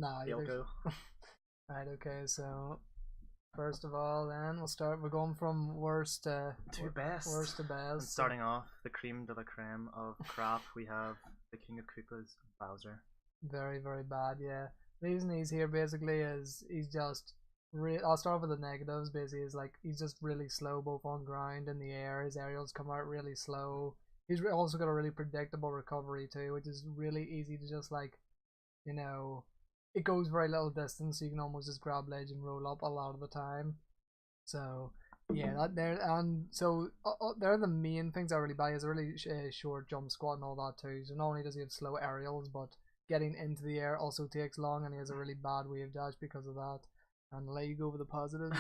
Nah, Falco. Right, okay, so first of all, then we'll start. We're going from worst to best. Worst to best. And starting off, the cream de la creme of crap, we have the King of Koopas, Bowser. Very, very bad. Yeah. The reason he's here basically is he's just. I'll start with the negatives. Basically, is like he's just really slow both on ground and the air. His aerials come out really slow. He's also got a really predictable recovery too, which is really easy to just like, you know, it goes very little distance, so you can almost just grab ledge and roll up a lot of the time. So yeah, that there and so they're the main things I really buy. Is a really short jump squat and all that too. So not only does he have slow aerials, but getting into the air also takes long, and he has a really bad wave dash because of that. And I'll let you go over the positives.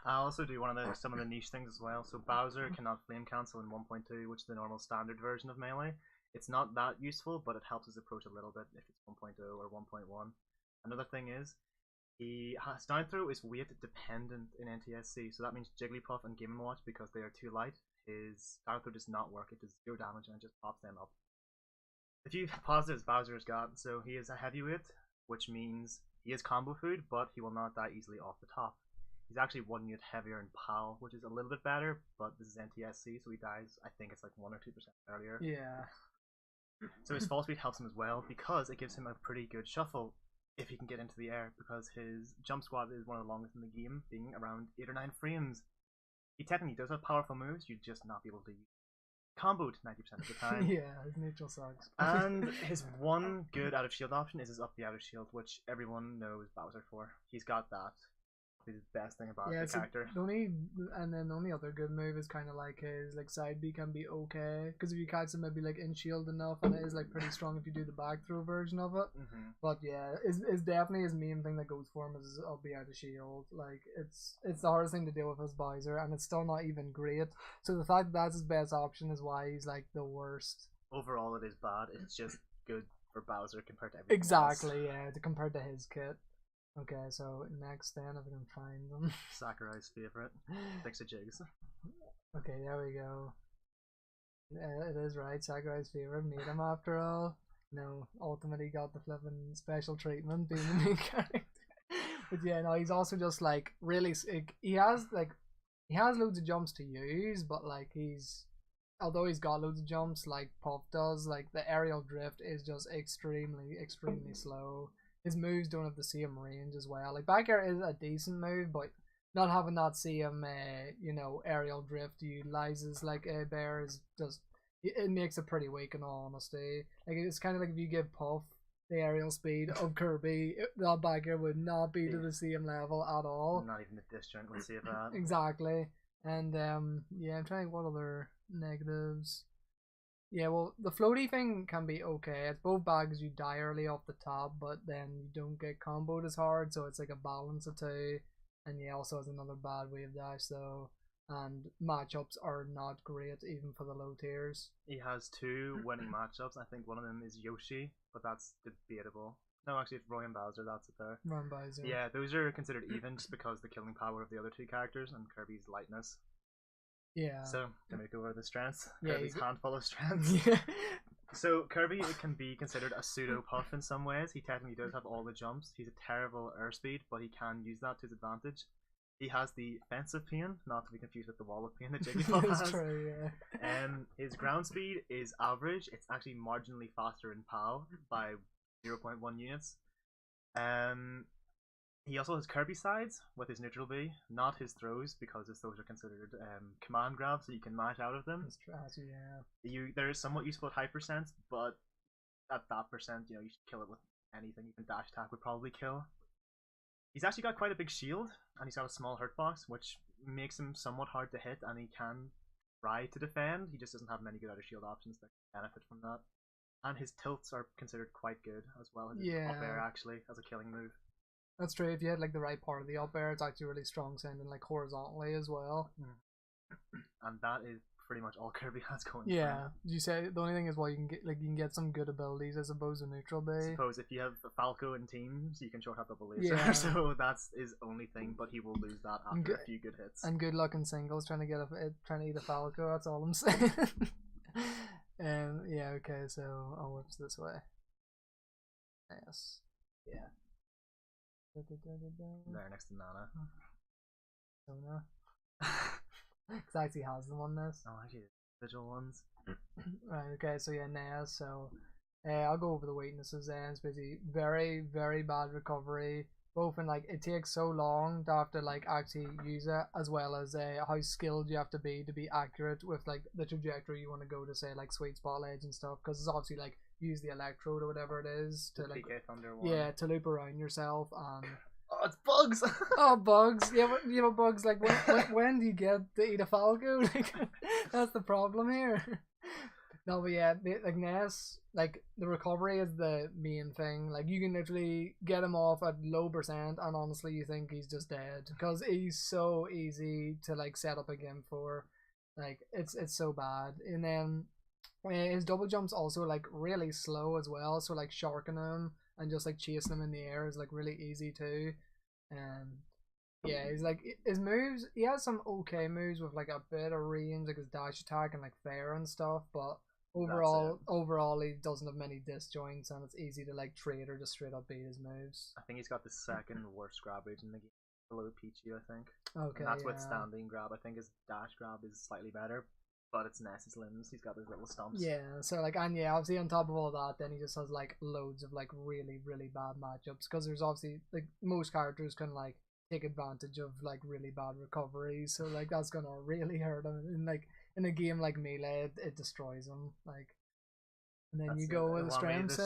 I also do some of the niche things as well. So Bowser cannot flame cancel in 1.2, which is the normal standard version of melee. It's not that useful, but it helps his approach a little bit if it's 1.0 or 1.1. Another thing is, his down throw is weight dependent in NTSC, so that means Jigglypuff and Game & Watch, because they are too light, his down throw does not work. It does 0 damage and it just pops them up. A few positives Bowser's got, so he is a heavyweight, which means he is combo food, but he will not die easily off the top. He's actually 1 unit heavier in PAL, which is a little bit better, but this is NTSC, so he dies, I think it's like 1 or 2% earlier. Yeah. So his fall speed helps him as well, because it gives him a pretty good shuffle if he can get into the air, because his jump squat is one of the longest in the game, being around 8 or 9 frames. He technically does have powerful moves, you'd just not be able to use comboed 90% of the time. Yeah, his neutral sucks. And his one good out of shield option is his up the outer shield, which everyone knows Bowser for. He's got that. It's the best thing about the character. The only other good move is kind of like his like side B can be okay, because if you catch him maybe like in shield enough, and it is like pretty strong if you do the back throw version of it. But yeah, it's definitely his main thing that goes for him is up the outer shield. Like it's the hardest thing to deal with as Bowser, and it's still not even great. So the fact that that's his best option is why he's like the worst. Overall, it is bad. It's just good for Bowser compared to everything else. Yeah, compared to his kit. Okay, so next then, if I can find them. Sakurai's favorite. Fix of jigs. Okay, there we go. It is right, Sakurai's favorite. Made him after all. No, ultimately got the flipping special treatment being the main character. But yeah, no, he's also just like really. He has loads of jumps to use, but like although he's got loads of jumps like Puff does, like the aerial drift is just extremely slow. His moves don't have the same range as well. Like back air is a decent move, but not having that same aerial drift utilizes like a bear is just it makes it pretty weak in all honesty. Like it's kind of like if you give Puff the aerial speed of Kirby, that back air would not be to the same level at all. Not even the disjount would save that. Exactly. And yeah, I'm trying what other negatives. Yeah, well, the floaty thing can be okay. It's both bad because you die early off the top, but then you don't get comboed as hard, so it's like a balance of two. And he also has another bad wave dash, though. And matchups are not great, even for the low tiers. He has 2 winning matchups. I think one of them is Yoshi, but that's debatable. No, actually, it's Roy and Bowser, that's it there. Roy and Bowser. Yeah, those are considered even just because the killing power of the other 2 characters and Kirby's lightness. Yeah. So, to make over the strengths, yeah, Kirby's handful of strengths. Yeah. So, Kirby can be considered a pseudo Puff in some ways. He technically does have all the jumps. He's a terrible airspeed, but he can use that to his advantage. He has the fensive pain, not to be confused with the wall of pain that Jigglypuff has. That's true, yeah. His ground speed is average. It's actually marginally faster in PAL by 0.1 units. He also has Kirby sides with his neutral B, not his throws, because his throws are considered command grabs, so you can mash out of them. That's true, yeah. They're somewhat useful at high percent, but at that percent, you should kill it with anything. Even dash attack would probably kill. He's actually got quite a big shield, and he's got a small hurt box, which makes him somewhat hard to hit, and he can try to defend. He just doesn't have many good outer shield options that can benefit from that. And his tilts are considered quite good as well. His up air actually as a killing move. That's true. If you had like the right part of the up air, it's actually really strong sounding like horizontally as well. And that is pretty much all Kirby has going. Yeah. You say the only thing is you can get some good abilities as opposed to neutral bay. I suppose if you have Falco in teams, you can short up double laser. Yeah. So that's his only thing, but he will lose that after a few good hits. And good luck in singles trying to eat a Falco. That's all I'm saying. Yeah. Okay. So I'll whip this way. Yes. Yeah. There next to Nana. Sona. Because actually has them on this. Oh, actually, individual ones. Right, okay, so yeah, Ness, so I'll go over the weaknesses then. It's basically very, very bad recovery. Both in like it takes so long to have to like actually use it, as well as how skilled you have to be accurate with like the trajectory you want to go to, say like sweet spot ledge and stuff, because it's obviously like use the electrode or whatever it is to like yeah, to loop around yourself and oh, it's bugs. oh, bugs. Yeah, but you know, bugs. Like when do you get to eat a falco? Like that's the problem here. No, but yeah, like Ness, like the recovery is the main thing. Like you can literally get him off at low percent, and honestly, you think he's just dead because he's so easy to like set up a game for. Like it's so bad, and then his double jumps also like really slow as well. So like sharking him and just like chasing him in the air is like really easy too. And yeah, he's like his moves. He has some okay moves with like a bit of range, like his dash attack and like fire and stuff, but overall he doesn't have many disjoints, and it's easy to like trade or just straight up beat his moves. I think he's got the second worst grab rate in the game, below Picchu, I think. Okay, and that's yeah. with standing grab. I think his dash grab is slightly better, but it's Ness's limbs. He's got his little stumps. Yeah, so like, and yeah, obviously on top of all that, then he just has like loads of like really, really bad matchups, because there's obviously like most characters can like take advantage of like really bad recoveries, so like that's gonna really hurt him. And like in a game like Melee, it destroys him. Like, and then you go with the strength.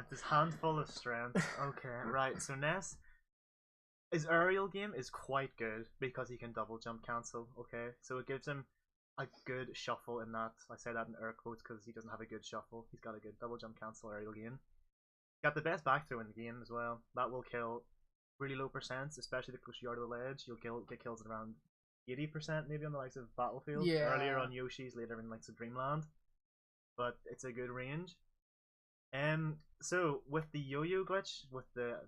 This handful of strength. Okay, right. So Ness, his aerial game is quite good because he can double jump cancel. Okay, so it gives him a good shuffle in that. I say that in air quotes because he doesn't have a good shuffle. He's got a good double jump cancel aerial game. Got the best back throw in the game as well. That will kill really low percents, especially the closer you are to the ledge. You'll get kills at around 80% maybe on the likes of Battlefield. Yeah. Earlier on Yoshi's, later in likes of Dreamland. But it's a good range. So with the yo-yo glitch,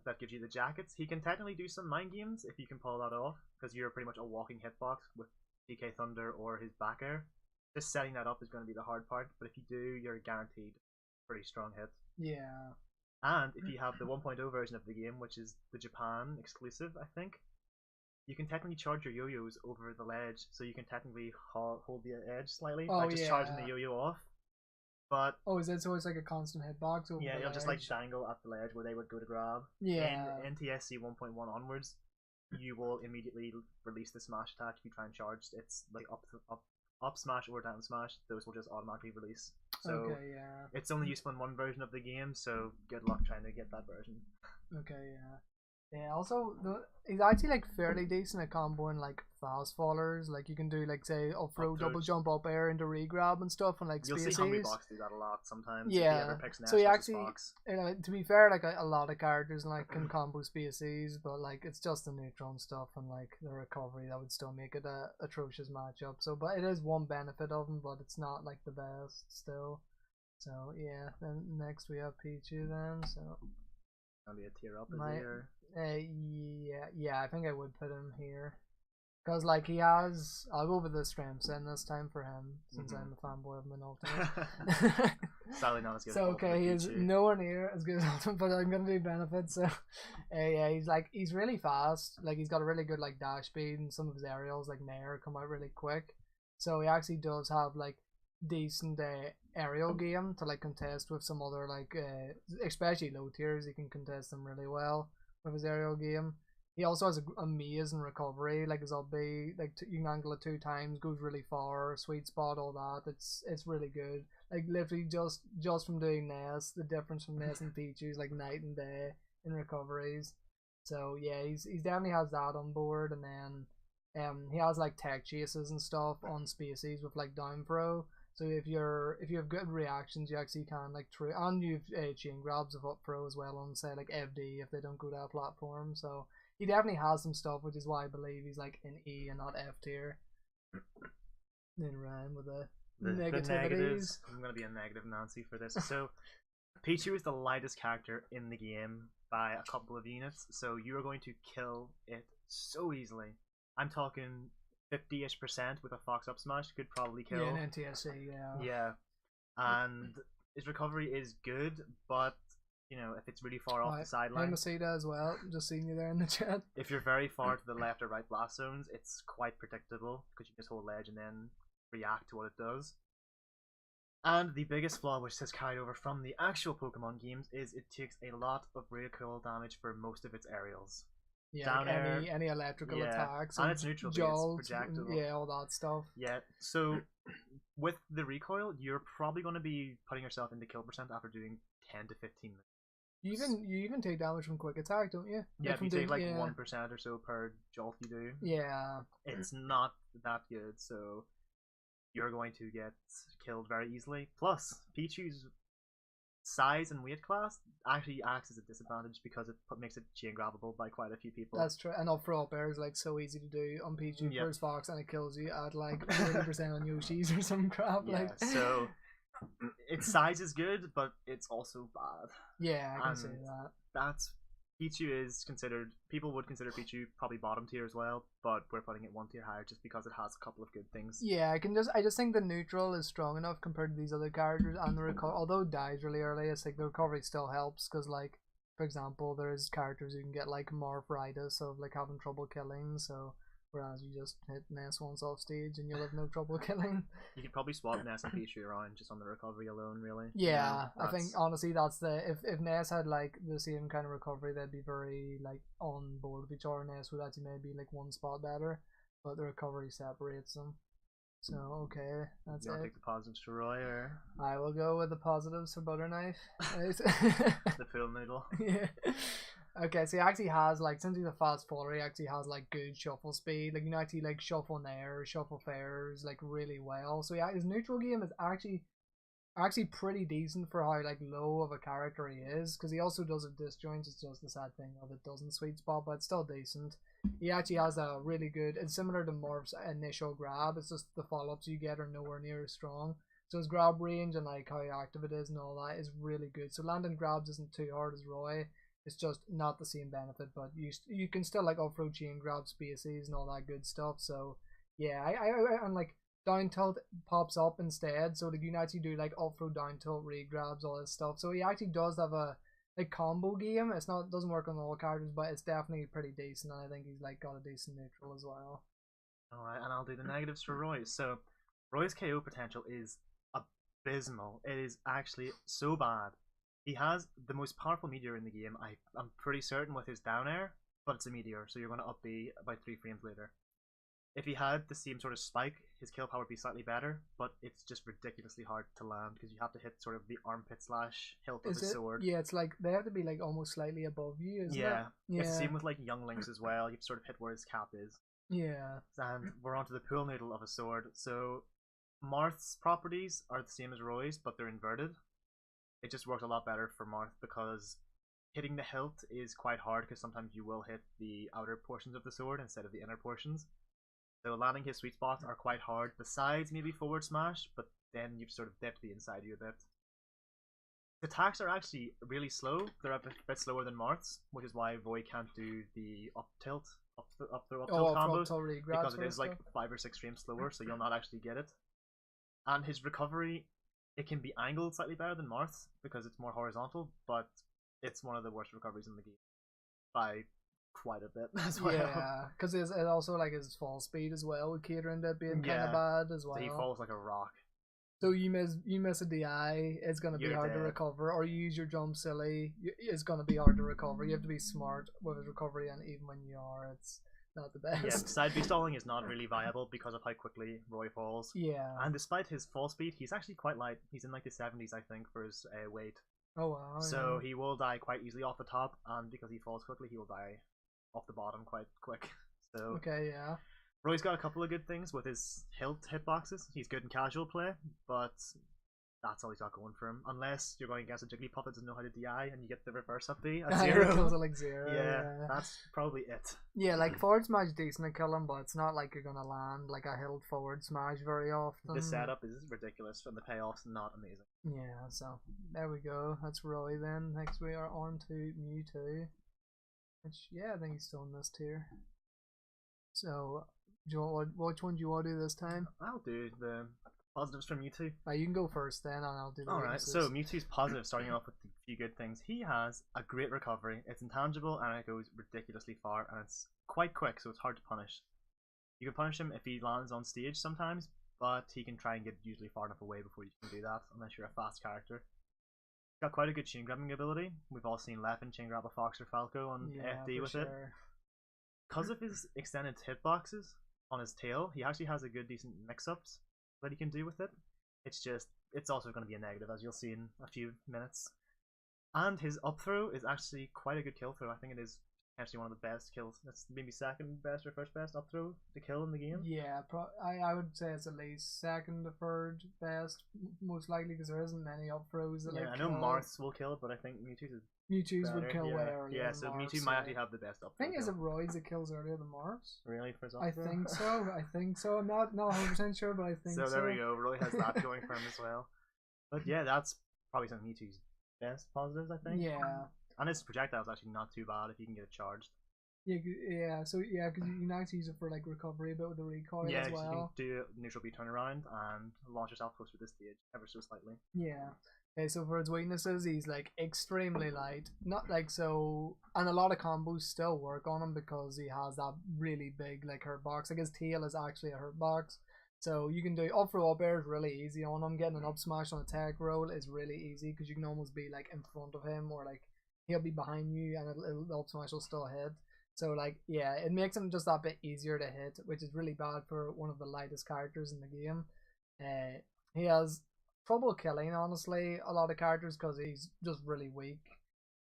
that gives you the jackets, he can technically do some mind games if you can pull that off, because you're pretty much a walking hitbox with DK Thunder or his back air. Just setting that up is going to be the hard part, but if you do, you're guaranteed a pretty strong hit. Yeah. And if you have the 1.0 version of the game, which is the Japan exclusive, I think, you can technically charge your yo-yos over the ledge, so you can technically hold the edge slightly by just charging the yo-yo off. But is it so it's like a constant hitbox over yeah, the you'll ledge? just like dangle at the ledge where they would go to grab. Yeah. In NTSC 1.1 onwards, you will immediately release the smash attack if you try and charge. It's like up smash or down smash. Those will just automatically release. So okay, yeah. It's only useful in one version of the game, so good luck trying to get that version. Okay, yeah. Yeah, also, he's actually like fairly decent at comboing like fast fallers. Like you can do like say up throw, double jump, up air into regrab and stuff, and like you'll spaces. see Hungry Box do that a lot sometimes. Yeah, if he ever picks Ness so he actually, Fox. To be fair, like a lot of characters like can combo spaces, but like it's just the neutron stuff and like the recovery that would still make it a atrocious matchup. So, but it is one benefit of him, but it's not like the best still. So yeah, then next we have Picchu then. So gonna be a tier up here. Yeah, I think I would put him here, because like he has. I'll go with the strengths in this time for him, since I'm a fanboy of him ultimate. Sadly not as good. So okay, he is nowhere near as good as ultimate, but I'm gonna do benefits. So yeah, he's really fast. Like he's got a really good like dash speed, and some of his aerials like Nair come out really quick. So he actually does have like decent aerial game to like contest with some other like especially low tiers. He can contest them really well with his aerial game. He also has an amazing recovery. Like his up B, like you can angle it 2 times, goes really far, sweet spot, all that. It's really good. Like literally just from doing Ness, the difference from Ness and Picchu is like night and day in recoveries. So yeah, he's definitely has that on board, and then he has like tech chases and stuff on spaces with like down throw. So if you have good reactions, you actually can like and you've chain grabs of up throw as well on say like FD if they don't go to a platform. So he definitely has some stuff, which is why I believe he's like in E and not F tier. Then Ryan with the negatives. I'm gonna be a negative Nancy for this. So Picchu is the lightest character in the game by a couple of units, so you are going to kill it so easily. I'm talking 50-ish% with a Fox up smash could probably kill. Yeah, an NTSC, yeah. Yeah, and his recovery is good, but you know, if it's really far off the I sideline. must see that as well. Just seeing you there in the chat. If you're very far to the left or right blast zones, it's quite predictable because you just hold ledge and then react to what it does. And the biggest flaw, which has carried over from the actual Pokemon games, is it takes a lot of recoil damage for most of its aerials. Yeah, Down like air, any electrical attacks and it's neutral, jolt, it's projectile. yeah, all that stuff. Yeah, so with the recoil, you're probably going to be putting yourself into kill percent after doing 10 to 15 minutes. You even take damage from quick attack, don't you? Yeah, if you take like yeah. 1% or so per jolt you do. Yeah. It's not that good, so you're going to get killed very easily. Plus, Pichu's size and weight class actually acts as a disadvantage because it makes it chain grabbable by quite a few people. That's true. And up for up air is like so easy to do on Picchu versus Fox, and it kills you at like 40% on Yoshi's or some crap. Yeah, like. So its size is good, but it's also bad. Yeah, I can say that. That's Picchu is considered. People would consider Picchu probably bottom tier as well, but we're putting it one tier higher just because it has a couple of good things. Yeah, I just think the neutral is strong enough compared to these other characters, and the recovery. Although it dies really early, I think the recovery still helps because, like, for example, there's characters who can get like arthritis of like having trouble killing. So whereas you just hit Ness once off stage and you'll have no trouble killing. You could probably swap Ness and Picchu around just on the recovery alone, really. Yeah, I think honestly that's if Ness had like the same kind of recovery, they'd be very like on board with each other. Ness would actually maybe like one spot better, but the recovery separates them. So okay, that's you it. Want to take the positives to Roy, or I will go with the positives for Butterknife. The pool noodle. Yeah. Okay, so he actually has like, since he's a fast faller, he actually has like good shuffle speed. Like you can actually like shuffle nair, shuffle fairs like really well. So yeah, his neutral game is actually pretty decent for how like low of a character he is, because he also does a disjoint. It's just the sad thing of it doesn't sweet spot, but it's still decent. He actually has a really good, it's similar to Morph's initial grab, it's just the follow-ups you get are nowhere near as strong. So his grab range and like how active it is and all that is really good. So landing grabs isn't too hard as Roy. It's just not the same benefit, but you can still like off-throw chain grab spaces and all that good stuff. So yeah, I and like down tilt pops up instead, so like you can actually do like off-throw down tilt re-grabs, all this stuff. So he actually does have a like combo game. It's not, doesn't work on all characters, but it's definitely pretty decent, and I think he's like got a decent neutral as well. Alright, and I'll do the negatives for Roy. So Roy's KO potential is abysmal. It is actually so bad. He has the most powerful meteor in the game, I'm pretty certain, with his down air, but it's a meteor, so you're going to up B about 3 frames later. If he had the same sort of spike, his kill power would be slightly better, but it's just ridiculously hard to land because you have to hit sort of the armpit slash hilt of his sword. Yeah, it's like they have to be like almost slightly above you, isn't it? Yeah. It's the same with like young links as well. You have to sort of hit where his cap is. Yeah. And we're onto the pool noodle of a sword. So Marth's properties are the same as Roy's, but they're inverted. It just works a lot better for Marth because hitting the hilt is quite hard because sometimes you will hit the outer portions of the sword instead of the inner portions. So landing his sweet spots are quite hard. The sides maybe forward smash, but then you've sort of dipped the inside you a bit. The attacks are actually really slow. They're a bit slower than Marth's, which is why Roy can't do the up tilt combos, because it is like 5 or 6 frames slower, so you'll not actually get it. And his recovery, it can be angled slightly better than Marth's because it's more horizontal, but it's one of the worst recoveries in the game by quite a bit as well. Yeah, because it also like his fall speed as well with catering to being kind of bad as well. He falls like a rock. So you miss a DI, it's gonna be hard to recover, or you use your jump silly, it's gonna be hard to recover. You have to be smart with his recovery, and even when you are, it's not the best. Yeah, side B stalling is not really viable because of how quickly Roy falls. Yeah. And despite his fall speed, he's actually quite light. He's in like the 70s, I think, for his weight. Oh wow. So he will die quite easily off the top, and because he falls quickly, he will die off the bottom quite quick. So okay, yeah. Roy's got a couple of good things with his hilt hitboxes. He's good in casual play, but that's all he's got going for him. Unless you're going against a Jigglypuff that doesn't know how to DI and you get the reverse up B at 0. Kills it like 0. Yeah, that's probably it. Yeah, like forward smash decent to kill him, but it's not like you're gonna land like a hilt forward smash very often. The setup is ridiculous and the payoff's not amazing. Yeah, so there we go. That's Roy then. Next we are on to Mewtwo. Which, yeah, I think he's still in this tier. So, which one do you want to do this time? I'll do the Positives from Mewtwo. Right, you can go first then, and I'll do the Alright, weaknesses. so Mewtwo's positive, starting off with a few good things. He has a great recovery. It's intangible and it goes ridiculously far, and it's quite quick, so it's hard to punish. You can punish him if he lands on stage sometimes, but he can try and get usually far enough away before you can do that, unless you're a fast character. He's got quite a good chain grabbing ability. We've all seen Leffen chain grab a Fox or Falco on FD with it. Because of his extended hitboxes on his tail, he actually has a good decent mix-ups that he can do with it. It's also going to be a negative, as you'll see in a few minutes. And his up throw is actually quite a good kill throw. I think it is actually one of the best kills. That's maybe second best or first best up throw to kill in the game. Yeah, I would say it's at least second to third best, most likely, because there isn't many up throws that I know Marths will kill, but I think Mewtwo's would kill way earlier. Yeah, so Mewtwo might actually have the best up throw. I think is it Roy's that kills earlier than Marths? Really, for his up I throw? think so. I'm not 100% sure, but I think so. So there we go. Roy has that going for him as well. But yeah, that's probably some of Mewtwo's best positives, I think. Yeah. And his projectile is actually not too bad if you can get it charged. Yeah. So yeah, because you can actually use it for like recovery a bit with the recoil as well. Yeah, you can do a neutral B turnaround and launch yourself close to the stage ever so slightly. Yeah. Okay, so for his weaknesses, he's like extremely light. Not like so, and a lot of combos still work on him because he has that really big like hurt box. Like his tail is actually a hurt box. So you can do up throw up air is really easy on him. Getting an up smash on a tech roll is really easy because you can almost be like in front of him, or like he'll be behind you and the up smash will still hit. So like yeah, it makes him just that bit easier to hit, which is really bad for one of the lightest characters in the game. He has trouble killing honestly a lot of characters because he's just really weak.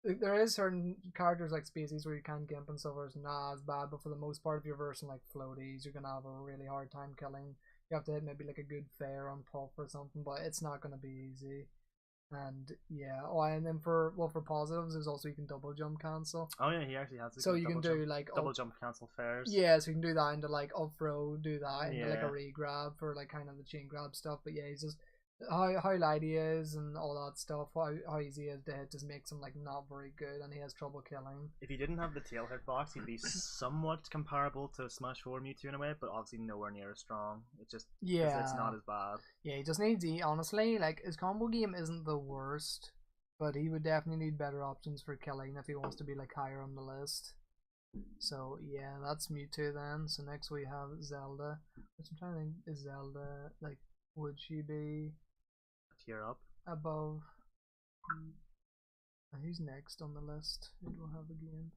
There is certain characters like species where you can gimp and stuff where it's not as bad, but for the most part, if you're versing like floaties, you're gonna have a really hard time killing. You have to hit maybe like a good fair on Puff or something, but it's not gonna be easy. And yeah, and then for positives, there's also you can double jump cancel. Oh yeah, he actually has. So you can do like double jump cancel fairs. Yeah, so you can do that into like up throw, do that into like a re-grab for like kind of the chain grab stuff. But yeah, he's just how light he is and all that stuff, how easy he is to hit just makes him like not very good, and he has trouble killing. If he didn't have the tail hitbox, he'd be somewhat comparable to Smash 4 Mewtwo in a way, but obviously nowhere near as strong. It's just it's not as bad. Yeah, he just needs honestly, like his combo game isn't the worst, but he would definitely need better options for killing if he wants to be like higher on the list. So yeah, that's Mewtwo then. So next we have Zelda. Which I'm trying to think, is Zelda like, would she be tier up above? Who's next on the list? Who do we have again?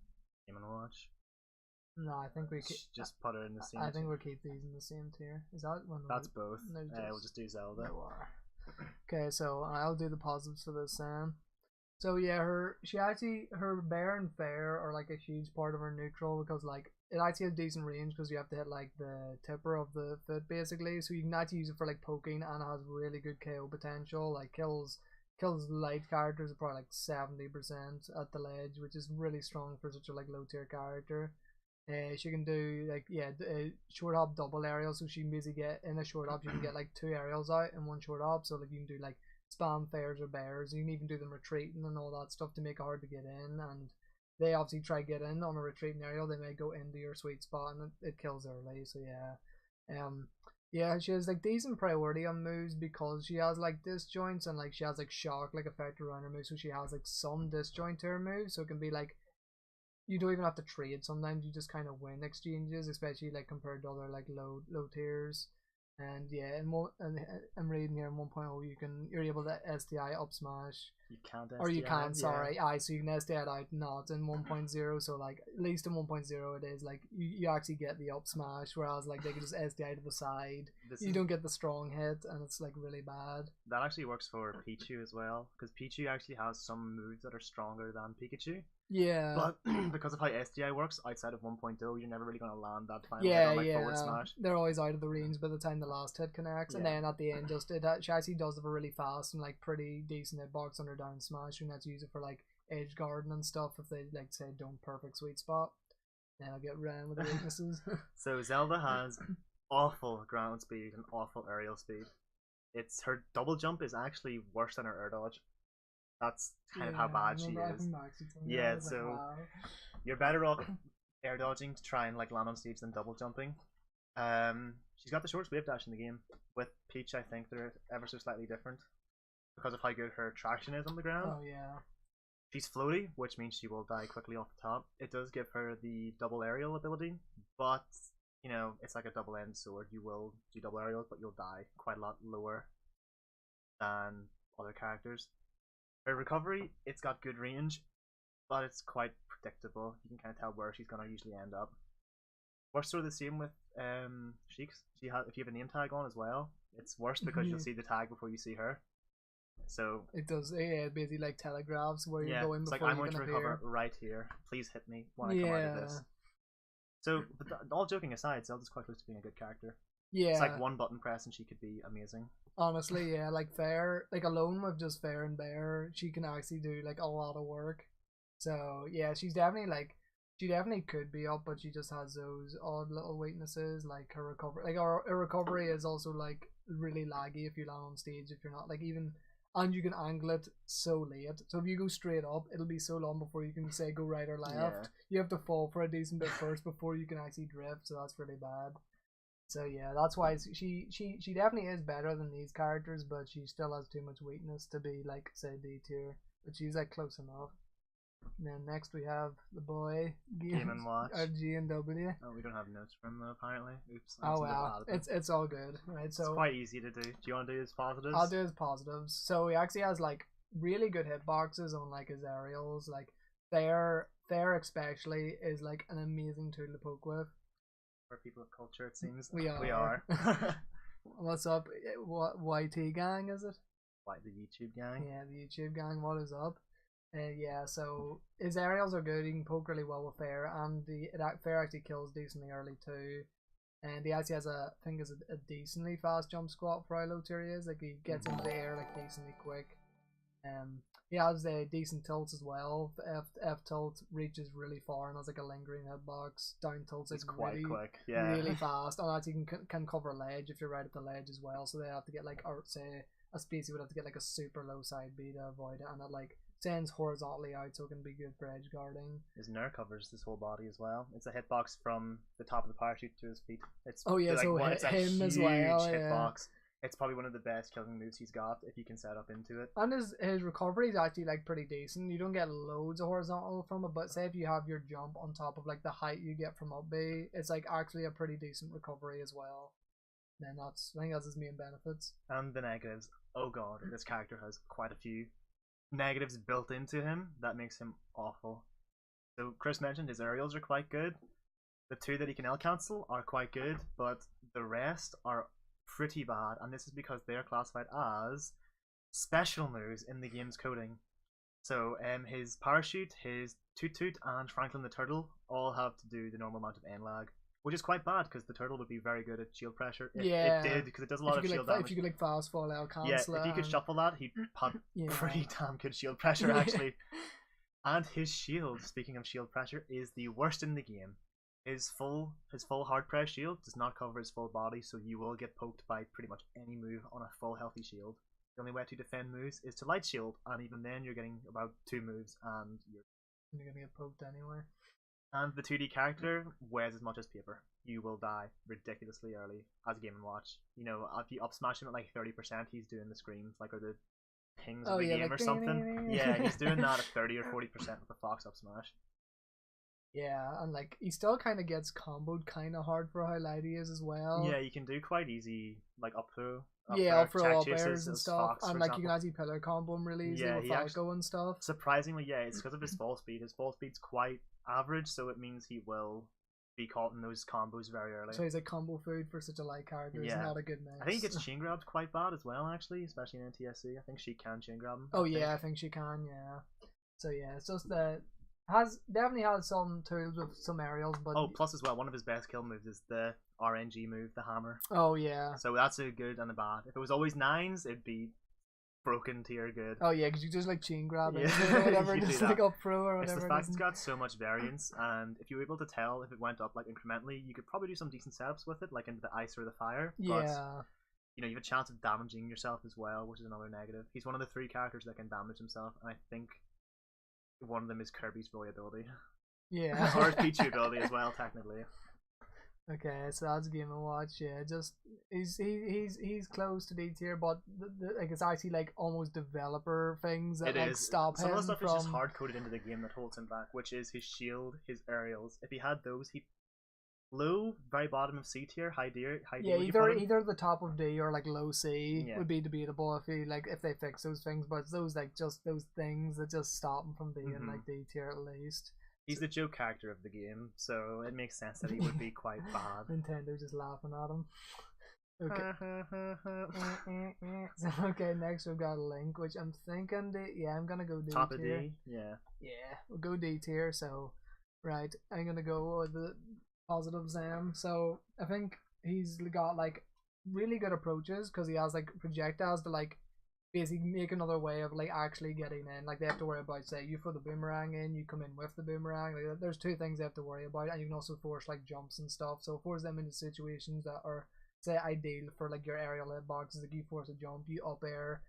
Game & Watch. No, I think we just put her in the same. I think we'll keep these in the same tier. Is that one? That's both. We'll just do Zelda. Okay, so I'll do the positives for this then. So yeah, her bear and fair are like a huge part of her neutral because like it actually has decent range because you have to hit like the tipper of the foot basically. So you can actually use it for like poking, and it has really good KO potential. Like kills light characters probably like 70% at the ledge, which is really strong for such a like low tier character. She can do like short hop double aerial, so she can basically get in a short hop. You can get like 2 aerials out in one short hop, so like you can do like spam fairs or bears. You can even do them retreating and all that stuff to make it hard to get in. And they obviously try to get in on a retreating aerial. They may go into your sweet spot and it kills early. So yeah, she has like decent priority on moves because she has like disjoints and like she has like shock like effect around her moves. So she has like some disjoint to her moves. So it can be like you don't even have to trade. Sometimes you just kind of win exchanges, especially like compared to other like low tiers. And yeah, I'm reading here in 1.0 you're able to SDI up smash. You can't SDI, or you can, sorry. So you can SDI it out not in 1.0, so like at least in 1.0 it is like you actually get the up smash, whereas like they can just SDI to the side. You don't get the strong hit and it's like really bad. That actually works for Picchu as well, because Picchu actually has some moves that are stronger than Pikachu. Yeah. But because of how SDI works outside of 1.0, you're never really going to land that final hit on like forward smash. They're always out of the range by the time the last hit connects, and then at the end she actually does have a really fast and like pretty decent hitbox on her down smash, and that's use it for like edge guarding and stuff if they like say don't perfect sweet spot. Then I'll get ran with the weaknesses. So Zelda has awful ground speed and awful aerial speed. Her double jump is actually worse than her air dodge. That's kind of how bad she is. Yeah, so you're better off air dodging to try and like land on stage than double jumping. She's got the shortest wave dash in the game. With Peach, I think they're ever so slightly different because of how good her traction is on the ground. Oh yeah. She's floaty, which means she will die quickly off the top. It does give her the double aerial ability, but you know, it's like a double-edged sword. You will do double aerials, but you'll die quite a lot lower than other characters. Her recovery, it's got good range, but it's quite predictable. You can kind of tell where she's gonna usually end up. Worse sort of the same with Sheiks. If you have a name tag on as well, it's worse because you'll see the tag before you see her. So it does, yeah, basically like telegraphs where you're going before it's like I'm you're going to recover right here. Please hit me when I come out of this. So, but all joking aside, Zelda's quite close to being a good character. Yeah, it's like one button press and she could be amazing. Honestly, yeah, like Fair, like alone with just Fair and Bear, she can actually do like a lot of work. So yeah, she's definitely like, she definitely could be up, but she just has those odd little weaknesses, like her recovery. Like her recovery is also like really laggy if you land on stage, if you're not like even. And you can angle it so late. So if you go straight up, it'll be so long before you can say go right or left. Yeah. You have to fall for a decent bit first before you can actually drift. So that's really bad. So yeah, that's why she definitely is better than these characters, but she still has too much weakness to be like say D tier. But she's like close enough. And then next we have the boy Game and Watch. Our G and W. Oh, we don't have notes from them apparently. Oops. Oh well, it's all good, right? So it's quite easy to do. Do you want to do his positives? I'll do his positives. So he actually has like really good hitboxes on like his aerials. Like Fair especially is like an amazing tool to poke with. For people of culture, it seems we are. We are. What's up? What YT gang is it? Like the YouTube gang. Yeah, the YouTube gang. What is up? Yeah, so his aerials are good. He can poke really well with Fair, and Fair actually kills decently early too. And he actually has I think is a decently fast jump squat for how low tier he is. Like he gets into the air like decently quick. He has decent tilts as well. F tilt reaches really far and has like a lingering hitbox. Down tilts is quite really quick, yeah, really fast. And actually can cover ledge if you're right at the ledge as well. So they have to get like, or say a species would have to get like a super low side B to avoid it, and it like sends horizontally out, so it can be good for edge guarding. His nerf covers his whole body as well. It's a hitbox from the top of the parachute to his feet. It's so it's him a as huge well. Hitbox. It's probably one of the best killing moves he's got if you can set up into it. And his recovery is actually like pretty decent. You don't get loads of horizontal from it, but say if you have your jump on top of like the height you get from up B, it's like actually a pretty decent recovery as well. And I think that's his main benefits. And the negatives. Oh god, this character has quite a few negatives built into him that makes him awful. So Chris mentioned his aerials are quite good. The two that he can L cancel are quite good, but the rest are pretty bad, and this is because they are classified as special moves in the game's coding. So his parachute, his Toot Toot, and Franklin the Turtle all have to do the normal amount of N lag, which is quite bad because the turtle would be very good at shield pressure. It did, because it does a lot of shield damage. If you could like fast fall out, cancel if you could shuffle that, he'd have pretty damn good shield pressure actually. And his shield, speaking of shield pressure, is the worst in the game. His full hard press shield does not cover his full body, so you will get poked by pretty much any move on a full healthy shield. The only way to defend moves is to light shield, and even then you're getting about 2 moves and you're gonna get poked anyway. And the 2D character weighs as much as paper. You will die ridiculously early as a Game & Watch. You know, if you up smash him at like 30%, he's doing the screams, like, or the pings of the game like, or something. Yeah, he's doing that at 30 or 40% with the Fox up smash. Yeah, and like he still kind of gets comboed kind of hard for how light he is as well. Yeah, you can do quite easy like up throw. Up throw up airs and stuff, and like you can actually pillar combo him really easily with Falco and stuff. Surprisingly, yeah, it's because of his fall speed. His fall speed's quite average, so it means he will be caught in those combos very early. So he's like combo food for such a light character. He's not a good mix. I think he gets chain grabbed quite bad as well, actually, especially in NTSC. I think she can chain grab him. Oh yeah, I think she can. Yeah. So yeah, it's just that. Definitely has some tools with some aerials, but plus as well, one of his best kill moves is the RNG move, the hammer. Oh yeah. So that's a good and a bad. If it was always 9s, it'd be broken tier good. Oh yeah, because you just like chain grab it or whatever, just like up throw or whatever. It's the fact it's got so much variance, and if you were able to tell if it went up like incrementally, you could probably do some decent setups with it, like into the ice or the fire. Yeah. But, you know, you have a chance of damaging yourself as well, which is another negative. He's one of the 3 characters that can damage himself, and I think one of them is Kirby's volley ability. Yeah. Or his Picchu ability as well, technically. Okay, so that's Game and Watch. Yeah, just he's close to D tier, but like it's actually like almost developer things that It like is. stop Some him of the stuff from. is just hard coded into the game that holds him back, which is his shield, his aerials. If he had those, he low, very bottom of C tier, high D. Yeah, Would you put him? either the top of D or like low C Yeah. would be debatable if they fix those things, but it's those like just those things that just stop him from being like D tier at least. He's the joke character of the game, so it makes sense that he would be quite bad. Nintendo just laughing at him. Okay. Okay, next we've got Link, which I'm thinking I'm gonna go D Top of tier. D, yeah. Yeah, we'll go D tier, so right, I'm gonna go with the positives so I think he's got like really good approaches because he has like projectiles to like basically make another way of like actually getting in. Like they have to worry about, say, you throw the boomerang in, you come in with the boomerang. Like, there's two things they have to worry about, and you can also force like jumps and stuff. So force them into situations that are, say, ideal for like your aerial hitboxes. Like you force a jump, you up air,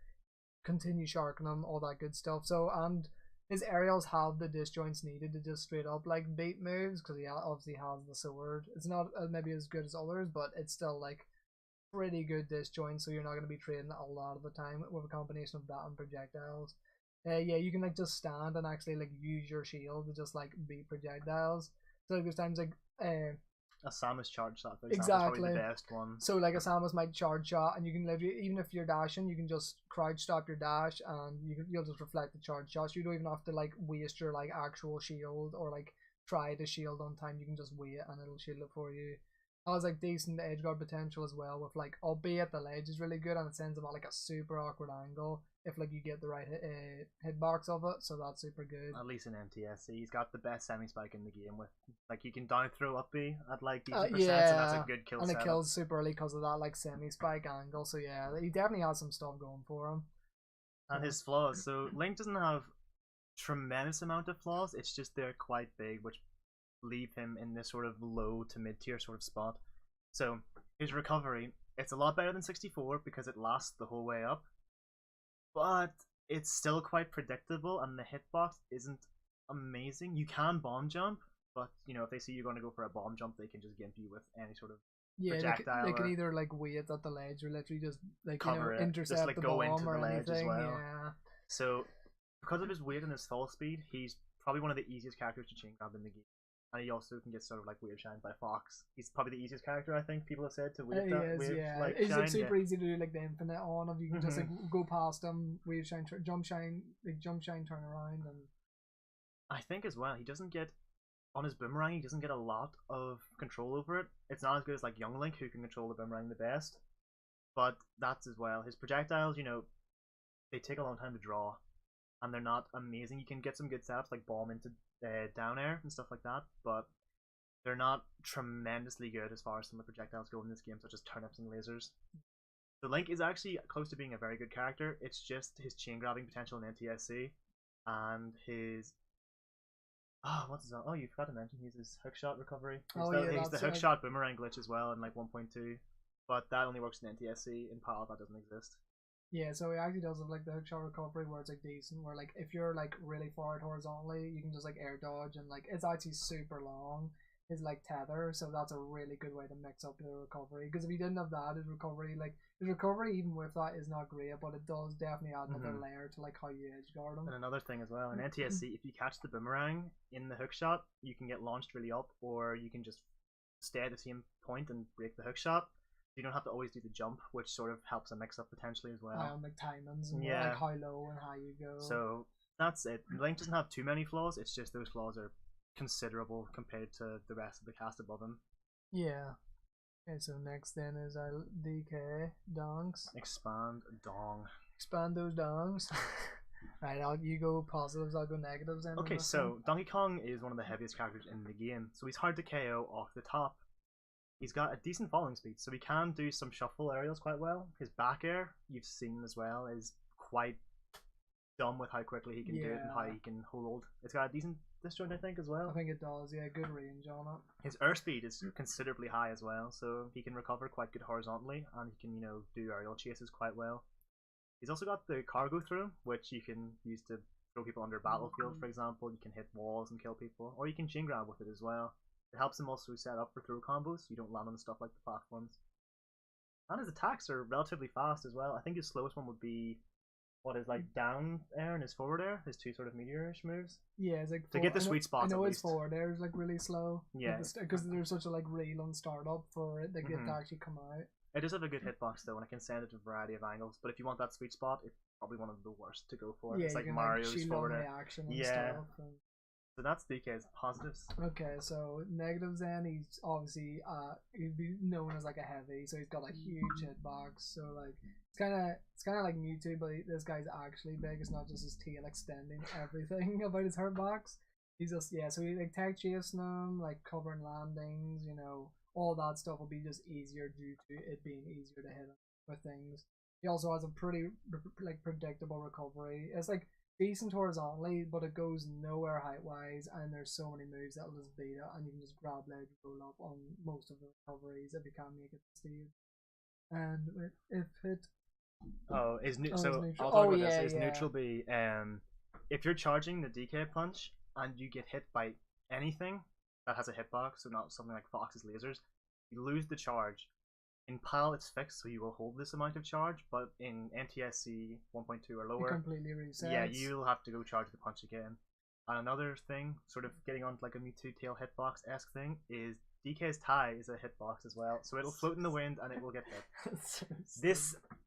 continue sharking them, all that good stuff. So and his aerials have the disjoints needed to just straight up like beat moves because he obviously has the sword. It's not maybe as good as others, but it's still like pretty good disjoint, so you're not going to be trading a lot of the time with a combination of that and projectiles. Yeah, you can like just stand and actually like use your shield to just like beat projectiles. So like, there's times like a Samus charge shot, for example, exactly, is probably the best one. So like a Samus might charge shot, and you can literally, even if you're dashing, you can just crouch stop your dash, and you'll just reflect the charge shot. So you don't even have to like waste your like actual shield or like try to shield on time. You can just wait and it'll shield it for you. Has like decent edge guard potential as well, with like, albeit the ledge is really good and it sends them at like a super awkward angle if like you get the right hitbox of it, so that's super good. At least in NTSC, he's got the best semi spike in the game with like you can down throw up B at like decent percent, yeah, so that's a good kill. And setup. It kills super early because of that like semi spike angle. So yeah, he definitely has some stuff going for him. And his flaws. So Link doesn't have tremendous amount of flaws. It's just they're quite big, which leave him in this sort of low to mid tier sort of spot. So his recovery, it's a lot better than 64 because it lasts the whole way up, but it's still quite predictable and the hitbox isn't amazing. You can bomb jump, but you know if they see you're going to go for a bomb jump, they can just gimp you with any sort of projectile. They can either like wait at the ledge or literally just like cover intercept just, like, the go bomb into or the ledge anything. as well. Yeah. So because of his weight and his fall speed, he's probably one of the easiest characters to chain grab in the game. And he also can get sort of like weird shine by Fox. He's probably the easiest character I think people have said to wave that. Like, it's shine, like super easy to do like the infinite on of. You can just like go past him, wave shine, jump shine, turn around, and I think as well he doesn't get on his boomerang. He doesn't get a lot of control over it. It's not as good as like Young Link, who can control the boomerang the best. But that's as well. His projectiles, you know, they take a long time to draw, and they're not amazing. You can get some good setups like bomb into down air and stuff like that, but they're not tremendously good as far as some of the projectiles go in this game, such as turnips and lasers. The Link is actually close to being a very good character. It's just his chain grabbing potential in NTSC and his what's his you forgot to mention he's his hookshot recovery. He's the hookshot boomerang glitch as well in like 1.2, but that only works in NTSC. In PAL that doesn't exist. Yeah, so he actually does have like the hookshot recovery where it's like decent, where like if you're like really far horizontally, you can just like air dodge, and like it's actually super long. His like tether, so that's a really good way to mix up your recovery. Because if he didn't have that, his recovery even with that is not great, but it does definitely add another layer to like how you edge guard him. And another thing as well in NTSC, if you catch the boomerang in the hookshot, you can get launched really up, or you can just stay at the same point and break the hookshot. You don't have to always do the jump, which sort of helps a mix up potentially as well. Like timings and like how low and how you go. So that's it. Link doesn't have too many flaws. It's just those flaws are considerable compared to the rest of the cast above him. Yeah. Okay, so next then is our DK dongs. Expand dong. Expand those dongs. Right, you go positives, I'll go negatives. Then okay, so Donkey Kong is one of the heaviest characters in the game, so he's hard to KO off the top. He's got a decent falling speed, so he can do some shuffle aerials quite well. His back air, you've seen as well, is quite dumb with how quickly he can do it and how he can hold. It's got a decent disjoint, I think, as well. I think it does, yeah, good range on it. His air speed is considerably high as well, so he can recover quite good horizontally, and he can, do aerial chases quite well. He's also got the cargo throw, which you can use to throw people under a battlefield, for example. You can hit walls and kill people, or you can chain grab with it as well. It helps him also set up for throw combos, so you don't land on stuff like the platforms. And his attacks are relatively fast as well. I think his slowest one would be what is like down air and his forward air, his two sort of meteorish moves. Yeah, it's like to get the sweet spots. I know at his least. forward air is like really slow. Yeah, because there's such a like reel on startup for it that get to actually come out. It does have a good hitbox though, and it can send it to a variety of angles. But if you want that sweet spot, it's probably one of the worst to go for. Yeah, it's like Mario's forward air. Yeah. So that's DK's positives. Okay, so negatives then, he's obviously he'd be known as like a heavy, so he's got like huge hitbox. So like it's kinda like Mewtwo, but this guy's actually big. It's not just his tail extending everything about his hitbox. He's just so he like tech chasing them, like covering landings, all that stuff will be just easier due to it being easier to hit him with things. He also has a pretty like predictable recovery. It's like decent horizontally, but it goes nowhere height wise, and there's so many moves that'll just beat it, and you can just grab ledge roll up on most of the recoveries if you can't make it to stage. And if it I'll talk about this. Is neutral B? If you're charging the DK punch and you get hit by anything that has a hitbox, so not something like Fox's lasers, you lose the charge. In PAL it's fixed, so you will hold this amount of charge, but in NTSC 1.2 or lower, it completely resets. Yeah, you'll have to go charge the punch again. And another thing, sort of getting on like a Mewtwo tail hitbox-esque thing, is DK's tie is a hitbox as well, so it'll float in the wind and it will get hit.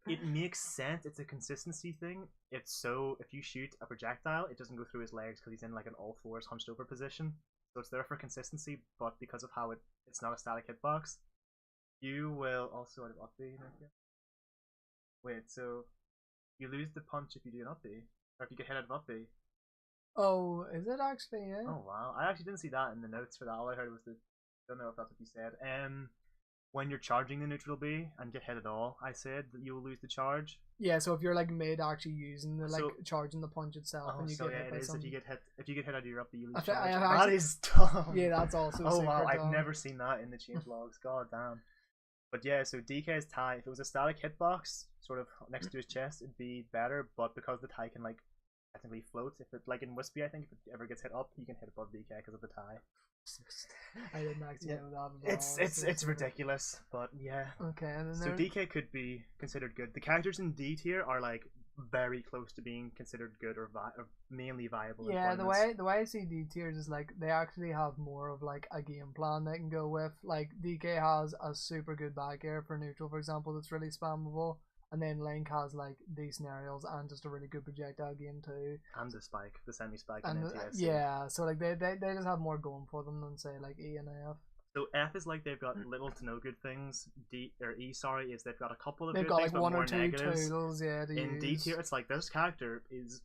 It makes sense. It's a consistency thing. It's so if you shoot a projectile, it doesn't go through his legs because he's in like an all fours hunched over position. So it's there for consistency, but because of how it's not a static hitbox, you will also out of up B. Wait, so you lose the punch if you do an up B, or if you get hit out of up B. Oh, is it actually? Yeah. Oh wow, I actually didn't see that in the notes for that. All I heard was don't know if that's what you said. When you're charging the neutral B and get hit at all, I said that you will lose the charge. Yeah, so if you're like mid actually using the charging the punch itself, and you get hit by something. If you get hit out of your up B, you lose charge. That is dumb. Yeah, that's also. Oh wow, I've never seen that in the change logs. God damn. But yeah, so DK's tie, if it was a static hitbox, sort of next to his chest, it'd be better. But because the tie can like technically float, if it like in Wispy, I think if it ever gets hit up, you can hit above DK because of the tie. I didn't actually know that at all. It's ridiculous, but yeah. Okay, and then so DK could be considered good. The characters in D tier are like very close to being considered good or mainly viable. Yeah, the way I see D tiers is like they actually have more of like a game plan they can go with. Like DK has a super good back air for neutral, for example, that's really spammable. And then Link has like decent aerials and just a really good projectile game too. And the spike, the semi-spike in NTSC. Yeah, so like they just have more going for them than say like E and F. So F is like they've got little to no good things. E is they've got a couple of they've good got things, like but one more or two negatives. tools, in D tier, it's like this character is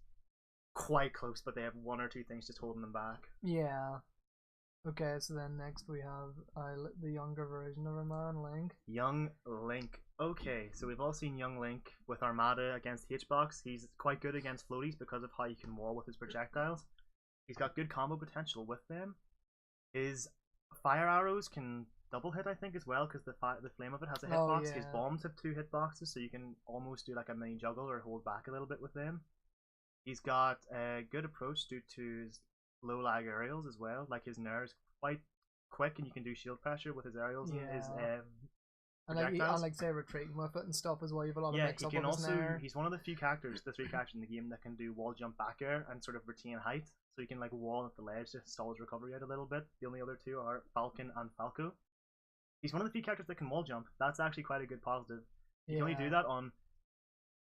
quite close, but they have one or two things just holding them back. Yeah. Okay, so then next we have the younger version of our man, Link. Young Link. Okay, so we've all seen Young Link with Armada against H-Box. He's quite good against floaties because of how he can wall with his projectiles. He's got good combo potential with them. His fire arrows can double hit, I think, as well, because the flame of it has a hitbox. Yeah. His bombs have 2 hitboxes, so you can almost do like a mini juggle or hold back a little bit with them. He's got a good approach due to his low lag aerials as well. Like his Nair is quite quick, and you can do shield pressure with his aerials and his and like say retreating with it and stuff as well. You have a lot of mix up with his Nair. He's one of the few characters, the 3 characters in the game that can do wall jump back air and sort of retain height. So you can like wall at the ledge to stall his recovery out a little bit. The only other 2 are Falcon and Falco. He's one of the few characters that can wall jump. That's actually quite a good positive. You can only do that on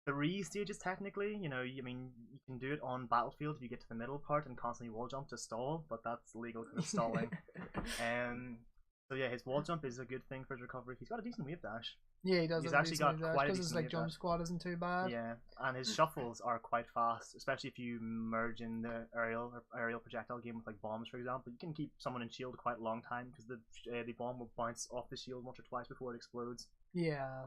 3 stages technically. You can do it on Battlefield if you get to the middle part and constantly wall jump to stall, but that's illegal because it's stalling. So yeah, his wall jump is a good thing for his recovery. He's got a decent wave dash. Yeah, he does. He's actually got quite a decent his like wave jump dash. squad isn't too bad. Yeah, and his shuffles are quite fast, especially if you merge in the aerial projectile game with like bombs, for example. You can keep someone in shield quite a long time because the bomb will bounce off the shield once or twice before it explodes. Yeah.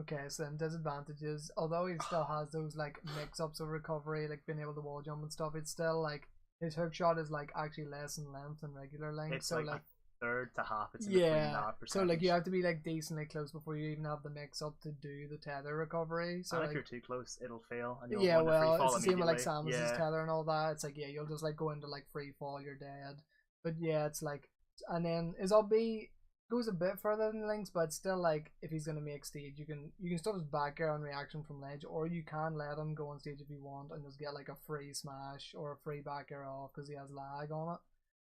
Okay, so then disadvantages. Although he still has those like mix-ups of recovery, like being able to wall jump and stuff, it's still like his hook shot is like actually less in length than regular length. It's so like a third to half. It's in between that percentage. So like you have to be like decently close before you even have the mix-up to do the tether recovery. So and like, if you're too close, it'll fail. And you'll yeah, go into free fall it's the same with like Samus's yeah. tether and all that. It's like you'll just like go into like free fall, you're dead. But yeah, it's like And then his up B goes a bit further than Link's, but still, like, if he's gonna make stage, you can stop his back air on reaction from ledge, or you can let him go on stage if you want and just get like a free smash or a free back air off because he has lag on it.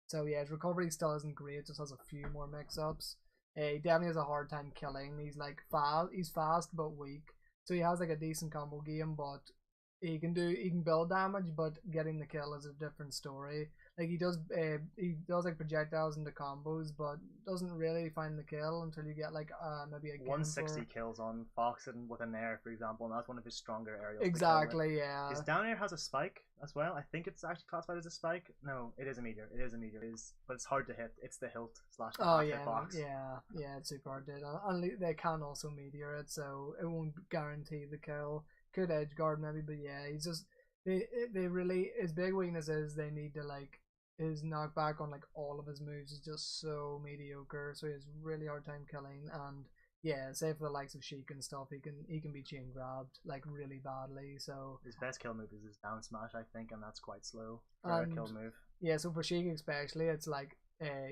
So yeah, his recovery still isn't great, just has a few more mix-ups. He definitely has a hard time killing. He's fast but weak, so he has like a decent combo game, but he can build damage, but getting the kill is a different story. Like he does like projectiles into combos, but doesn't really find the kill until you get like maybe a 160 kills on Fox and with an air, for example, and that's one of his stronger aerials. Exactly, yeah. His down air has a spike as well. I think it's actually classified as a spike. No, it is a meteor. It is a meteor. But it's hard to hit. It's the hilt / the hitbox. Yeah, it's super hard to hit. And they can also meteor it, so it won't guarantee the kill. Could edge guard maybe, but yeah, he's just they really, his big weakness is they need to like, his knockback on like all of his moves is just so mediocre, so he has really hard time killing. And yeah, say for the likes of Sheik and stuff, he can be chain grabbed like really badly. So his best kill move is his down smash, I think, and that's quite slow for a kill move. Yeah, so for Sheik especially, it's like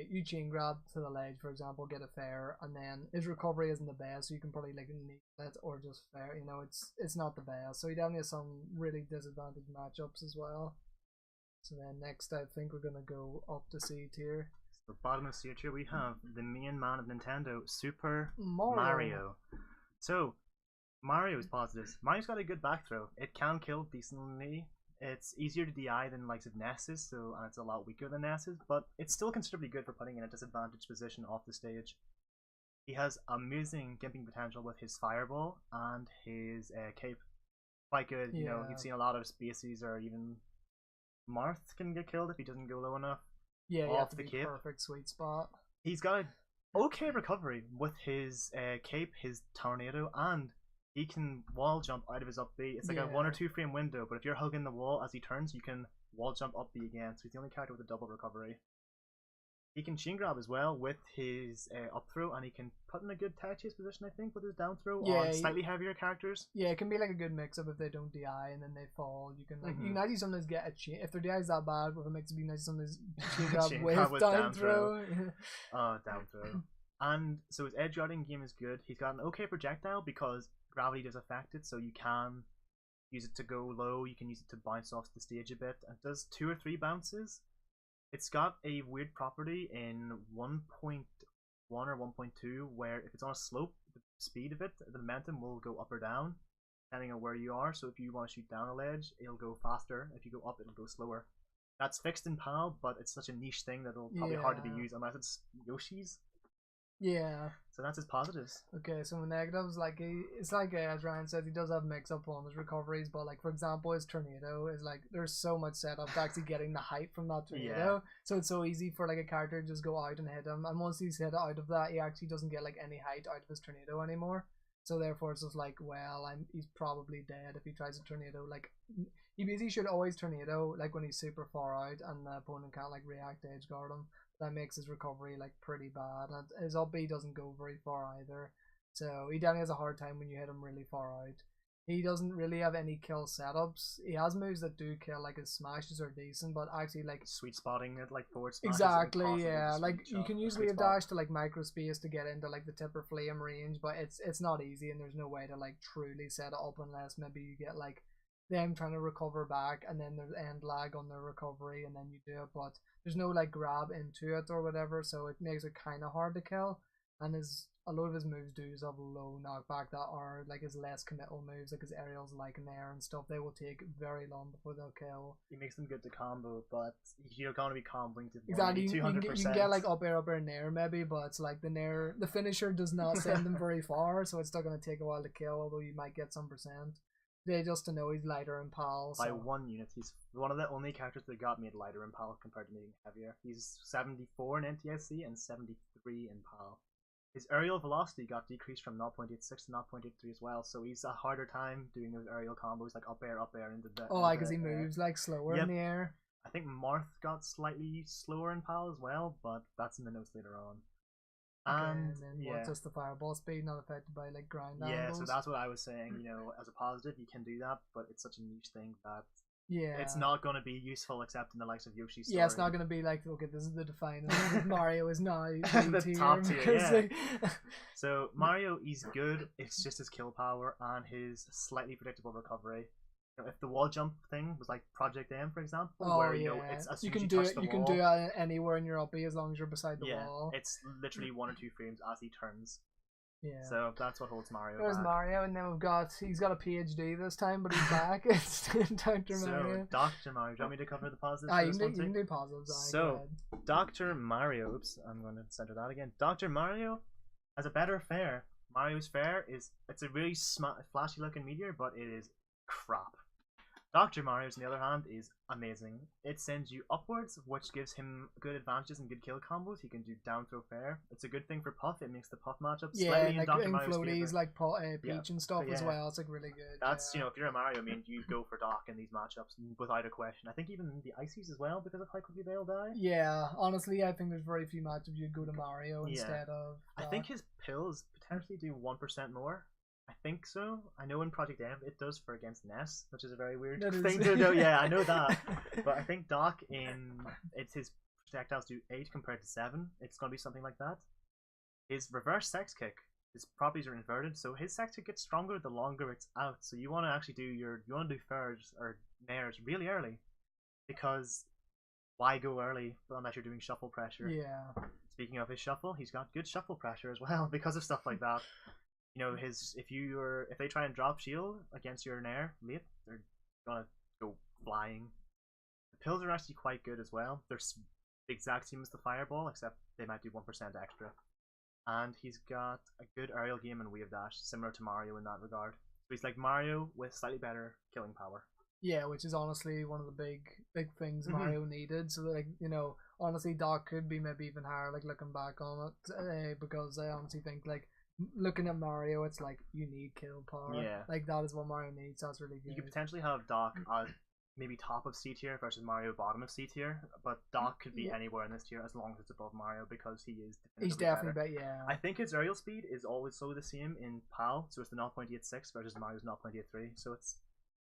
you chain grab to the ledge, for example, get a fair, and then his recovery isn't the best, so you can probably like knee it or just fair. You know, it's not the best. So he definitely has some really disadvantaged matchups as well. So then next, I think we're gonna go up to C tier. So bottom of C tier, we have the main man of Nintendo, Super Mario. So Mario's positives. Mario's got a good back throw. It can kill decently. It's easier to DI than likes of Ness's, and it's a lot weaker than Ness's, but it's still considerably good for putting in a disadvantaged position off the stage. He has amazing gimping potential with his fireball and his cape. Quite good. You know, you've seen a lot of Spaceys or even Marth can get killed if he doesn't go low enough. Yeah, off the cape. Perfect sweet spot. He's got an okay recovery with his cape, his tornado, and he can wall jump out of his up B. It's like a 1 or 2 frame window, but if you're hugging the wall as he turns, you can wall jump up B again. So he's the only character with a double recovery. He can chain grab as well with his up throw, and he can put in a good tech chase position, I think, with his down throw on slightly heavier characters. Yeah, it can be like a good mix up if they don't DI and then they fall. You can you can actually sometimes get a chain if their DI is that bad. With a mix, it'd be nice sometimes chain grab with down throw. Oh, down throw. And so his edge guarding game is good. He's got an okay projectile because gravity does affect it, so you can use it to go low. You can use it to bounce off the stage a bit. And it does 2 or 3 bounces. It's got a weird property in 1.1 or 1.2 where if it's on a slope, the speed of it, the momentum will go up or down depending on where you are. So if you want to shoot down a ledge, it'll go faster. If you go up, it'll go slower. That's fixed in PAL, but it's such a niche thing that it'll probably hard to be used unless it's Yoshi's. Yeah. So that's his positives. Okay, so the negatives, like it's like as Ryan said, he does have mix up on his recoveries, but like for example, his tornado is like there's so much setup to actually getting the height from that tornado. So it's so easy for like a character to just go out and hit him, and once he's hit out of that, he actually doesn't get like any height out of his tornado anymore. So therefore, it's just like, well, he's probably dead if he tries a tornado. Like he basically should always tornado like when he's super far out and the opponent can't like react to edge guard him. That makes his recovery like pretty bad, and his up B doesn't go very far either. So he definitely has a hard time when you hit him really far out. He doesn't really have any kill setups. He has moves that do kill, like his smashes are decent, but actually like sweet spotting it, like forward smashes. Exactly, yeah. Like you can use wave dash to like micro space to get into like the tipper flame range, but it's not easy, and there's no way to like truly set it up unless maybe you get like them trying to recover back, and then there's end lag on their recovery, and then you do it, but there's no like grab into it or whatever, so it makes it kind of hard to kill. And a lot of his moves do have low knockback that are like his less committal moves, like his aerials like in air and stuff. They will take very long before they'll kill. He makes them good to combo, but you're gonna be comboing to exactly 200%. You can get like up air, nair maybe, but it's like the finisher does not send them very far, so it's still gonna take a while to kill, although you might get some percent. Just to know he's lighter in PAL. By 1 unit, he's one of the only characters that got made lighter in PAL compared to being heavier. He's 74 in NTSC and 73 in PAL. His aerial velocity got decreased from 0.86 to 0.83 as well, so he's a harder time doing those aerial combos like up air into the. Oh, because he moves like slower in the air. I think Marth got slightly slower in PAL as well, but that's in the notes later on. And then just the fireball speed not affected by like grind angles? Yeah, so that's what I was saying. You know, as a positive, you can do that, but it's such a niche thing that Yeah. It's not going to be useful except in the likes of Yoshi's story. Yeah, it's not going to be like, okay, this is the defining. Mario is now the top tier, yeah. Like... So Mario, he's good. It's just his kill power and his slightly predictable recovery. You know, if the wall jump thing was like Project M, for example, where you know it's as soon as you touch the wall, you can do it anywhere in your uppy as long as you're beside the wall. It's literally 1 or 2 frames as he turns. Yeah. So that's what holds Mario There's back. Mario, and then he's got a PhD this time, but he's back. It's Dr. Mario. So, Dr. Mario, do you want me to cover the positives? You can do positives. So, Dr. Mario, oops, I'm going to center that again. Dr. Mario has a better fare. Mario's fare it's a really flashy looking meteor, but it is crap. Dr. Mario's, on the other hand, is amazing. It sends you upwards, which gives him good advantages and good kill combos. He can do down throw fair. It's a good thing for Puff. It makes the Puff matchup slightly in like Dr. Mario's floaties, like Peach and stuff as yeah. well. It's like really good. That's you know, if you're a Mario main, you go for Doc in these matchups without a question. I think even the Ices as well because of how quickly they'll die. Yeah, honestly, I think there's very few matchups you'd go to Mario instead of. I think his pills potentially do 1% more. I think so. I know in Project M it does for against Ness, which is a very weird thing to know. Yeah, I know that. But I think Doc it's his projectiles do 8 compared to 7. It's gonna be something like that. His reverse sex kick, his properties are inverted, so his sex kick gets stronger the longer it's out. So you want to actually do fairs or nairs really early, because why go early unless you're doing shuffle pressure? Yeah. Speaking of his shuffle, he's got good shuffle pressure as well because of stuff like that. You know, if they try and drop shield against your nair late, they're gonna go flying. The pills are actually quite good as well. They're the exact same as the fireball, except they might do 1% extra. And he's got a good aerial game and wave dash, similar to Mario in that regard. So he's like Mario with slightly better killing power. Yeah, which is honestly one of the big things Mario needed. So like, you know, honestly Doc could be maybe even higher, like looking back on it, because I honestly think like looking at Mario, it's like you need kill power. Yeah. Like that is what Mario needs. That's really good. You could potentially have Doc maybe top of C tier versus Mario bottom of C tier, but Doc could be anywhere in this tier as long as it's above Mario because he's definitely better. Yeah. I think his aerial speed is always so the same in PAL, so it's the 0.86 versus Mario's 0.83, so it's,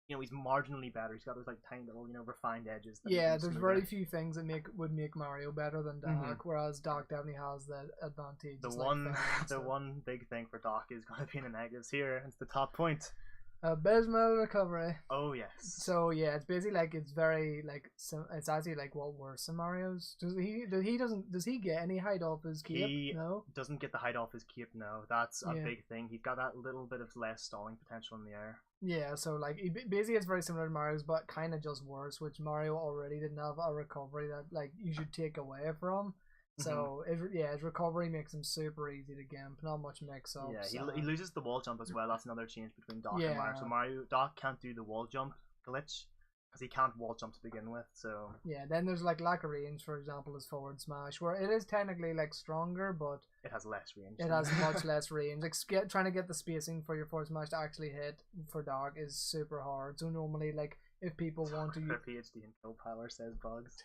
you know, he's marginally better. He's got those like tiny little, you know, refined edges. Yeah, there's very few things that would make Mario better than Doc, whereas Doc definitely has that advantage. The one big thing for Doc is going to be in the negatives here. It's the top point. Abysmal recovery. Oh yes. So yeah, it's basically like it's very like it's actually like what worse than Mario's. Does he get any height off his cape? He no, doesn't get the height off his cape. No, that's a big thing. He's got that little bit of less stalling potential in the air. Yeah, so like basically it's very similar to Mario's, but kind of just worse. Which Mario already didn't have a recovery that like you should take away from. So his recovery makes him super easy to gimp. Not much mix up. Yeah, he loses the wall jump as well. That's another change between Doc and Mario. So Doc can't do the wall jump glitch because he can't wall jump to begin with. So yeah, then there's like lack of range, for example, his forward smash, where it is technically like stronger, but it has less range. It has much less range. Like trying to get the spacing for your forward smash to actually hit for Doc is super hard. So normally, like if people want to use PhD in kill power, says Bugs.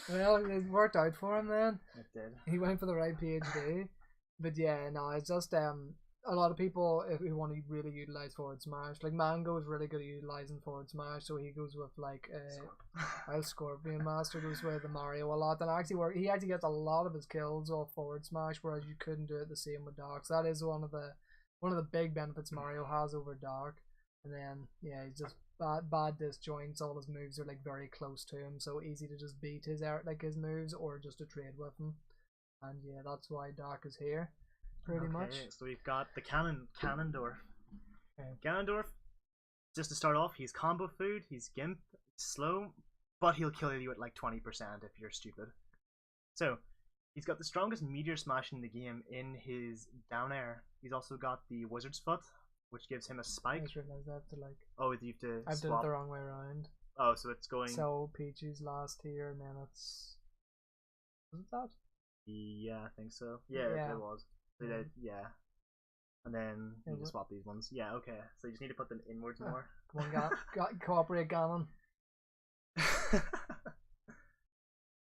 Well, it worked out for him then. It did. He went for the right PhD. But yeah, no, it's just a lot of people who want to really utilize forward smash. Like Mango is really good at utilizing forward smash, so he goes with like Scorpion Master goes with the Mario a lot, and actually he actually gets a lot of his kills off forward smash, whereas you couldn't do it the same with Doc. So that is one of the big benefits Mario has over Doc. And then he's just bad disjoints. All his moves are like very close to him, so easy to just beat his moves or just to trade with him. And yeah, that's why Doc is here, pretty much. So we've got the Ganondorf. Ganondorf, just to start off, he's combo food, he's gimp, slow, but he'll kill you at like 20% if you're stupid. So he's got the strongest meteor smash in the game in his down air. He's also got the wizard's foot, which gives him a spike. I just realized I have to like. Oh, you have to. I've done it the wrong way around. Oh, so it's going. So Picchu's last here, and then it's. Was it that? Yeah, I think so. Yeah. It was. Yeah. And then you just swap these ones. Yeah, okay. So you just need to put them inwards more. Come on, cooperate, Ganon.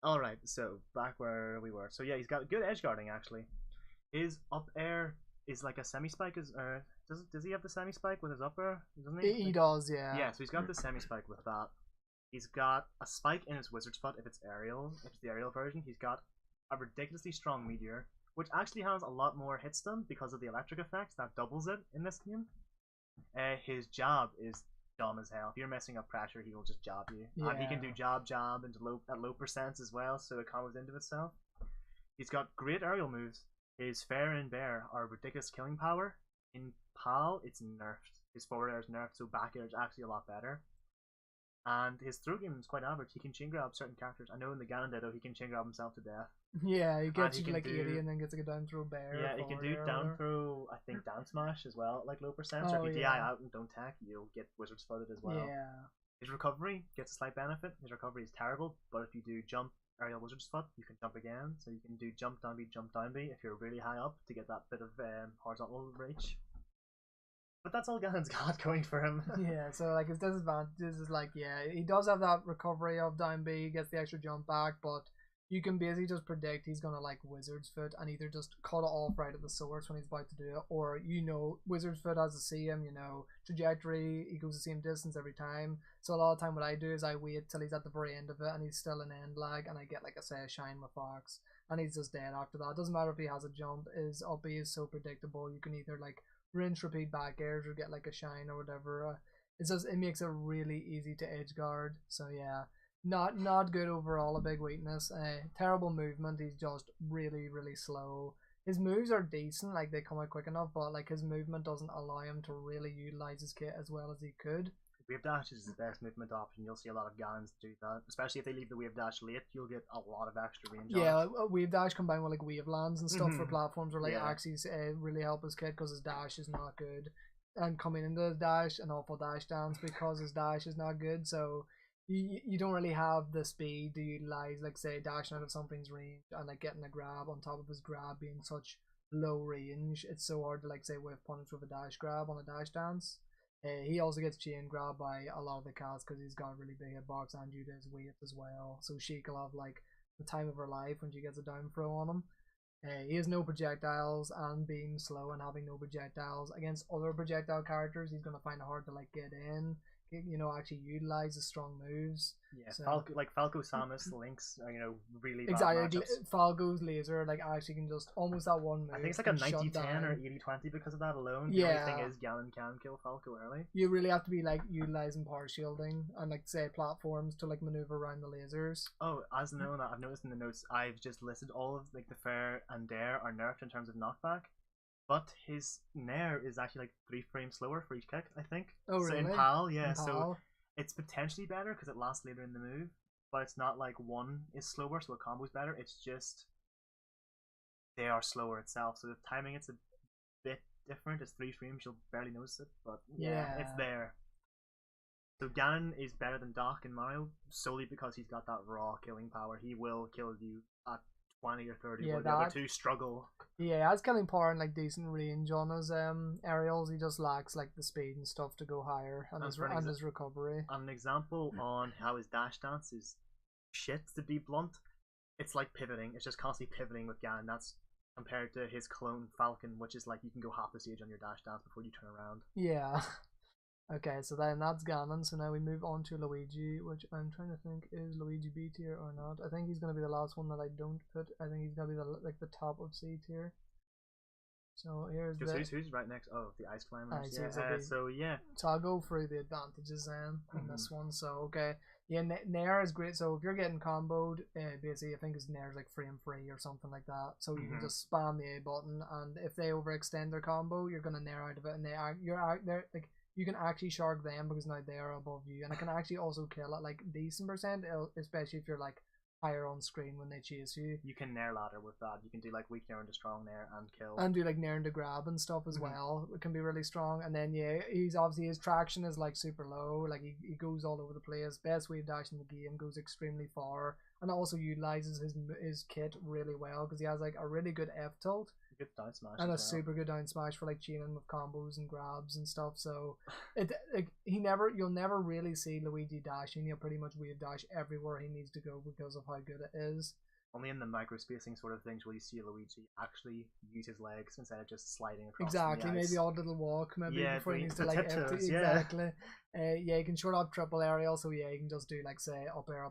Alright, so back where we were. So yeah, he's got good edge guarding actually. His up air is like a semi-spike. Does he have the semi-spike with his upper? Doesn't He does, yeah. Yeah, so he's got the semi-spike with that. He's got a spike in his wizard's foot if it's aerial. If it's the aerial version, he's got a ridiculously strong meteor, which actually has a lot more hit stun because of the electric effect that doubles it in this game. His jab is dumb as hell. If you're messing up pressure, he will just jab you. Yeah. And he can do jab at low percents as well, so it combos into itself. He's got great aerial moves. His fair and bear are ridiculous killing power. In PAL, it's nerfed. His forward air is nerfed, so back air is actually a lot better. And his throw game is quite average. He can chain grab certain characters. I know in the Ganon Ditto, he can chain grab himself to death. Yeah, he gets you to like 80 and then gets like a down throw bear. Yeah, he can do down throw, I think down smash as well, like low percents. Or if you DI out and don't tech, you'll get wizard's footed as well. Yeah. His recovery gets a slight benefit. His recovery is terrible, but if you do jump aerial wizard's foot, you can jump again. So you can do jump down B if you're really high up to get that bit of horizontal reach. But that's all Ganon's got going for him. Yeah, so like his disadvantages is like, yeah, he does have that recovery of down B, he gets the extra jump back, but you can basically just predict he's gonna like Wizard's Foot and either just cut it off right at the source when he's about to do it, or Wizard's Foot has the same, trajectory, he goes the same distance every time. So a lot of time what I do is I wait till he's at the very end of it and he's still in end lag and I get like a shine with Fox and he's just dead after that. It doesn't matter if he has a jump, his up B is so predictable, you can either like rinse repeat back airs or get like a shine or whatever. It makes it really easy to edge guard. So yeah, not good overall, a big weakness. Terrible movement, he's just really slow. His moves are decent, like they come out quick enough, but like his movement doesn't allow him to really utilize his kit as well as he could. Wave dash is the best movement option. You'll see a lot of Ganons do that, especially if they leave the wave dash late. You'll get a lot of extra range. Yeah, wave dash combined with like wave lands and stuff for platforms where like axes really help his kit because his dash is not good, and coming into his dash an awful dash dance because his dash is not good. So you don't really have the speed to utilize, like say dashing out of something's range and like getting a grab on top of his grab being such low range. It's so hard to like say whiff punish with a dash grab on a dash dance. He also gets chain grabbed by a lot of the cats because he's got a really big hitbox and due to his weight as well. So Sheik will have like the time of her life when she gets a down throw on him. He has no projectiles, and being slow and having no projectiles against other projectile characters, he's gonna find it hard to like get in. Actually utilize the strong moves. Yeah, so, Falco, Samus, Lynx, really bad exactly. matchups. Falco's laser, like actually can just almost that one move. I think it's like a 90-10 or 80-20 because of that alone. The only thing is Ganon can kill Falco early. You really have to be like utilizing power shielding and like say platforms to like maneuver around the lasers. Oh, as known that I've noticed in the notes, I've just listed all of like the fair and dare are nerfed in terms of knockback. But his nair is actually like 3 frames slower for each kick, I think. Oh, really? So in PAL, yeah. In PAL? So it's potentially better because it lasts later in the move. But it's not like one is slower, so the combo's better. It's just they are slower itself. So the timing, it's a bit different. It's 3 frames, you'll barely notice it. But yeah, it's there. So Ganon is better than Doc and Mario solely because he's got that raw killing power. He will kill you at 20 or 30 while the other two struggle. Yeah, he has killing power and like decent range on his aerials. He just lacks like the speed and stuff to go higher and his recovery. An example on how his dash dance is shit, to be blunt, it's like pivoting. It's just constantly pivoting with Ganon. That's compared to his clone Falcon, which is like you can go half the stage on your dash dance before you turn around. Yeah. Okay, so then that's Ganon. So now we move on to Luigi, which I'm trying to think, is Luigi B tier or not? I think he's gonna be the last one that I don't put. I think he's gonna be the top of C tier. So here's who's right next? Oh, the Ice Climbers. So I'll go through the advantages then in this one. So okay, yeah, Nair is great. So if you're getting comboed, basically I think his Nair is like frame free or something like that. So you can just spam the A button, and if they overextend their combo, you're gonna Nair out of it, and you're out there like. You can actually shark them because now they are above you, and it can actually also kill at like decent percent, especially if you're like higher on screen when they chase you. You can nair ladder with that. You can do like weak nair into strong nair and kill. And do like nair into grab and stuff as well. It can be really strong. And then yeah, he's obviously his traction is like super low. Like he goes all over the place. Best wave dash in the game, goes extremely far, and also utilizes his kit really well because he has like a really good F tilt. Good down smash and a super good down smash for like chaining with combos and grabs and stuff. So you'll never really see Luigi dashing. He'll pretty much wave dash everywhere he needs to go because of how good it is. Only in the micro spacing sort of things will you see Luigi actually use his legs instead of just sliding across. Exactly, the ice. maybe odd little walk, maybe before he needs to like empty. Exactly. Yeah, you can short up triple aerial, so yeah, you can just do like say up air, or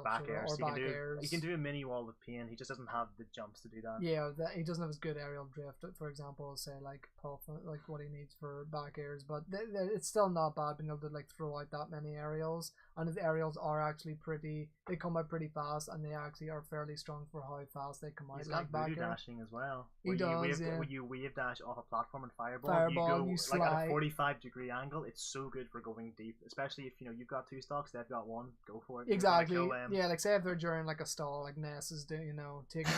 back airs. or back airs. He can do a mini wall of pain. He just doesn't have the jumps to do that. Yeah, he doesn't have as good aerial drift, for example, say like Puff, like what he needs for back airs. But it's still not bad being able to like throw out that many aerials, and his aerials are actually pretty. They come out pretty fast, and they actually are fairly strong for how fast they come out. He's like got voodoo dashing as well. He does. When you wave dash off a platform and fireball, you go like at a 45-degree angle. It's so good for going deep, especially if you've got 2 stocks, they've got 1. Go for it. Exactly. Yeah, like say if they're during like a stall, like Ness is doing, taking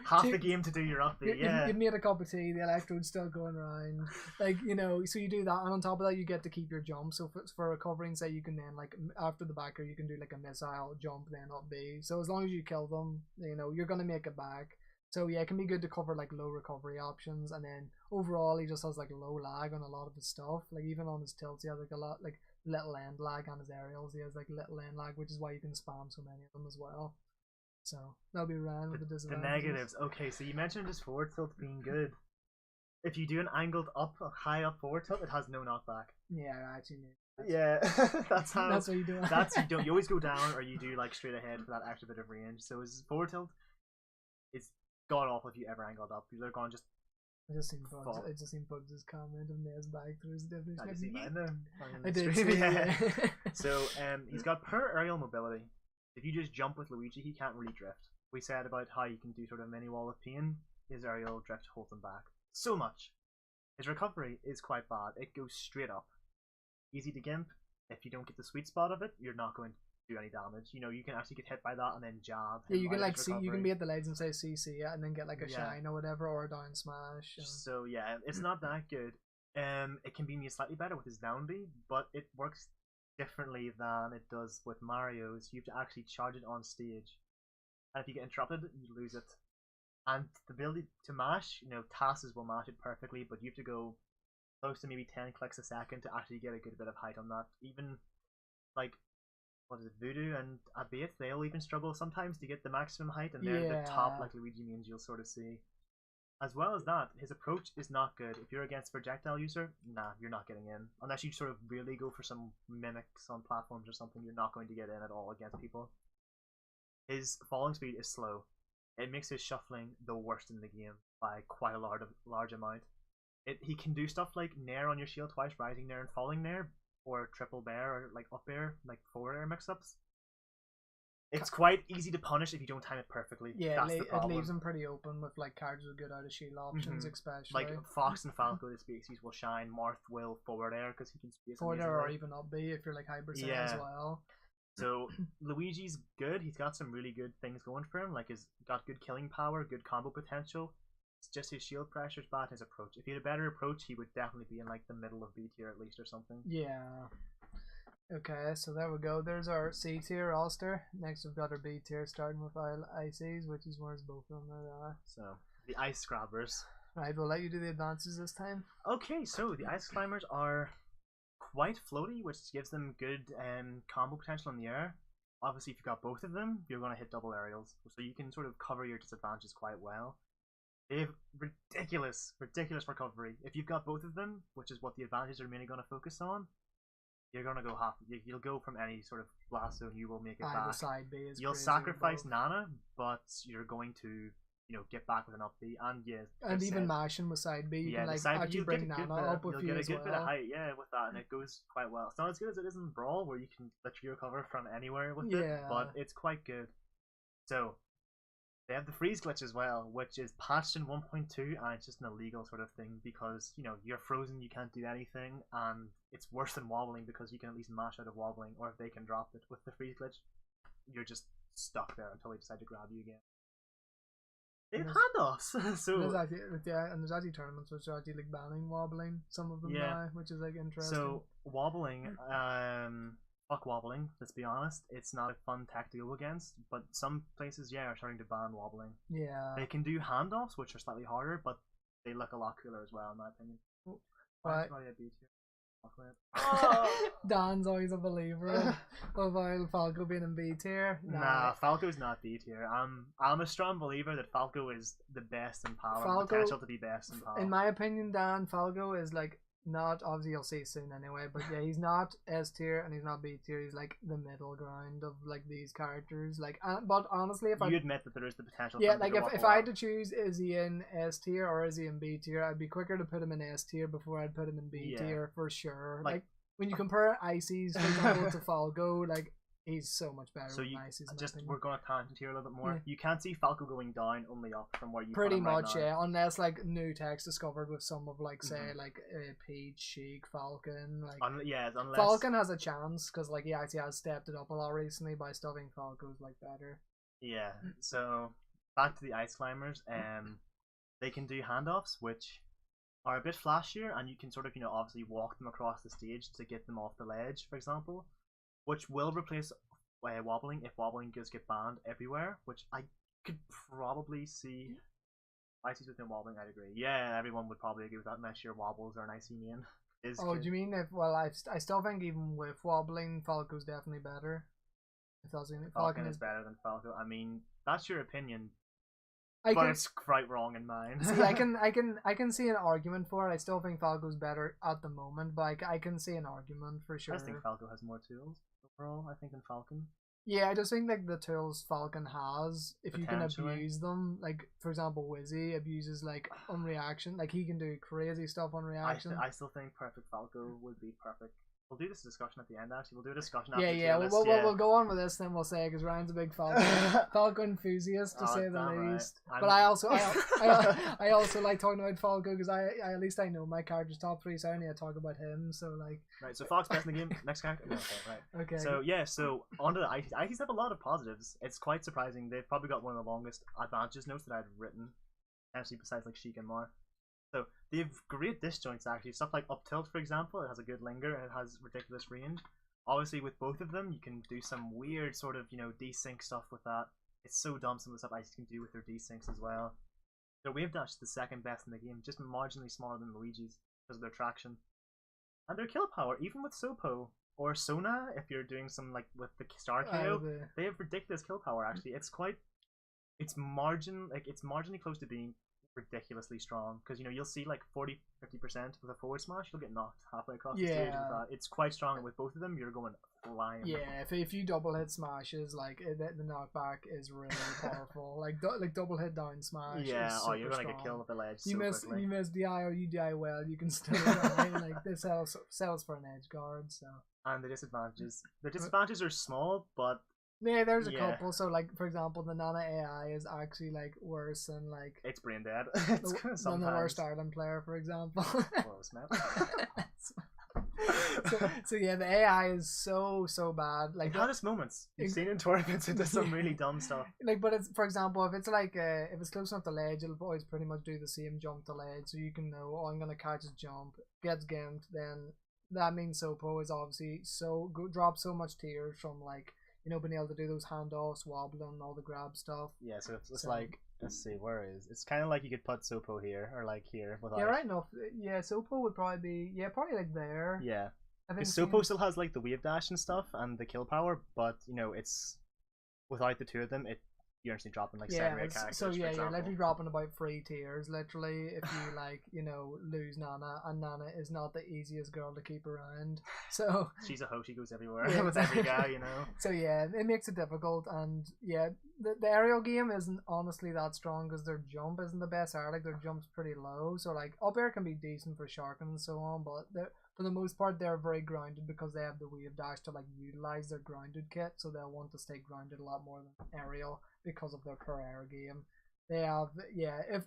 half the game to do your upbeat. Yeah, you've made a cup of tea, the electrode's still going around, like so you do that, and on top of that you get to keep your jump. So for recovering, say you can then like after the backer you can do like a missile jump then up B. So as long as you kill them, you're gonna make it back. So yeah, it can be good to cover like low recovery options, and then overall he just has like low lag on a lot of his stuff. Like even on his tilts, he has like a lot like little end lag on his aerials. He has like little end lag, which is why you can spam so many of them as well. So that'll be Ryan with the disadvantages. The negatives. Okay, so you mentioned his forward tilt being good. If you do an angled up, high up forward tilt, it has no knockback. Yeah, actually. Yeah, that's how. That's what you do. You always go down, or you do like straight ahead for that extra bit of range. So his forward tilt is god awful if you ever angled up. You're going just. I just seen Bugs' comment of Nails back through his definition. I see mine there. I did see, yeah. So he's got per aerial mobility. If you just jump with Luigi, he can't really drift. We said about how you can do sort of mini wall of pain. His aerial drift holds him back so much. His recovery is quite bad. It goes straight up. Easy to gimp. If you don't get the sweet spot of it, you're not going to do any damage. You can actually get hit by that and then jab. Yeah, you can like see, you can be at the legs and say CC and then get like a shine or whatever, or a down smash. So yeah, it's not that good. It can be made slightly better with his down B, but it works differently than it does with Mario's. You have to actually charge it on stage, and if you get interrupted, you lose it. And the ability to mash, Tasses will mash it perfectly, but you have to go close to maybe 10 clicks a second to actually get a good bit of height on that. Even like Voodoo and Abate, they'll even struggle sometimes to get the maximum height, and they're the top like Luigi means you'll sort of see. As well as that, his approach is not good. If you're against a projectile user, nah, you're not getting in. Unless you sort of really go for some mimics on platforms or something, you're not going to get in at all against people. His falling speed is slow. It makes his shuffling the worst in the game by quite a large amount. He can do stuff like nair on your shield twice, rising nair and falling nair, or triple bear, or like up air, like forward air mix-ups. It's quite easy to punish if you don't time it perfectly. Yeah, it leaves him pretty open with like cards with good out of shield options, especially. Like Fox and Falco, the species will shine. Marth will forward air because he can space forward air, or even up B if you're like Hyper Saiyan as well. So Luigi's good. He's got some really good things going for him. Like he's got good killing power, good combo potential. It's just his shield pressure is bad. His approach. If he had a better approach, he would definitely be in like the middle of B tier at least or something. Yeah. Okay, so there we go. There's our C tier Alster. Next we've got our B tier, starting with ICs, which is where's both of them are. So the ice grabbers. Right, we'll let you do the advances this time. Okay, so the ice climbers are quite floaty, which gives them good combo potential in the air. Obviously, if you've got both of them, you're going to hit double aerials, so you can sort of cover your disadvantages quite well. They have ridiculous recovery. If you've got both of them, which is what the advantages are mainly going to focus on, you're going to go half. You'll go from any sort of blast zone, you will make it back. The side B is You'll sacrifice Nana, but you're going to get back with an up B, and and even mashing with side B, you can like actually bring Nana up with you as well. You'll get a good bit of height, with that, and it goes quite well. It's not as good as it is in Brawl, where you can literally recover from anywhere with it, but it's quite good. So they have the freeze glitch as well, which is patched in 1.2, and it's just an illegal sort of thing because you're frozen, you can't do anything, and it's worse than wobbling because you can at least mash out of wobbling, or if they can drop it with the freeze glitch, you're just stuck there until they decide to grab you again. They've handoffs, so there's actually, and there's actually tournaments which are actually like banning wobbling, some of them now, which is like interesting. So wobbling, fuck wobbling. Let's be honest, it's not a fun tech to go against. But some places, are starting to ban wobbling. Yeah, they can do handoffs, which are slightly harder, but they look a lot cooler as well, in my opinion. Dan's always a believer of Falco being in B tier. Nah, Falco's not B tier. I'm a strong believer that Falco is the best in PAL. Falco, potential to be best in PAL. In my opinion, Dan, Falco is like not, obviously you'll see soon anyway, but yeah, he's not S tier and he's not B tier. He's like the middle ground of like these characters. Like, but honestly, if you admit that there is the potential. Yeah, like if I had to choose, is he in S tier or is he in B tier? I'd be quicker to put him in S tier before I'd put him in B tier for sure. Like when you compare Ices, for example, to Falco, like he's so much better. So than Ices, we're going to tangent here a little bit more. Yeah. You can't see Falco going down, only up from where you pretty much, right yeah. Unless like new text discovered with some of like say like Peach, Sheik, Falcon, like unless Falcon has a chance because like he actually has stepped it up a lot recently by stuffing Falco's like better. Yeah. So back to the ice climbers, they can do handoffs, which are a bit flashier, and you can sort of obviously walk them across the stage to get them off the ledge, for example, which will replace wobbling if wobbling does get banned everywhere, which I could probably see. Ices with no wobbling, I'd agree. Yeah, everyone would probably agree with that unless your wobbles are an icy main. Do you mean if? Well, I still think even with wobbling, Falco's definitely better. Falcon is better than Falco. I mean, that's your opinion. But it's quite wrong in mine. See, I can see an argument for it. I still think Falco's better at the moment, but I can see an argument for sure. I just think Falco has more tools overall, I think, than Falcon. Yeah, I just think like the tools Falcon has, if you can abuse them, like for example Wizzy abuses like on reaction, like he can do crazy stuff on reaction. I still think perfect Falco would be perfect. We'll do this discussion at the end. Actually, we'll do a discussion. Yeah. We'll go on with this, then we'll say, because Ryan's a big Falco enthusiast to say the least. Right. But I also like talking about Falco because I at least I know my character's top 3, so I only talk about him. So like. Right. So Fox best in the game. Next character. Okay. Right. Okay. So so onto the Ices. Ices have a lot of positives. It's quite surprising. They've probably got one of the longest advantages notes that I've written, actually, besides like Sheik and Mar. So they have great disjoints actually. Stuff like up tilt, for example, it has a good linger and it has ridiculous range. Obviously with both of them you can do some weird sort of desync stuff with that. It's so dumb some of the stuff Ice can do with their desyncs as well. Their wave dash is the second best in the game, just marginally smaller than Luigi's because of their traction. And their kill power, even with Sopo or Sona, if you're doing some like with the Star KO, they have ridiculous kill power actually. It's marginally close to being ridiculously strong because you'll see like 40-50% with a forward smash, you'll get knocked halfway across the stage with that. It's quite strong, and with both of them you're going flying. Yeah, if you double hit smashes, like the knockback is really powerful. like double hit down smash. Yeah, you're gonna get killed at the ledge. You miss DI or you DI well, you can still die. Like this sells for an edge guard. So and the disadvantages are small, but yeah, there's a couple. So, like for example, the Nana AI is actually like worse than like it's brain dead. Than the worst Ireland player, for example. Close, man. so yeah, the AI is so bad. Like it had its moments. You've seen in tournaments it does some really dumb stuff. Like, but it's, for example, if it's like if it's close enough to ledge, it'll always pretty much do the same jump to ledge, so you can know, oh, I'm gonna catch his jump, gets gimped, then that means Sopo is obviously drops so much tiers from like being able to do those handoffs, wobbling, all the grab stuff. Yeah, so it's like, let's see, where is it's kind of like you could put Sopo here or like here without. Yeah, right enough. Yeah, Sopo would probably be probably like there. Yeah, because Sopo still has like the wave dash and stuff and the kill power, but it's without the two of them, you're actually dropping like 7 or 8 characters. So yeah, you're literally dropping about 3 tiers literally if you like lose Nana, and Nana is not the easiest girl to keep around. So she's a hoe, she goes everywhere with every guy, So yeah, it makes it difficult, and yeah, the aerial game isn't honestly that strong because their jump isn't the best. Like their jump's pretty low, so like up air can be decent for sharking and so on, but for the most part they're very grounded because they have the wave dash to like utilize their grounded kit, so they'll want to stay grounded a lot more than aerial because of their per air game. They have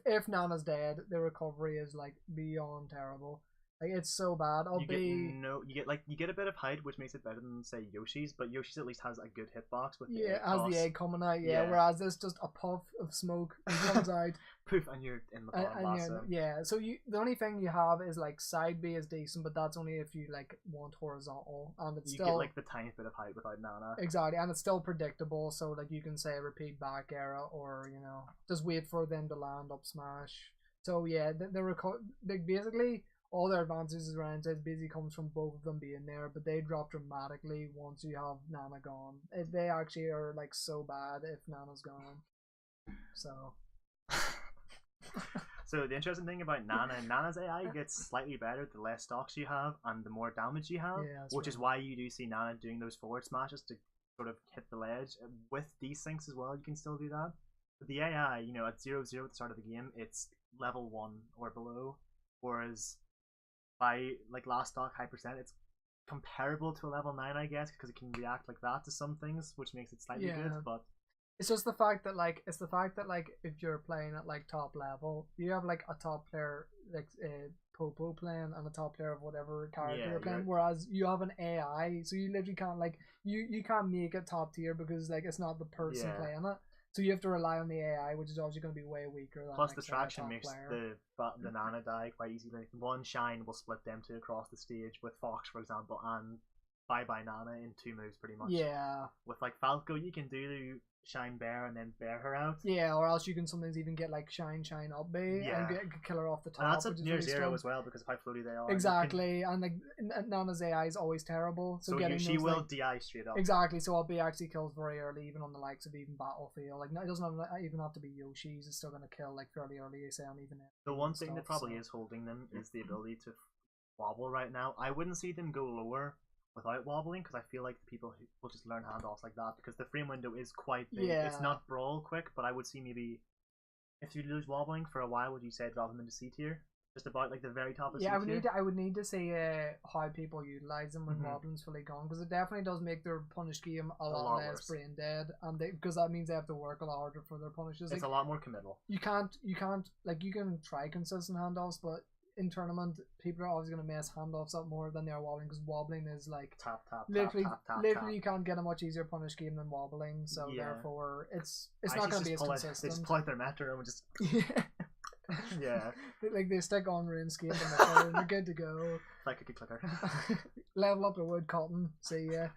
if Nana's dead, the recovery is like beyond terrible. Like it's so bad. You get a bit of height, which makes it better than say Yoshi's, but Yoshi's at least has a good hitbox with the egg coming out. Whereas this just a puff of smoke comes out, poof, and you're in the bottom. So the only thing you have is like side B is decent, but that's only if you like want horizontal, and it's still get like the tiny bit of height without Nana. Exactly, and it's still predictable. So like you can say repeat back era, or just wait for them to land up smash. So yeah, basically all their advantages around it basically comes from both of them being there, but they drop dramatically once you have Nana gone. They actually are like so bad if Nana's gone. So. So the interesting thing about Nana's AI gets slightly better the less stocks you have and the more damage you have, which is why you do see Nana doing those forward smashes to sort of hit the ledge. With desyncs as well, you can still do that. But the AI, you know, at 0-0 at the start of the game, it's level 1 or below, whereas by like last stock high percent, it's comparable to a level 9, I guess, because it can react like that to some things, which makes it slightly good, but it's just the fact that like if you're playing at like top level, you have like a top player like Popo playing and a top player of whatever character you're playing, whereas you have an AI, so you literally can't like you can't make it top tier because like it's not the person playing it. So you have to rely on the AI, which is obviously going to be way weaker than plus like, distraction say, makes player. the Nana die quite easily. One shine will split them two across the stage with Fox, for example, and bye Nana in 2 moves pretty much. Yeah. With like Falco, you can do shine bear and then bear her out. Yeah, or else you can sometimes even get like shine up B and kill her off the top. And that's which is near really 0 strong. as well because of how floaty they are. Exactly, and like Nana's AI is always terrible. So getting she those, will like, DI straight up. Exactly, so B actually kills very early, even on the likes of even Battlefield. Like it doesn't even have to be Yoshi's; it's still gonna kill like fairly early. You say on even. The one thing that probably is holding them is the ability to wobble right now. I wouldn't see them go lower without wobbling because I feel like the people who will just learn handoffs like that because the frame window is quite big. Yeah. It's not brawl quick, but I would see maybe if you lose wobbling for a while, would you say drop them into C tier? Just about like the very top of C tier? I would need to see how people utilize them when wobbling's fully gone because it definitely does make their punish game a lot less brain dead, and because that means they have to work a lot harder for their punishes. It's like, a lot more committal. You can't like you can try consistent handoffs, but in tournament, people are always going to mess handoffs up more than they are wobbling because wobbling is like literally you can't get a much easier punish game than wobbling. So therefore, it's not going to be as consistent. They just pull out their metronome and just like they stick on RuneScape and they're good to go. Like a clicker. Level up the wood cotton. See ya.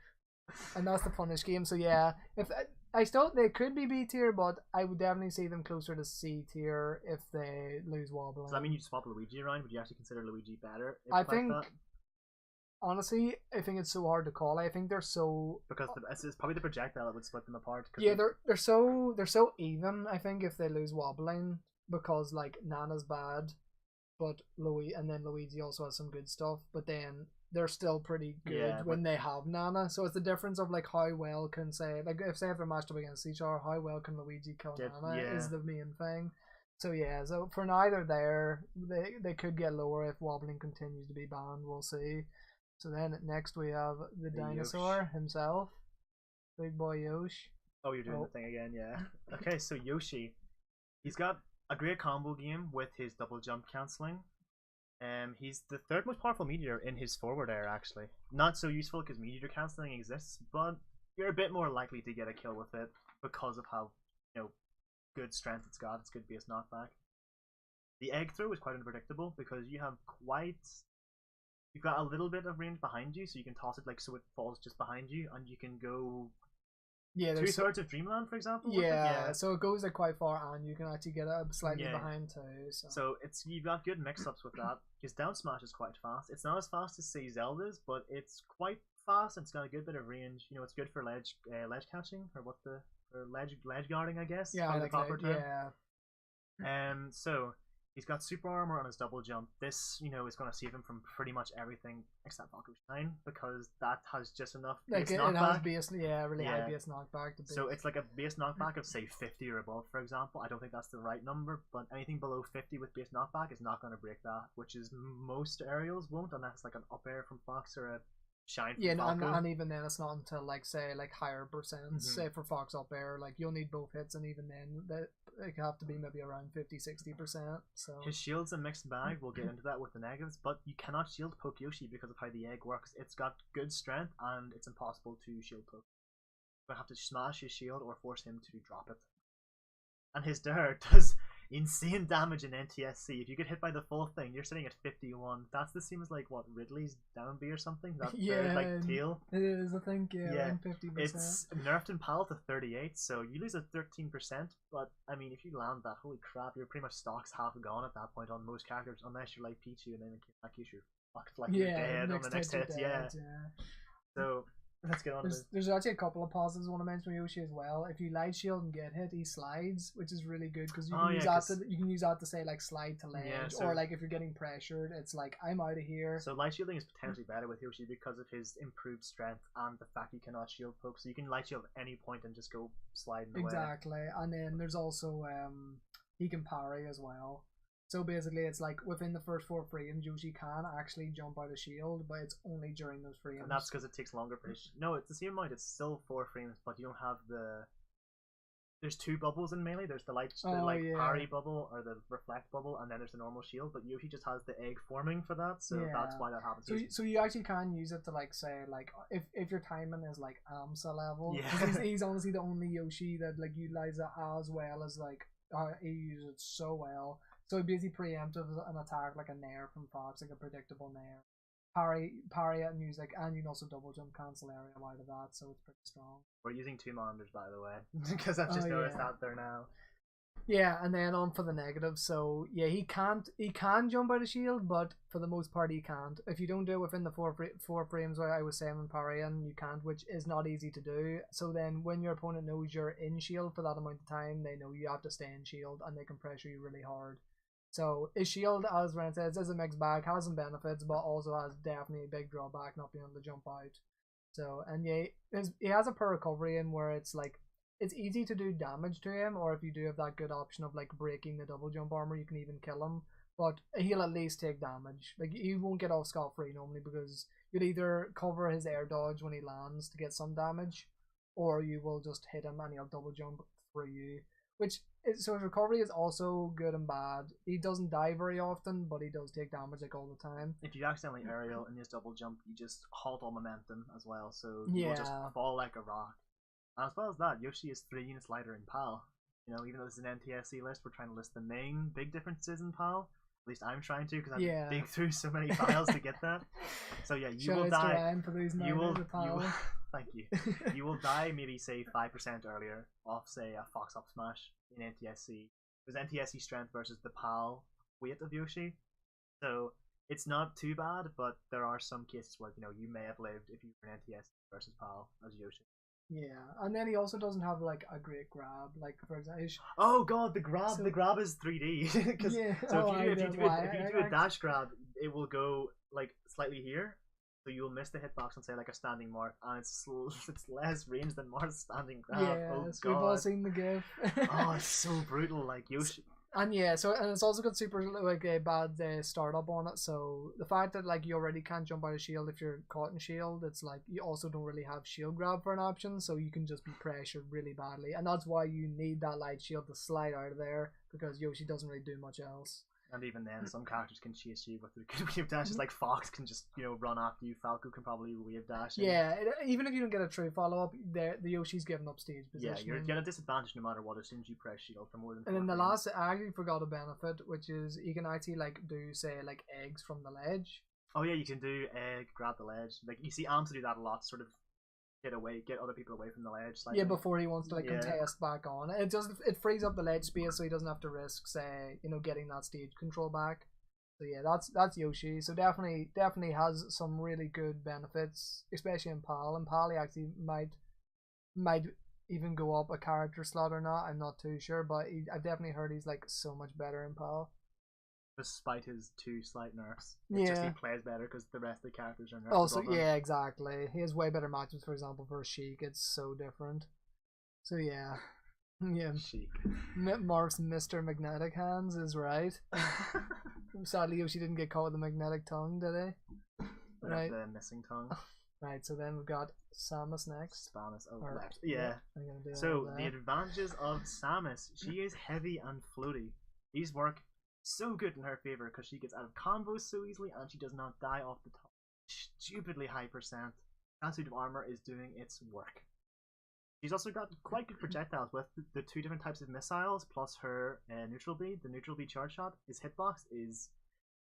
And that's the punish game. So yeah, if they could be B tier, but I would definitely see them closer to C tier if they lose wobbling. Does that mean you swap Luigi around? Would you actually consider Luigi better? I think, honestly, I think it's so hard to call. I think they're so because it's probably the projectile that would split them apart. Yeah, they're so even. I think if they lose wobbling because like Nana's bad, but Luigi also has some good stuff, but then they're still pretty good when they have Nana. So it's the difference of like how well can say like if they're matched up against each other, how well can Luigi kill Nana is the main thing. So yeah, so for neither there, they could get lower if wobbling continues to be banned. We'll see. So then next we have the dinosaur himself, Big Boy Yoshi. Oh, you're doing the thing again, yeah. Okay, so Yoshi, he's got a great combo game with his double jump cancelling. He's the third most powerful meteor in his forward air, actually. Not so useful because meteor cancelling exists, but you're a bit more likely to get a kill with it because of how good strength it's got. It's good base knockback. The egg throw is quite unpredictable because you've got a little bit of range behind you, so you can toss it like so it falls just behind you, and you can go 2/3 of Dreamland, for example. So it goes like quite far, and you can actually get it slightly behind too. So you've got good mix-ups with that. His down smash is quite fast. It's not as fast as say Zelda's, but it's quite fast. And it's got a good bit of range. It's good for ledge catching or ledge guarding, I guess. Yeah, the proper term. Yeah. So he's got super armor on his double jump. This, is going to save him from pretty much everything except Falco Shine because that has just enough base knockback. It has high base knockback. So it's like a base knockback of say 50 or above, for example. I don't think that's the right number, but anything below 50 with base knockback is not going to break that, which is most aerials won't unless it's like an up air from Fox or a shine from Falco. And even then it's not until like say like higher percents. Say for Fox up air, like you'll need both hits, and even then that it have to be maybe around 50-60%. So his shield's a mixed bag. We'll get into that with the negatives, but you cannot shield poke Yoshi because of how the egg works. It's got good strength and it's impossible to shield poke. You have to smash his shield or force him to drop it. And his Dair insane damage in NTSC. If you get hit by the full thing, you're sitting at 51. That's the same as like what Ridley's down B or something. That third like tail. It is, I think, around 50%. It's nerfed in PAL to 38, so you lose at 13%. But I mean, if you land that, holy crap, you're pretty much stocks half gone at that point on most characters, unless you're like Picchu, and then in that case you're fucked, like you're dead on the next hit. Yeah. So let's get on to this. There's actually a couple of positives I want to mention with Yoshi as well. If you light shield and get hit, he slides, which is really good because you can use that to say like slide to ledge, or like if you're getting pressured, it's like I'm out of here. So light shielding is potentially better with Yoshi because of his improved strength and the fact he cannot shield poke. So you can light shield at any point and just go sliding away. Exactly, and then there's also he can parry as well. So basically, it's like within the first 4 frames, Yoshi can actually jump out of shield, but it's only during those frames. And that's because it takes longer for his. No, it's the same amount. It's still 4 frames, but you don't have the. There's 2 bubbles in melee. There's the parry bubble or the reflect bubble, and then there's the normal shield. But Yoshi just has the egg forming for that, so that's why that happens. So you actually can use it to like say like if your timing is like AMSA level. He's honestly the only Yoshi that like utilizes it as well as like he uses it so well. So it basically preemptive an attack like a nair from Fox, like a predictable nair. Parry at music, and you can also double jump cancel area out of that, so it's pretty strong. We're using 2 monitors, by the way, because I've just noticed that there now. Yeah, and then on for the negatives. So yeah, he can jump out of shield, but for the most part he can't. If you don't do it within the 4 frames where I was saying in parrying, you can't, which is not easy to do. So then when your opponent knows you're in shield for that amount of time, they know you have to stay in shield, and they can pressure you really hard. So his shield, as Ryan says, is a mixed bag, has some benefits, but also has definitely a big drawback not being able to jump out. So, and yeah, he has a per recovery in where it's like, it's easy to do damage to him, or if you do have that good option of like breaking the double jump armor, you can even kill him. But he'll at least take damage. Like, he won't get off scot-free normally, because you'd either cover his air dodge when he lands to get some damage, or you will just hit him and he'll double jump through you. So his recovery is also good and bad. He doesn't die very often, but he does take damage like all the time. If you accidentally aerial in his double jump, you just halt all momentum as well, so you will just fall like a rock. And as well as that, Yoshi is 3 units lighter in PAL. You know, even though this is an NTSC list, we're trying to list the main big differences in PAL. At least I'm trying to, because I've dig through so many files to get that. So yeah, you will die. Thank you. You will die maybe say 5% earlier off say a Fox Up Smash in NTSC. There's NTSC strength versus the PAL weight of Yoshi. So it's not too bad, but there are some cases where you may have lived if you were in NTSC versus PAL as Yoshi. Yeah, and then he also doesn't have like a great grab, like for example. Oh god, the grab is 3D. If you do a dash grab, it will go like slightly here, so you'll miss the hitbox and say like a standing mark, and it's less range than Marth's standing grab. Yeah, oh we've all seen the gif. Oh, it's so brutal, like Yoshi. And yeah, and it's also got super like a bad startup on it. So the fact that like you already can't jump out of shield if you're caught in shield, it's like you also don't really have shield grab for an option, so you can just be pressured really badly, and that's why you need that light shield to slide out of there, because Yoshi doesn't really do much else. And even then, some characters can chase you with their wave dashes. Like Fox can just run after you. Falco can probably wave dash. Yeah, even if you don't get a true follow up, the Yoshi's giving up stage position. Yeah, you're at a disadvantage no matter what as soon as you press shield for more than. And then the last, I actually forgot a benefit, which is you can actually like do say like eggs from the ledge. Oh yeah, you can do egg, grab the ledge. Like you see Amsa do that a lot, sort of get other people away from the ledge slightly. Yeah, before he wants to like contest back on. It frees up the ledge space, so he doesn't have to risk say getting that stage control back. So yeah, that's Yoshi. So definitely has some really good benefits, especially in PAL. And PAL he actually might even go up a character slot or not. I'm not too sure, but I've definitely heard he's like so much better in PAL. Despite his 2 slight nerfs, it's just he plays better because the rest of the characters are nerfed. Also, yeah, exactly. He has way better matches. For example, for Sheik, it's so different. So yeah. Sheik. Mark's Mr. Magnetic Hands is right. Sadly, Yoshi didn't get caught with the magnetic tongue, did he? Right. The missing tongue. Right, so then we've got Samus next. Samus, left. Yeah. So the advantages of Samus: she is heavy and floaty. These work so good in her favor because she gets out of combos so easily, and she does not die off the top. Stupidly high percent. That suit of armor is doing its work. She's also got quite good projectiles with the two different types of missiles plus her neutral bead. The neutral bead charge shot, his hitbox is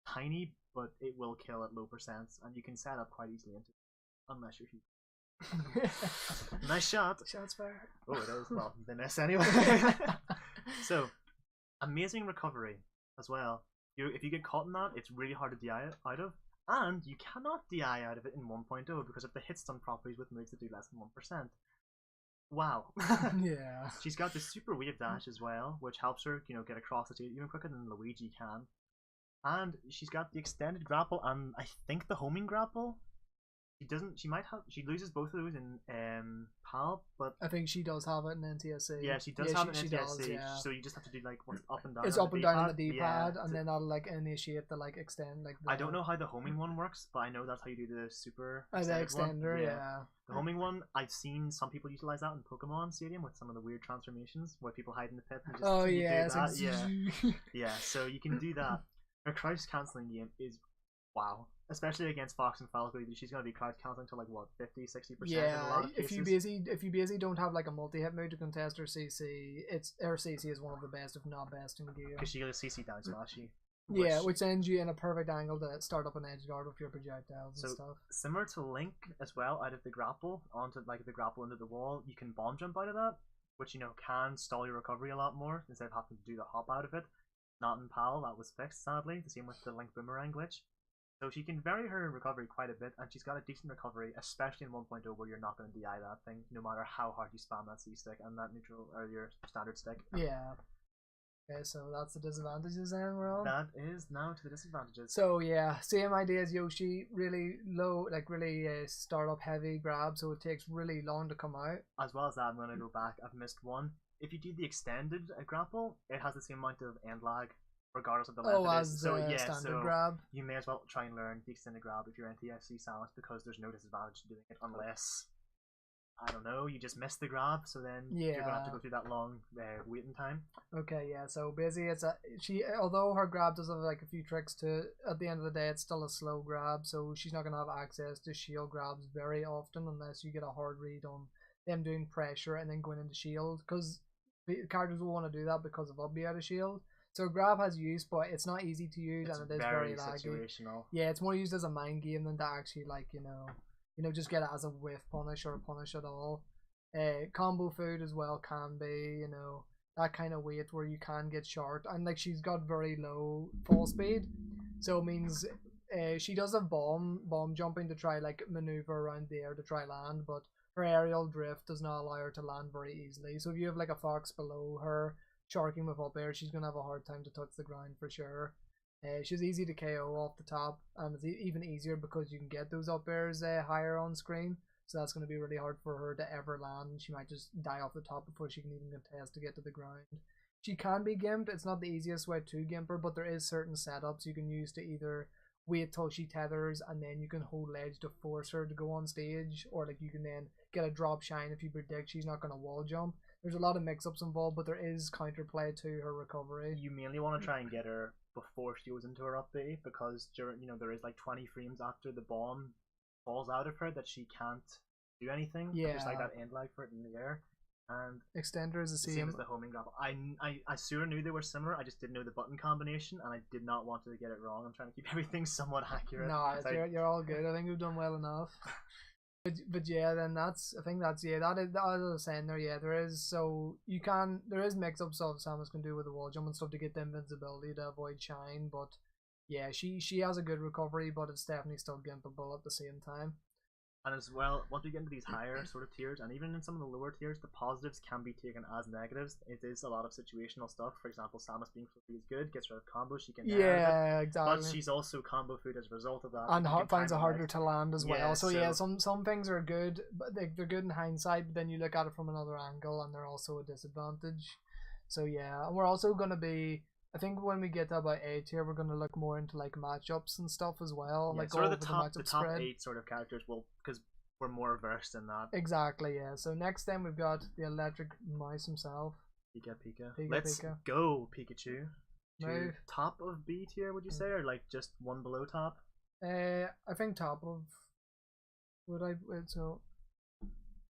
tiny, but it will kill at low percents, and you can set up quite easily into it, unless you're huge. Nice shot. Shots fired. Oh, it is. Well, they miss anyway. So, amazing recovery as well. If you get caught in that, it's really hard to DI out of. And you cannot DI out of it in 1.0 because of the hit stun properties with moves that do less than 1%. Wow. Yeah. She's got the super wave dash as well, which helps her, get across the stage even quicker than Luigi can. And she's got the extended grapple and I think the homing grapple. She loses both of those in PAL, but I think she does have it in NTSC. yeah, she does have it in she NTSC. does, yeah. So you just have to do like what's up and down. It's on up the and down on the D-pad. D-pad, Yeah, and then that'll like initiate the like extend like. I don't know how the homing one works, but I know that's how you do the super the extender, one. yeah. The homing one, I've seen some people utilize that in Pokemon Stadium with some of the weird transformations where people hide in the pit and just do that. like, Yeah, yeah. So you can do that. Her crouch canceling game is wow, especially against Fox and Falco. She's gonna be crouch canceling to like what 50-60%. Yeah, in a lot of if cases. you basically don't have like a multi-hit move to contest her CC, her CC is one of the best, if not best, in the game. Because she got a CC down slashy. Yeah, which sends you in a perfect angle to start up an edge guard with your projectiles and stuff. Similar to Link as well, out of the grapple onto the grapple into the wall, you can bomb jump out of that, which can stall your recovery a lot more instead of having to do the hop out of it. Not in PAL, that was fixed sadly. The same with the Link boomerang glitch. So she can vary her recovery quite a bit, and she's got a decent recovery, especially in 1.0 where you're not going to DI that thing, no matter how hard you spam that C stick and that neutral or your standard stick. Yeah. Okay, so that's the disadvantages then we're on. That is now to the disadvantages. So yeah, same idea as Yoshi, really low, like really startup heavy grab, so it takes really long to come out. As well as that, I'm going to go back, I've missed one. If you do the extended grapple, it has the same amount of end lag, regardless of the length it is. So standard grab. You may as well try and learn the extended grab if you're NTSC silence, because there's no disadvantage to doing it unless, I don't know, you just missed the grab, so then you're going to have to go through that long waiting time. Okay, yeah, so basically although her grab does have like a few tricks to it, at the end of the day it's still a slow grab, so she's not going to have access to shield grabs very often unless you get a hard read on them doing pressure and then going into shield, because the characters will want to do that because of up B out of shield. So grab has use, but it's not easy to use, and it is very laggy. Situational. Yeah, it's more used as a mind game than to actually like just get it as a whiff punish or a punish at all. Combo food as well can be that kind of weight where you can get short, and like she's got very low fall speed, so it means she does have bomb jumping to try like maneuver around the air to try land, but her aerial drift does not allow her to land very easily. So if you have like a fox below her sharking with up air, she's gonna have a hard time to touch the ground for sure. She's easy to KO off the top, and it's even easier because you can get those up airs higher on screen. So that's going to be really hard for her to ever land. She might just die off the top before she can even contest to get to the ground. She can be gimped. It's not the easiest way to gimp her, but there is certain setups you can use to either wait till she tethers and then you can hold ledge to force her to go on stage, or like you can then get a drop shine if you predict she's not going to wall jump. There's a lot of mix-ups involved, but there is counterplay to her recovery. You mainly want to try and get her before she goes into her up B, because during there is like 20 frames after the bomb falls out of her that she can't do anything. Yeah, there's like that end lag for it in the air, and extender is the same as the homing grapple. I sort of knew they were similar. I just didn't know the button combination, and I did not want to get it wrong. I'm trying to keep everything somewhat accurate. No, you're all good. I think we've done well enough. But yeah, then that is that is I was saying there. Yeah, there is there is mix-ups of Samus can do with the wall jump and stuff to get the invincibility to avoid shine. But yeah, she has a good recovery, but it's definitely still gimpable at the same time. And as well, once we get into these higher sort of tiers, and even in some of the lower tiers, the positives can be taken as negatives. It is a lot of situational stuff. For example, Samus being is good, gets rid of combos, she can exactly. But she's also combo food as a result of that. And finds it harder to land as well. So yeah, some things are good, but they're good in hindsight, but then you look at it from another angle and they're also a disadvantage. So yeah, and we're also going to be, I think when we get to about 8 here, we're going to look more into like matchups and stuff as well. Yeah, like sort of the top spread. 8 sort of characters will, because we're more versed in that. Exactly, yeah. So next then we've got the electric mouse himself. Pika. Let's go, Pikachu. Move. Top of B tier, would you say, or like just one below top? I think top of. So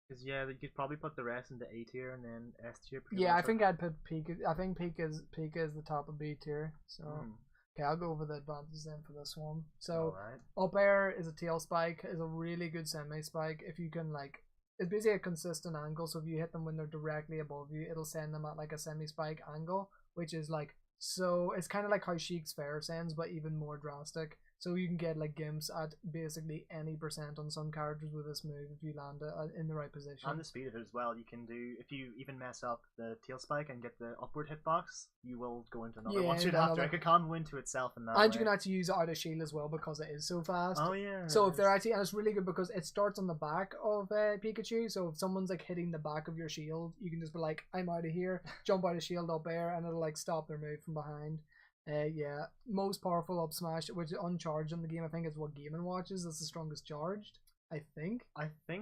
Because you could probably put the rest into A tier and then S tier. Yeah, I think I'd put Pika. I think Pika is the top of B tier. So okay, I'll go over the advantages then for this one. So up air is a tail spike, is a really good semi spike. If you can like, it's basically a consistent angle. So if you hit them when they're directly above you, it'll send them at like a semi spike angle, which is like so. It's kind of like how Sheik's Fair sends, but even more drastic. So you can get like gimps at basically any % on some characters with this move if you land it in the right position. And the speed of it as well. You can do, if you even mess up the tail spike and get the upward hitbox, you will go into another one straight after. It can combo into itself in that And way. you can actually use it out of shield as well because it is so fast. Oh yeah. So if they're actually, and it's really good because it starts on the back of Pikachu. So if someone's like hitting the back of your shield, you can just be like, I'm out of here, jump out of shield up air, and it'll like stop their move from behind. Yeah, most powerful up smash, which is uncharged in the game. I think is what Game & Watch is. That's the strongest charged. I think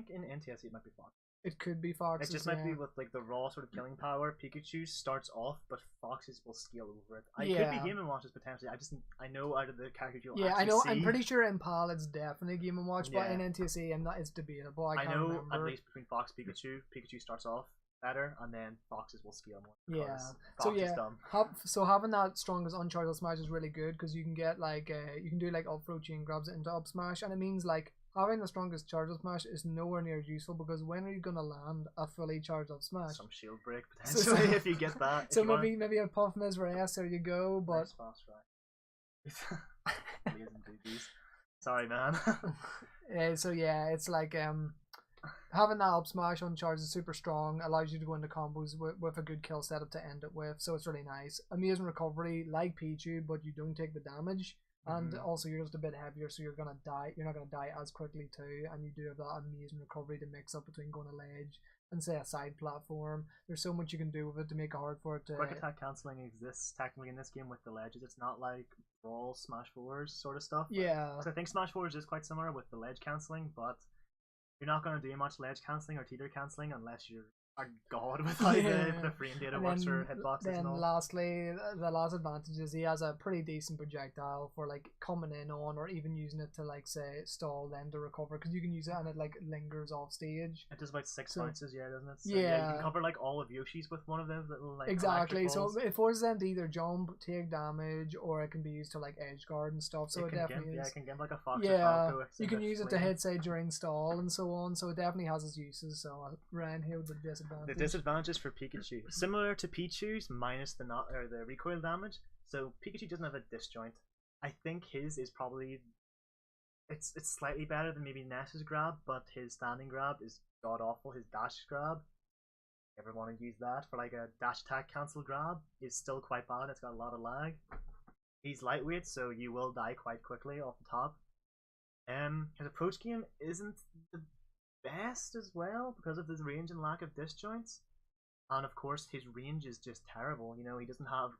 in NTSC it might be Fox. It could be Fox. It just might be with like the raw sort of killing power. Pikachu starts off, but Foxes will scale over it. It could be Game & Watches potentially. I know out of the characters you'll I know. see. I'm pretty sure in PAL it's definitely Game & Watch, but in NTSC and that is debatable. I can't remember. At least between Fox Pikachu starts off better, and then Foxes will scale more. Yeah. Fox is dumb. So having that strongest uncharged smash is really good because you can get like you can do like up throw chain grabs into up smash, and it means like having the strongest charge up smash is nowhere near as useful because when are you gonna land a fully charged up smash? Some shield break potentially if you get that. So maybe a Puff Miss S, there you go. But nice fast right. Sorry, man. So yeah, it's like having that up smash on charge is super strong, allows you to go into combos with a good kill setup to end it with, so it's really nice. Amazing recovery like Picchu, but you don't take the damage, and also you're just a bit heavier, so you're gonna die. You're not gonna die as quickly too, and you do have that amazing recovery to mix up between going to ledge and say a side platform. There's so much you can do with it to make it hard for it to. Quick attack cancelling exists technically in this game with the ledges. It's not like Brawl, Smash 4s sort of stuff. Yeah. So I think Smash 4s is quite similar with the ledge cancelling, but you're not going to do much ledge cancelling or teeter cancelling unless you're a god with how the frame data works for hitboxes and all. Lastly, the last advantage is he has a pretty decent projectile for like coming in on or even using it to like say stall them to recover, because you can use it and it like lingers off stage. It does about 6 bounces, doesn't it? So, yeah, you can cover like all of Yoshi's with one of them little like exactly. So it forces them to either jump, take damage, or it can be used to like edge guard and stuff. So it definitely is. Yeah, it can get like a Fox. Yeah, you can use it to hit say during stall and so on. So it definitely has its uses. So Ryan, here with the disadvantage. The disadvantages for Pikachu, similar to Pichu's, minus the recoil damage. So Pikachu doesn't have a disjoint. I think his is probably it's slightly better than maybe Ness's grab, but his standing grab is god awful. His dash grab, if you ever want to use that for like a dash attack cancel grab, is still quite bad. It's got a lot of lag. He's lightweight, so you will die quite quickly off the top. His approach game isn't the best as well because of his range and lack of disjoints, and of course his range is just terrible. You know, he doesn't have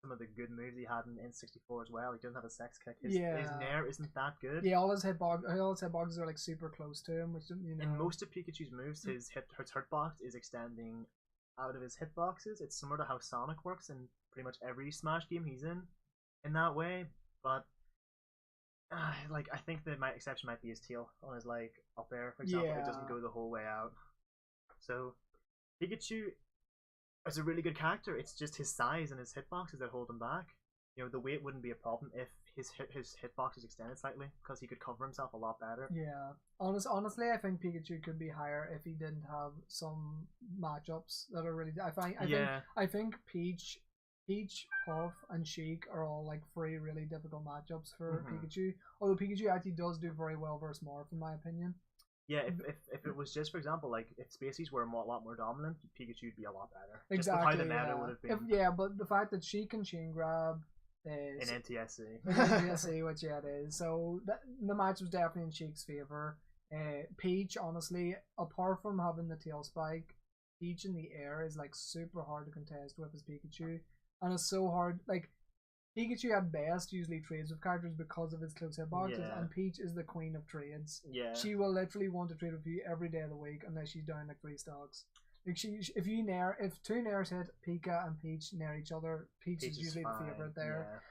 some of the good moves he had in N64 as well. He doesn't have a sex kick. His nair isn't that good. Yeah, all his hitboxes are like super close to him, which you know. In most of Pikachu's moves, his hitbox is extending out of his hitboxes. It's similar to how Sonic works in pretty much every Smash game he's in that way, but like I think the exception might be his tail on his like up air, for example. It doesn't go the whole way out. So Pikachu is a really good character. It's just his size and his hitboxes that hold him back. You know, the weight wouldn't be a problem if his hitbox is extended slightly, because he could cover himself a lot better. Yeah, honestly, I think Pikachu could be higher if he didn't have some matchups that are really. I think Peach, Puff, and Sheik are all like 3 really difficult matchups for Pikachu. Although Pikachu actually does do very well versus Morph, in my opinion. Yeah, if it was just, for example, like if Spaceys were a lot more dominant, Pikachu would be a lot better. Exactly. Just how the meta would have been. But the fact that she can chain grab is in NTSC. NTSC, which it is. So the match was definitely in Sheik's favor. Peach, honestly, apart from having the tail spike, Peach in the air is like super hard to contest with his Pikachu. And it's so hard, like, Pikachu at best usually trades with characters because of his close hitboxes, and Peach is the queen of trades. Yeah. She will literally want to trade with you every day of the week unless she's down like 3 stocks. Like if 2 nairs hit, Pika and Peach nair each other, Peach is usually the favorite there.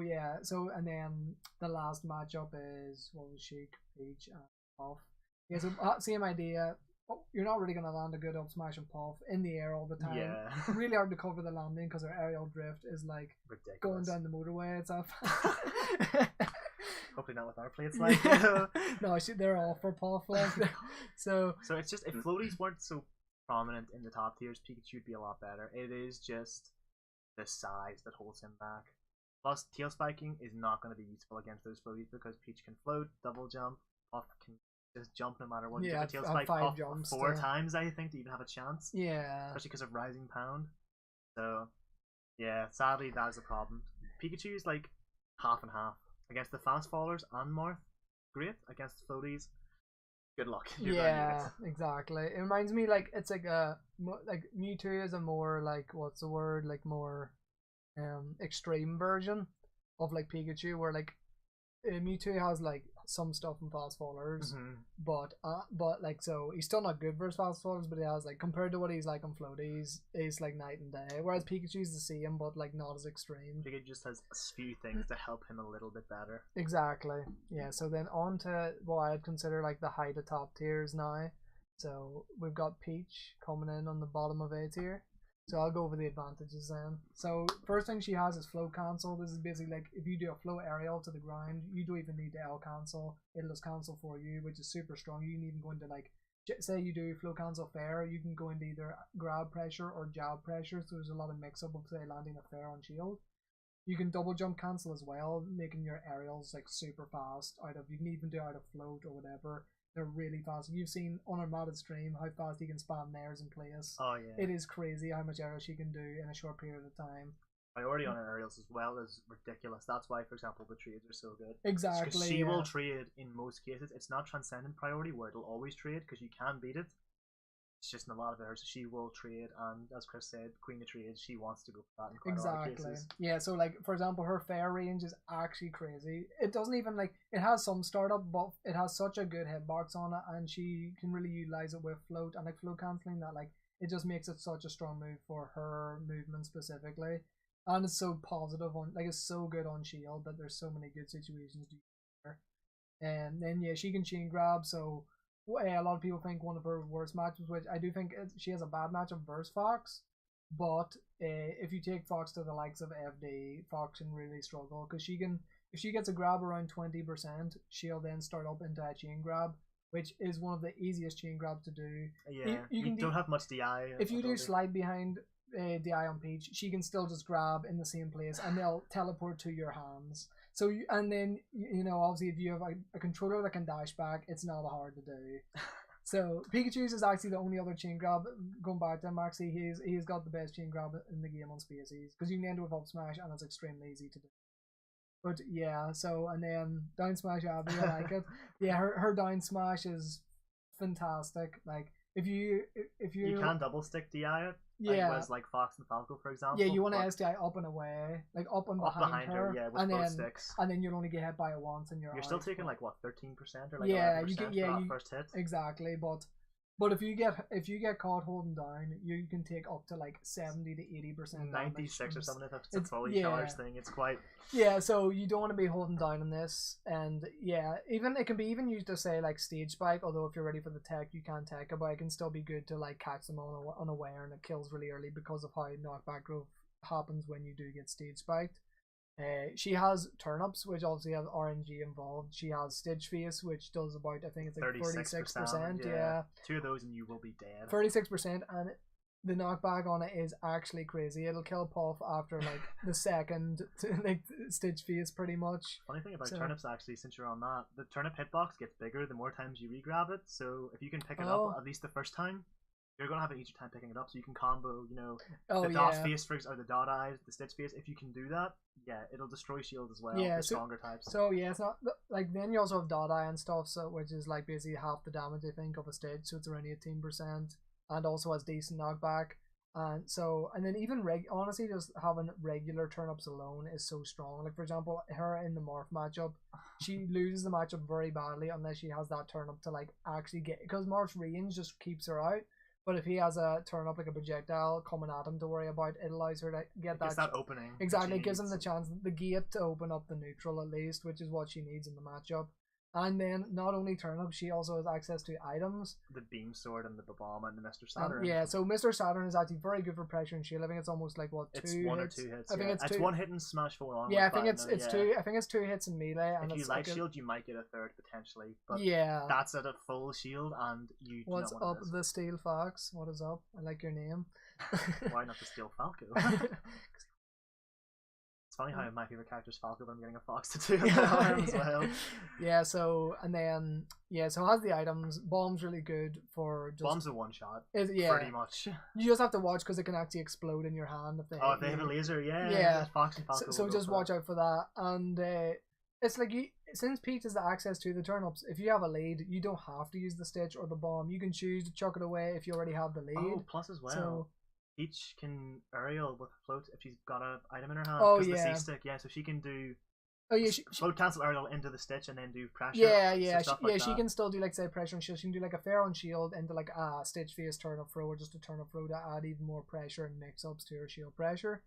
Yeah. So and then the last matchup is Sheik, Peach, and Puff. Yeah, so same idea. you're not really gonna land a good up smash and puff in the air all the time. Yeah. Really hard to cover the landing because her aerial drift is like Ridiculous. going down the motorway. It's up. Hopefully not with our plates like. No, they're all for puff. Like, so it's just if floaties weren't so prominent in the top tiers, Pikachu would be a lot better. It is just the size that holds him back. Plus, tail spiking is not going to be useful against those floaties because Peach can float, double jump, Puff can just jump no matter what. Yeah, you tail spike 5 Puff jumps 4 times, I think, to even have a chance. Yeah. Especially because of Rising Pound. So, yeah, sadly, that is a problem. Pikachu is like half and half. Against the fast fallers and Marth, great. Against the floaties, good luck. Yeah, exactly. It reminds me like it's like Mewtwo is a more like what's the word like more extreme version of like Pikachu, where like Mewtwo has like some stuff in fast fallers, but like so he's still not good versus fast fallers, but he has like compared to what he's like on floaties, he's like night and day. Whereas Pikachu's the same, but like not as extreme. Pikachu just has a few things to help him a little bit better. Exactly. Yeah. So then on to what I'd consider like the high to top tiers now. So we've got Peach coming in on the bottom of A tier. So I'll go over the advantages then. So first thing she has is float cancel. This is basically like if you do a float aerial to the ground, you don't even need to L cancel. It'll just cancel for you, which is super strong. You can even go into like, say you do float cancel fair, you can go into either grab pressure or jab pressure. So there's a lot of mix up of say landing a fair on shield. You can double jump cancel as well, making your aerials like super fast you can even do out of float or whatever. They're really fast. You've seen on our modded stream how fast he can spam theirs in place. Oh yeah. It is crazy how much aerial she can do in a short period of time. Priority on her aerials as well is ridiculous. That's why, for example, the trades are so good. Exactly. Because she will trade in most cases. It's not transcendent priority where it'll always trade because you can beat it. It's just in a lot of areas she will trade, and as Chris said, Queen of Trades, she wants to go for that in quite a lot of cases. Yeah, so like for example, her fair range is actually crazy. It doesn't even like it has some startup, but it has such a good hitbox on it, and she can really utilize it with float and like float canceling that like it just makes it such a strong move for her movement specifically, and it's so positive on like it's so good on shield that there's so many good situations to use her. And then yeah, she can chain grab, so. A lot of people think one of her worst matches, which I do think she has a bad matchup versus Fox, but if you take Fox to the likes of FD, Fox can really struggle because if she gets a grab around 20%, she'll then start up into a chain grab, which is one of the easiest chain grabs to do. Yeah, you don't have much DI. If you do slide behind DI on Peach, she can still just grab in the same place and they'll teleport to your hands. So and then obviously if you have a controller that can dash back, it's not hard to do. So Pikachu's is actually the only other chain grab. Going back to him, actually he's got the best chain grab in the game on Spacies because you can end with up smash and it's extremely easy to do. But yeah, so and then down smash Abby, I like it. Yeah, her down smash is fantastic. Like if you can double stick DI it. Yeah, was like Fox and Falco, for example. Yeah, you want to SDI up and away, like up and behind her, yeah, with both sticks. And then you'll only get hit by it once, and you're still taking like what 13% or like yeah, 11% you get for that first hit. Exactly, but if you get caught holding down, you can take up to like 70 to 80%. 96 or something if it's a fully charged thing. It's quite. Yeah, so you don't want to be holding down on this, and yeah, even it can be even used to say like stage spike. Although if you're ready for the tech, you can tech it, but it can still be good to like catch them unaware, and it kills really early because of how knockback growth happens when you do get stage spiked. She has turnips, which obviously has RNG involved. She has Stitch Face, which does about I think it's like 36%. Yeah, 2 of those and you will be dead. 36%, and the knockback on it is actually crazy. It'll kill Puff after like the second like Stitch Face pretty much. Funny thing about turnips actually, since you're on that, the turnip hitbox gets bigger the more times you re-grab it. So if you can pick it up at least the first time, you're gonna have an easier time picking it up. So you can combo, the dot face or the dot eyes, the Stitch Face. If you can do that, yeah, it'll destroy shield as well. Yeah, the stronger types. So yeah, it's not like then you also have dot eye and stuff. So which is like basically half the damage I think of a Stitch. So it's around 18%. And also has decent knockback, and then even honestly just having regular turnips alone is so strong. Like for example, her in the Morph matchup, she loses the matchup very badly unless she has that turnip to like actually get, because Morph's range just keeps her out. But if he has a turnip like a projectile coming at him to worry about, it allows her to get that opening. Exactly, it gives him the chance, the gate to open up the neutral at least, which is what she needs in the matchup. And then not only turnips, she also has access to items. The beam sword and the bomb and the Mr. Saturn. Yeah, so Mr. Saturn is actually very good for pressure and shield. I think it's almost like what, It's two one hits? or two hits. I think it's it's two. one hit and smash 4 on. Yeah, I think it's yeah. two. I think it's 2 hits in melee. And if you it's light like shield, you might get a third potentially. But yeah, that's at a full shield, and you. What's do not up, want to miss. the Steel Fox? What is up? I like your name. Why not the Steel Falco? It's funny how my favorite character is Falco, but I'm getting a fox to do as well. Yeah, so and then so it has the items. Bomb's really good for just bomb's a one shot. Yeah, pretty much. You just have to watch because it can actually explode in your hand if they. Oh, if they have a laser, yeah. Fox and Falco. So just watch out for that, and it's like since Peach has the access to the turnips, if you have a lead, you don't have to use the stitch or the bomb. You can choose to chuck it away if you already have the lead. Oh, plus as well. So, Peach can aerial with float if she's got an item in her hand. Oh, the yeah. C-stick, so she can do float cancel aerial into the stitch and then do pressure. She can still do like say pressure and shield. She can do like a fair on shield into like a stitch face turnip throw or just a turnip throw to add even more pressure and mix ups to her shield pressure.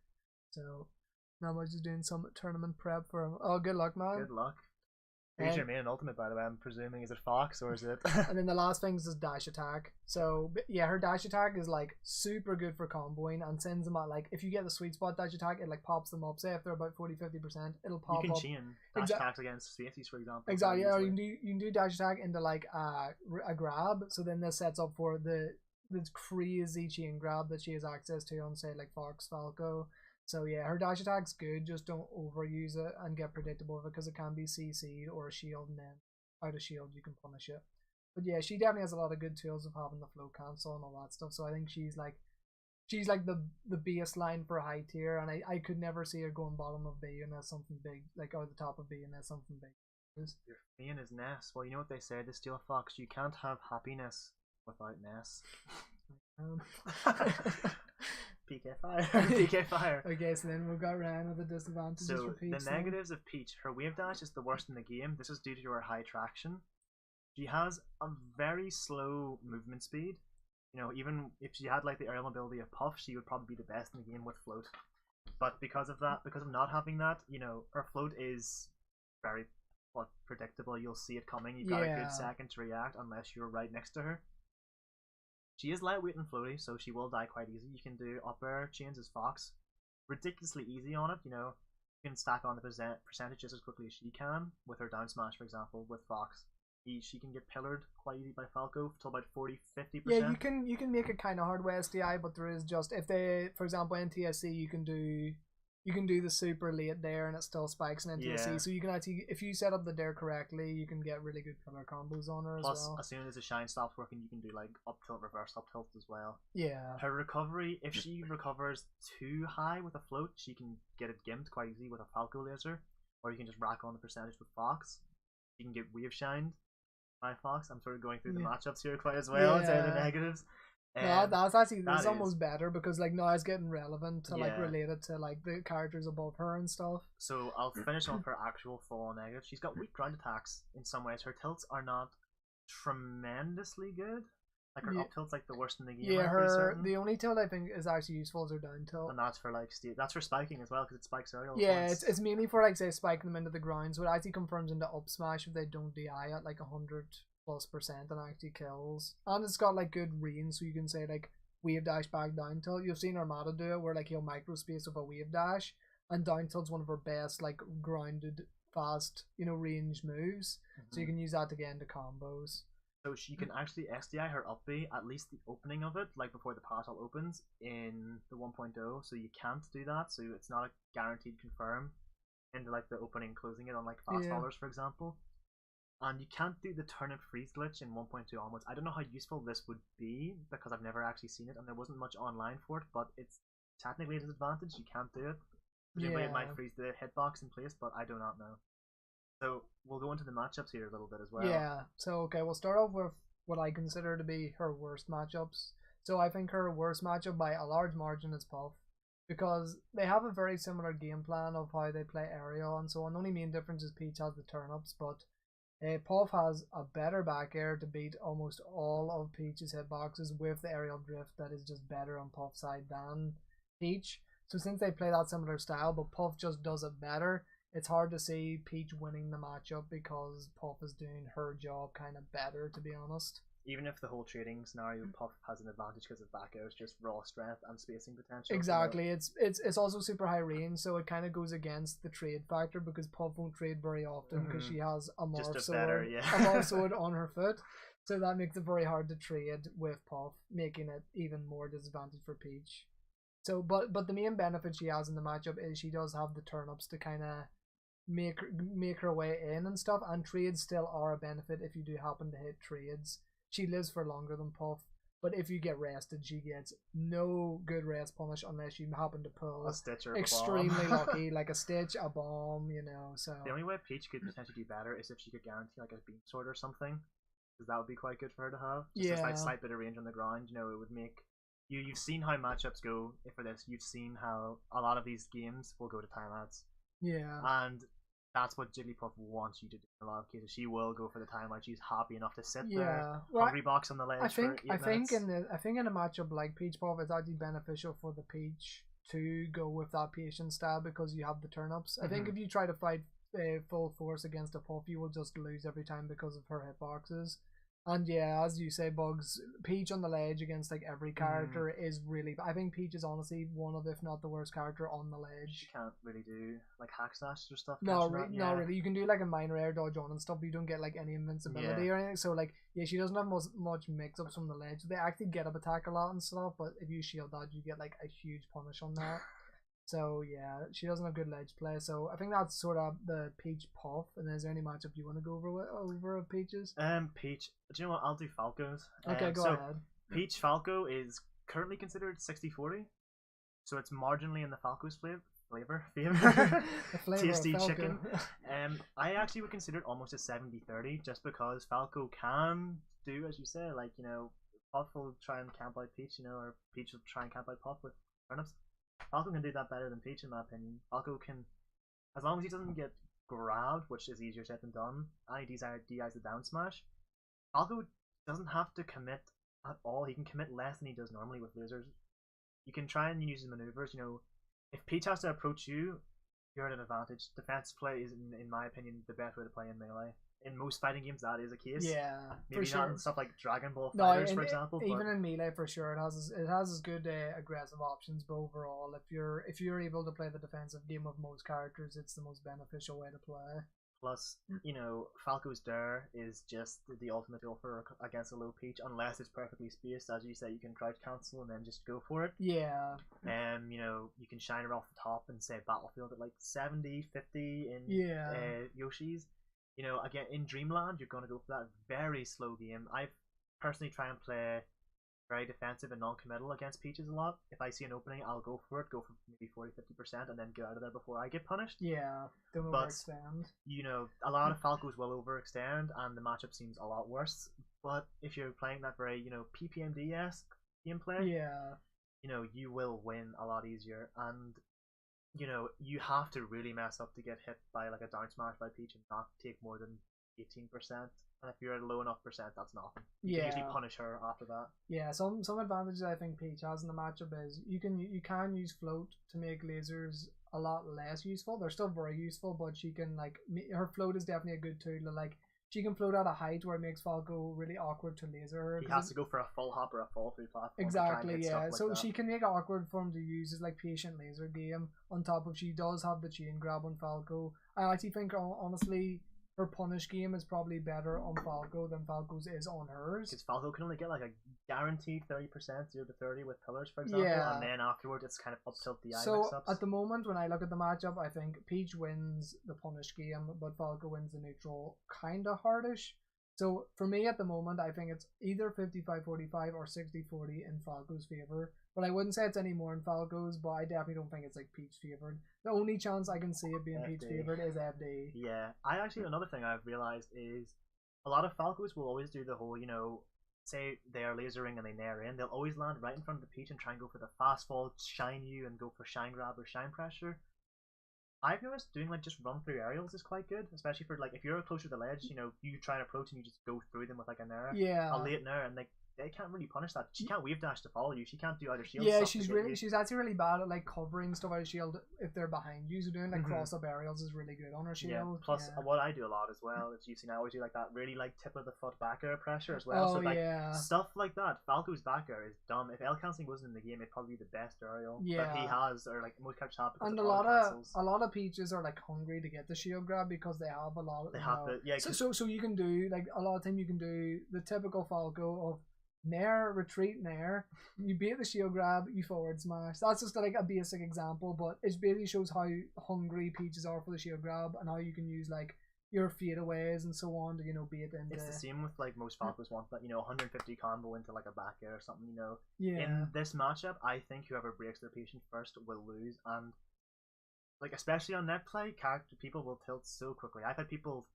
So now I'm just doing some tournament prep for him. Oh, good luck, man. Good luck. Who's your main ultimate, by the way? I'm presuming, is it Fox or is it? And then the last thing is dash attack. So yeah, her dash attack is like super good for comboing and sends them at like if you get the sweet spot dash attack, it like pops them up. Say if they're about 40-50%, it'll pop up. You can chain dash attacks against spaces, for example. Exactly. Or you can do dash attack into like a grab. So then this sets up for the crazy chain grab that she has access to on say like Fox Falco. So yeah, her dash attack's good, just don't overuse it and get predictable of it because it can be CC'd or a shield and then out of shield you can punish it. But yeah, she definitely has a lot of good tools of having the flow cancel and all that stuff. So I think she's like the baseline for high tier, and I could never see her going bottom of B unless something big, like or the top of B unless something big. Your main is Ness. Well, you know what they say, the Steel Fox, you can't have happiness without Ness. PK Fire. PK Fire. Okay, so then we've got Ryan with the disadvantages for Peach. The negatives of Peach, her wave dash is the worst in the game. This is due to her high traction. She has a very slow movement speed. Even if she had like the aerial mobility of Puff, she would probably be the best in the game with float. But because of not having that, her float is very predictable. You'll see it coming. You've got a good second to react unless you're right next to her. She is lightweight and floaty, so she will die quite easy. You can do up air chains as Fox. Ridiculously easy on it, You can stack on the percentage just as quickly as she can. With her down smash, for example, with Fox. She can get pillared quite easy by Falco till about 40-50%. Yeah, you can make it kind of hard with SDI, but there is just, if they, for example, NTSC, you can do the super late dare and it still spikes in NTSC. Yeah. So you can actually, if you set up the dare correctly, you can get really good pillar combos on her. Plus, as well. As soon as the shine stops working, you can do like up tilt, reverse up tilt as well. Yeah. Her recovery, if she recovers too high with a float, she can get it gimped quite easy with a Falco laser, or you can just rack on the percentage with Fox. You can get wave shined by Fox. I'm sort of going through the matchups here quite as well and saying the negatives. No, that's almost better because like now it's getting relevant to like related to like the characters above her and stuff. So I'll finish off her actual full negative. She's got weak ground attacks in some ways. Her tilts are not tremendously good. Like her up tilt's like the worst in the game. Yeah, the only tilt I think is actually useful is her down tilt. And that's for like that's for spiking as well because it spikes aerial. Yeah, it's mainly for like say spiking them into the ground. So it actually confirms into up smash if they don't DI at like 100+% and actually kills. And it's got like good range, so you can say like wave dash back down tilt. You've seen Armada do it where like he'll micro space with a wave dash, and down tilt's one of her best like grounded fast range moves. So you can use that to get into combos. So she can actually SDI her up B, at least the opening of it, like before the portal opens in the 1.0, so you can't do that, so it's not a guaranteed confirm into like the opening closing it on like fast followers, for example. And you can't do the turnip freeze glitch in 1.2 onwards. I don't know how useful this would be because I've never actually seen it and there wasn't much online for it, but it's technically a disadvantage. You can't do it. Presumably it might freeze the hitbox in place, but I do not know. So we'll go into the matchups here a little bit as well. Yeah, so okay, we'll start off with what I consider to be her worst matchups. So I think her worst matchup by a large margin is Puff, because they have a very similar game plan of how they play aerial and so on. The only main difference is Peach has the turnips, but Puff has a better back air to beat almost all of Peach's hitboxes with the aerial drift that is just better on Puff's side than Peach. So since they play that similar style, but Puff just does it better, it's hard to see Peach winning the matchup because Puff is doing her job kind of better, to be honest. Even if the whole trading scenario, Puff has an advantage because of back airs, just raw strength and spacing potential. Exactly, it's also super high range, so it kind of goes against the trade factor because Puff won't trade very often because she has a morph sword, a morph sword on her foot, so that makes it very hard to trade with Puff, making it even more disadvantage for Peach. So, but the main benefit she has in the matchup is she does have the turnips to kind of make her way in and stuff, and trades still are a benefit if you do happen to hit trades. She lives for longer than Puff, but if you get rested, she gets no good rest punish unless you happen to pull a stitch or extremely lucky, like a stitch, a bomb, you know. So the only way Peach could potentially do better is if she could guarantee like a beam sword or something, because that would be quite good for her to have. Just a slight bit of range on the ground, you know, it would make you've seen how matchups go for this. You've seen how a lot of these games will go to timeouts. Yeah, and that's what Jigglypuff wants you to do in a lot of cases. She will go for the timeout. She's happy enough to sit there, hungry box on the ledge. I think in a matchup like Peach Puff, it's actually beneficial for the Peach to go with that patient style because you have the turnips. I think if you try to fight full force against a Puff, you will just lose every time because of her hitboxes. And yeah, as you say, Bugs, Peach on the ledge against like every character is really. I think Peach is honestly one of, if not the worst character on the ledge. She can't really do like hack slash or stuff. No, not really. You can do like a minor air dodge on and stuff, but you don't get like any invincibility or anything. So like, yeah, she doesn't have much mix ups from the ledge. They actually get up attack a lot and stuff, but if you shield dodge, you get like a huge punish on that. So yeah, she doesn't have good ledge play. So I think that's sort of the Peach Puff. And is there any matchup you want to go over Peach's? Peach. Do you know what? I'll do Falco's. Okay, go ahead. Peach Falco is currently considered 60-40, so it's marginally in the Falco's flavor. Tasty chicken. I actually would consider it almost a 70-30, just because Falco can do, as you say, like, you know, Puff will try and camp out Peach, you know, or Peach will try and camp out Puff with turnips. Falco can do that better than Peach, in my opinion. Falco can, as long as he doesn't get grabbed, which is easier said than done, and he DIs the down smash, Falco doesn't have to commit at all. He can commit less than he does normally with lasers. You can try and use his maneuvers. You know, if Peach has to approach you, you're at an advantage. Defense play is, in my opinion, the best way to play in melee. In most fighting games, that is a case. Yeah, maybe for not sure. In stuff like Dragon Ball Fighters, for example. Even in melee, for sure, it has as good aggressive options. But overall, if you're able to play the defensive game of most characters, it's the most beneficial way to play. Plus, you know, Falco's Dare is just the ultimate offer against a low Peach, unless it's perfectly spaced. As you say, you can crouch cancel and then just go for it. Yeah. You know, you can shine her off the top and say Battlefield at like 70, 50 in Yoshi's. You know, again, in Dreamland, you're going to go for that very slow game. I personally try and play very defensive and non-committal against Peaches a lot. If I see an opening, I'll go for it, go for maybe 40-50%, and then get out of there before I get punished. Yeah, don't overextend. You know, a lot of Falcos will overextend, and the matchup seems a lot worse. But if you're playing that very, you know, PPMD-esque gameplay, you know, you will win a lot easier. And you know, you have to really mess up to get hit by like a down smash by Peach and not take more than 18%. And if you're at a low enough percent, that's nothing. You can usually punish her after that. Yeah, some advantages I think Peach has in the matchup is you can use float to make lasers a lot less useful. They're still very useful, but she can like her float is definitely a good tool to like. She can float at a height where it makes Falco really awkward to laser her. He has to go for a full hop or a fall through platform. Exactly, yeah. Like so that. She can make it awkward for him to use his like patient laser game. On top of she does have the chain grab on Falco. I actually think honestly her punish game is probably better on Falco than Falco's is on hers. Because Falco can only get like a guaranteed 30%, 0-30 with pillars, for example, and then afterwards it's kind of up tilt the eye mix-ups. At the moment, when I look at the matchup, I think Peach wins the punish game, but Falco wins the neutral kind of hardish. So for me at the moment, I think it's either 55-45 or 60-40 in Falco's favor. But I wouldn't say it's any more in Falco's, but I definitely don't think it's like Peach favored. The only chance I can see it being Peach favored is FD. Yeah, another thing I've realized is a lot of Falcos will always do the whole, you know, say they are lasering and they nair in, they'll always land right in front of the Peach and try and go for the fast fall, shine you, and go for shine grab or shine pressure. I've noticed doing like just run through aerials is quite good, especially for like if you're closer to the ledge, you know, you try and approach and you just go through them with like a nair, a late nair, and like they can't really punish that. She can't wave dash to follow you. She can't do either shield. Yeah, stuff she's actually really bad at like covering stuff out of shield if they're behind you. So doing like cross up aerials is really good on her shield. Yeah. Plus, what I do a lot as well is I always do like that really like tip of the foot back air pressure as well. Oh, so like yeah. stuff like that. Falco's back air is dumb. If L cancelling wasn't in the game, it'd probably be the best aerial that he has, or like most characters have. And a lot of Peaches are like hungry to get the shield grab because they have a lot. So you can do like a lot of time you can do the typical Falco of Nair, retreat, Nair. You bait the shield grab, you forward smash. That's just like a basic example, but it basically shows how hungry Peaches are for the shield grab and how you can use like your fadeaways and so on to bait into. It's the same with like most Falcos want that 150 combo into like a back air or something. Yeah. In this matchup, I think whoever breaks their patient first will lose, and like especially on net play, people will tilt so quickly. I've had people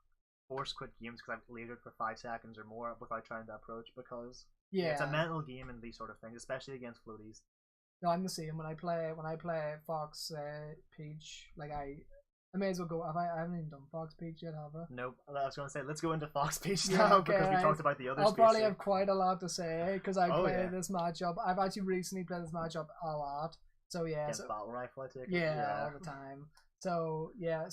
force quit games because I've lasered for 5 seconds or more without trying to approach because. Yeah, it's a mental game in these sort of things, especially against floaties. No, I'm the same. When I play Fox Peach, like I may as well go. I haven't even done Fox Peach yet, have I? Nope. I was going to say let's go into Fox Peach now because we talked about the other. I'll probably have quite a lot to say because I play this matchup. I've actually recently played this matchup a lot. So yeah, against Battle Rifle, I take it. Yeah, all the time. So yeah,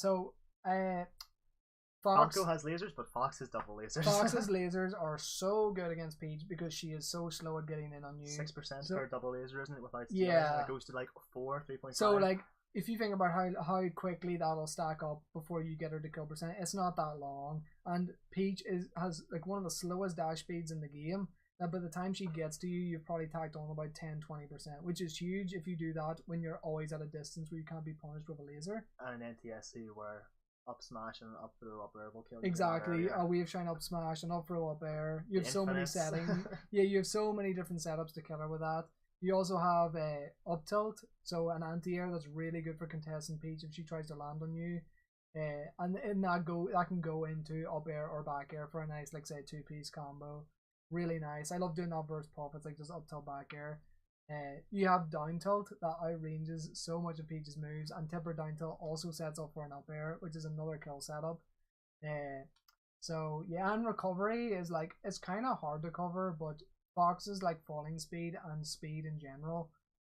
Falco has lasers, but Fox has double lasers. Fox's lasers are so good against Peach because she is so slow at getting in on you. 6% per double laser, isn't it? Without it goes to like 4, 3.5. So like, if you think about how quickly that'll stack up before you get her to kill percent, it's not that long. And Peach has like one of the slowest dash speeds in the game. That by the time she gets to you, you've probably tacked on about 10-20%, which is huge if you do that when you're always at a distance where you can't be punished with a laser. And an NTSC where up smash and up throw up air will kill you. Exactly. A wave shine up smash and up throw up air. You have so many settings. Yeah, you have so many different setups to kill her with that. You also have a up tilt, so an anti-air that's really good for contesting Peach if she tries to land on you. And in that can go into up air or back air for a nice, like say, 2-piece combo. Really nice. I love doing that versus Puff. It's like just up tilt back air. You have down tilt that outranges so much of Peach's moves, and Tipper down tilt also sets up for an up air, which is another kill setup. So yeah, and recovery is like it's kind of hard to cover, but Fox's like falling speed and speed in general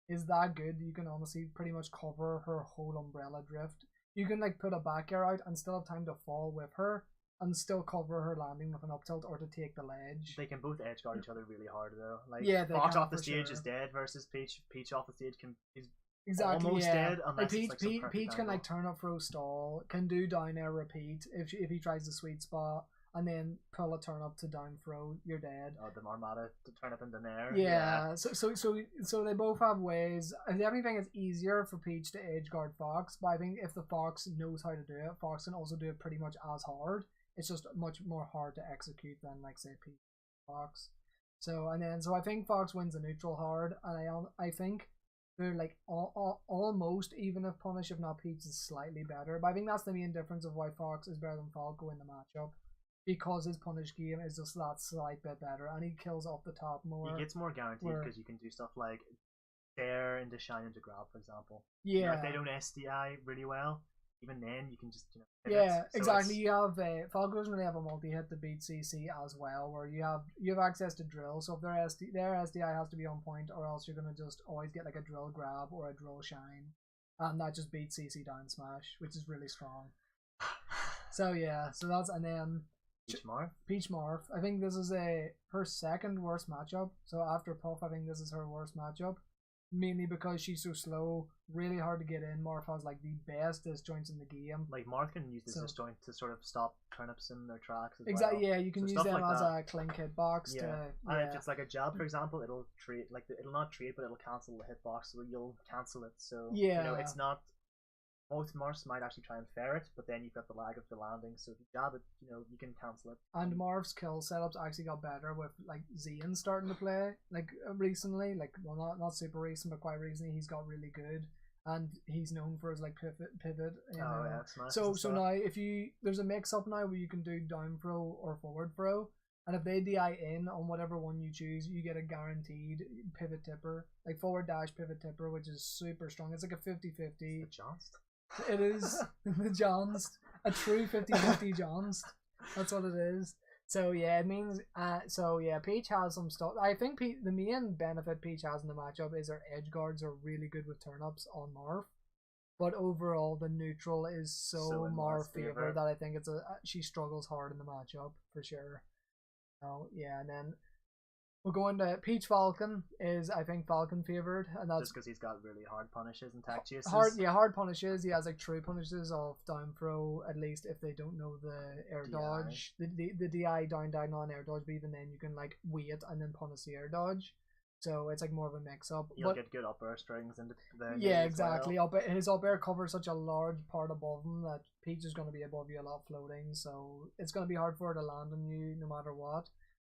is that good. You can honestly pretty much cover her whole umbrella drift. You can like put a back air out and still have time to fall with her and still cover her landing with an up tilt or to take the ledge. They can both edge guard each other really hard though. Like Fox off the stage is dead versus Peach. Peach off the stage is exactly almost dead like unless Peach can like turn up throw stall, can do down air repeat if he tries the sweet spot, and then pull a turn up to down throw, you're dead. Oh, the Marmada to turn up into air. Yeah. So they both have ways. If anything, it's easier for Peach to edge guard Fox, but I think if the Fox knows how to do it, Fox can also do it pretty much as hard. It's just much more hard to execute than like say Peach Fox. So I think Fox wins the neutral hard, and I think they're like almost even if punish, if not Peach is slightly better. But I think that's the main difference of why Fox is better than Falco in the matchup. Because his punish game is just that slight bit better, and he kills off the top more. He gets more guaranteed because you can do stuff like dare into shine into grab, for example. Yeah. If they don't SDI really well, even then you can just exactly. You have Falco doesn't really have a multi-hit to beat CC as well, where you have access to drill. So if their SDI has to be on point, or else you're gonna just always get like a drill grab or a drill shine, and that just beats CC down smash, which is really strong. So yeah, and then. Peach Morph. I think this is her second worst matchup. So after Puff, I think this is her worst matchup. Mainly because she's so slow, really hard to get in. Morph has like the best disjoints in the game. Like Morph can use this disjoint to sort of stop turnips in their tracks as exactly, well. Yeah, you can use them like as a clink hitbox. And if it's like a jab, for example, it'll trade it'll not trade, but it'll cancel the hitbox, so you'll cancel it. So it's not. Most Morphs might actually try and fair it, but then you've got the lag of the landing, so if you jab it, you can cancel it. And Morph's kill setups actually got better with like Xian starting to play recently, not super recent, but quite recently he's got really good, and he's known for his like pivot. So now if there's a mix up now where you can do down throw or forward throw, and if they DI in on whatever one you choose, you get a guaranteed pivot tipper, like forward dash pivot tipper, which is super strong. It's like a 50-50. It is the Johnst, a true 50-50 Johnst. That's what it is. So yeah, it means so yeah, Peach has some stuff. I think the main benefit Peach has in the matchup is her edge guards are really good with turnips on Marth. But overall, the neutral is so in Marth Marth's favor favour. that I think she struggles hard in the matchup for sure. Oh yeah, and then we'll go into Peach Falcon is I think Falcon favored, and that's just because he's got really hard punishes and tech chases. hard punishes. He has like true punishes of down throw, at least if they don't know the air DI. dodge, the DI down diagonal on air dodge. But even then, you can like wait and then punish the air dodge. So it's like more of a mix up. You'll get good up air strings into the yeah, exactly. well. His up air covers such a large part above him that Peach is going to be above you a lot floating. So it's going to be hard for her to land on you no matter what.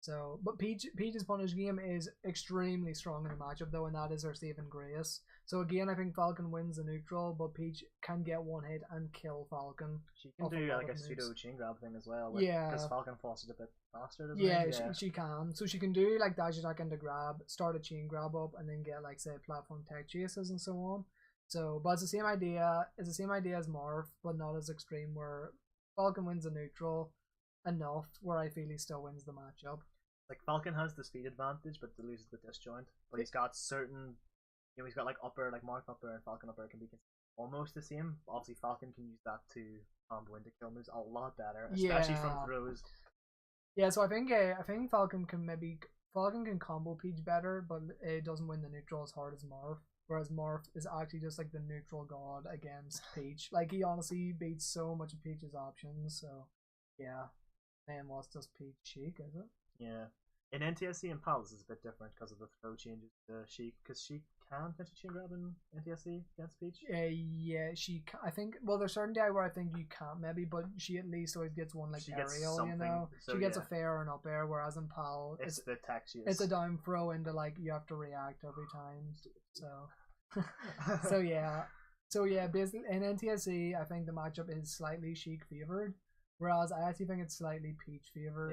So, but Peach's punish game is extremely strong in the matchup though, and that is her saving grace. So again, I think Falcon wins the neutral, but Peach can get one hit and kill Falcon. She can do like a pseudo chain grab thing as well. Yeah, because Falcon fosters a bit faster. Doesn't yeah, he? she can. So she can do like dash attack into grab, start a chain grab up, and then get like say platform tech chases and so on. So, but it's the same idea. It's the same idea as Marth, but not as extreme. Where Falcon wins the neutral enough where I feel he still wins the matchup. Like Falcon has the speed advantage, but loses the disjoint. But he's got certain, he's got like upper, like Marth upper and Falcon upper can be almost the same. Obviously, Falcon can use that to combo into kill moves a lot better, especially from throws. Yeah, so I think Falcon can combo Peach better, but it doesn't win the neutral as hard as Marth. Whereas Marth is actually just like the neutral god against Peach. Like he honestly beats so much of Peach's options. So yeah, and what's just Peach Sheik, is it? Yeah. In NTSC and PAL, this is a bit different because of the throw changes to Sheik, because Sheik can catch a chain grab in NTSC against Peach. Yeah, she can, I think. Well, there's certain DI where I think you can't maybe, but she at least always gets one like she aerial, so she gets a fair and up air, whereas in PAL, it's the tech chase. It's a down throw into like you have to react every time. So, so yeah, basically in NTSC, I think the matchup is slightly Sheik favored. Whereas I actually think it's slightly Peach favored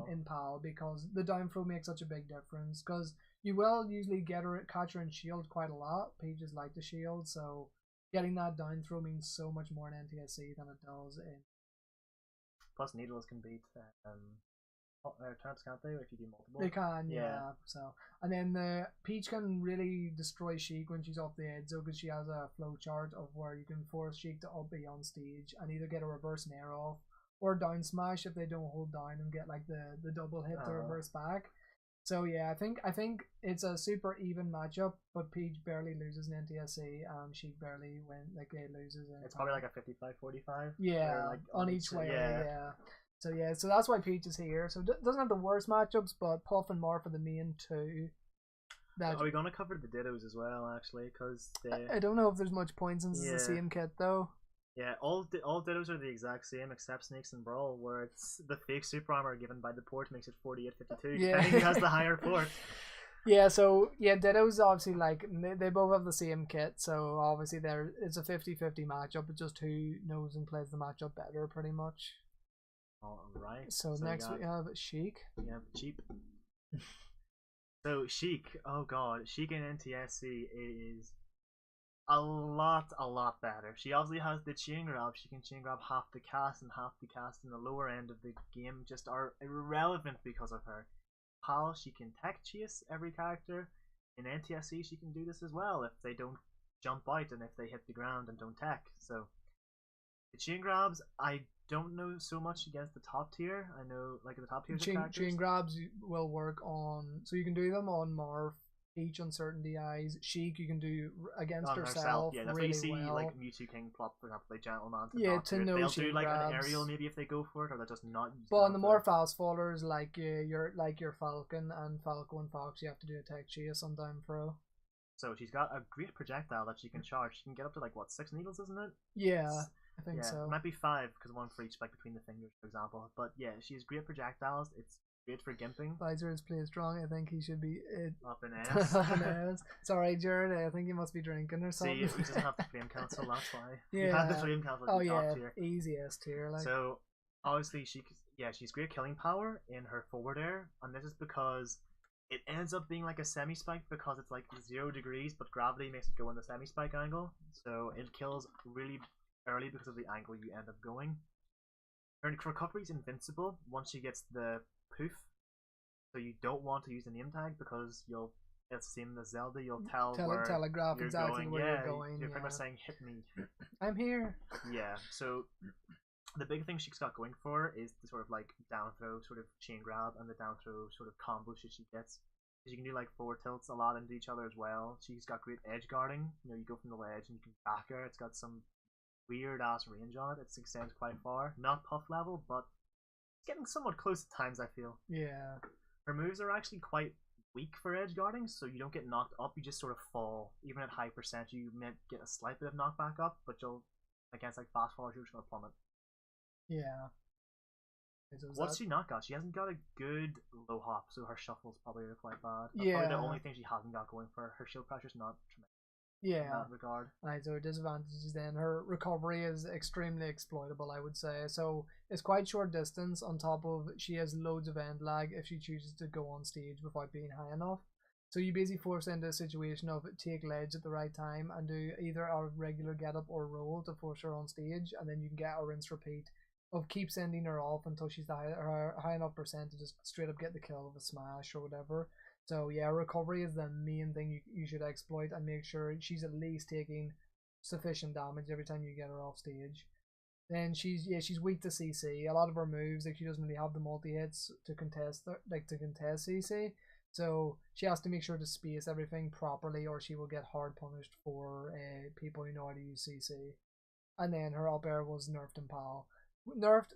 in PAL because the down throw makes such a big difference. Because you will usually catch her in shield quite a lot. Peaches like the shield, so getting that down throw means so much more in NTSC than it does in. Plus, needles can beat turnips, can't they? If you do multiple, they can, yeah. So and then the Peach can really destroy Sheik when she's off the edge, though, because she has a flow chart of where you can force Sheik to up B on stage and either get a reverse nair off or down smash if they don't hold down and get like the double hit to reverse back. So yeah, I think it's a super even matchup, but Peach barely loses in NTSC and Sheik barely loses in. It's probably like a 55-45. Yeah, like on each way. Yeah. So that's why Peach is here. So doesn't have the worst matchups, but Puff and Marth are the main two. Are we gonna cover the Dittos as well? Actually, because I don't know if there's much points since it's the same kit though. Yeah, all Dittos are the exact same except Snakes and Brawl, where it's the fake super armor given by the port makes it 48-52. Yeah, depending who has the higher port. Yeah, so Dittos obviously like they both have the same kit, so obviously it's a 50-50 matchup. It's just who knows and plays the matchup better, pretty much. Alright. So next we have Sheik. Yeah, cheap. So Sheik, oh god, Sheik in NTSC is a lot better. She obviously has the chain grab. She can chain grab half the cast, and half the cast in the lower end of the game just are irrelevant because of her. PAL, she can tech chase every character. In NTSC, she can do this as well if they don't jump out and if they hit the ground and don't tech. So the chain grabs, I don't know so much against the top tier. I know like the top tier chain grabs will work on, so you can do them on Marth, Peach on certain DIs. Sheik you can do against herself. Yeah, that's really what you see well. Like Mewtwo King plop, for example, like Gentleman. They'll do like grabs. an aerial maybe if they go for it, or they're just not. But on the more fast fallers, like your Falcon and Falco and Fox, you have to do a tech chase on down throw. So she's got a great projectile that she can charge. She can get up to like what, 6 needles, isn't it? Yeah, I think so. It might be 5 because one for each, like between the fingers, for example. But yeah, she has great projectiles. It's great for gimping. Visor is played strong. I think he should be up in S. Sorry, Jared. I think you must be drinking or something. See, he doesn't have the flame council. That's why. Yeah. You had the flame council. Oh yeah, easy S tier. Like. So obviously she's great killing power in her forward air, and this is because it ends up being like a semi-spike because it's like 0 degrees, but gravity makes it go in the semi-spike angle. So it kills really early because of the angle you end up going. Her recovery's invincible once she gets the poof. So you don't want to use the name tag because it's the same as Zelda. You'll telegraph you're exactly going. where Yeah, you're going. You're pretty much saying, "Hit me." I'm here. Yeah. So the big thing she's got going for is the sort of like down throw, sort of chain grab, and the down throw sort of combo she gets. Because you can do like forward tilts a lot into each other as well. She's got great edge guarding. You go from the ledge and you can back her. It's got some weird ass range on it. It extends quite far. Not puff level, but it's getting somewhat close at times, I feel. Yeah. Her moves are actually quite weak for edge guarding, so you don't get knocked up, you just sort of fall. Even at high percent, you may get a slight bit of knockback up, but you'll, against like fast fallers, you're just going to plummet. Yeah. What's she not got? She hasn't got a good low hop, so her shuffle's probably quite bad. That's yeah. probably the only thing she hasn't got going for her. Her shield pressure's not tremendous. Yeah. In that regard. Right, so her disadvantages then, her recovery is extremely exploitable, I would say. So it's quite short distance, on top of she has loads of end lag if she chooses to go on stage without being high enough. So you basically force into a situation of take ledge at the right time and do either a regular get up or roll to force her on stage, and then you can get a rinse repeat of keep sending her off until she's high enough percent to just straight up get the kill with a smash or whatever. So yeah, recovery is the main thing you should exploit and make sure she's at least taking sufficient damage every time you get her off stage. Then she's weak to CC. A lot of her moves, like, she doesn't really have the multi hits to contest CC. So she has to make sure to space everything properly, or she will get hard punished for people who know how to use CC. And then her up air was nerfed in PAL. Nerfed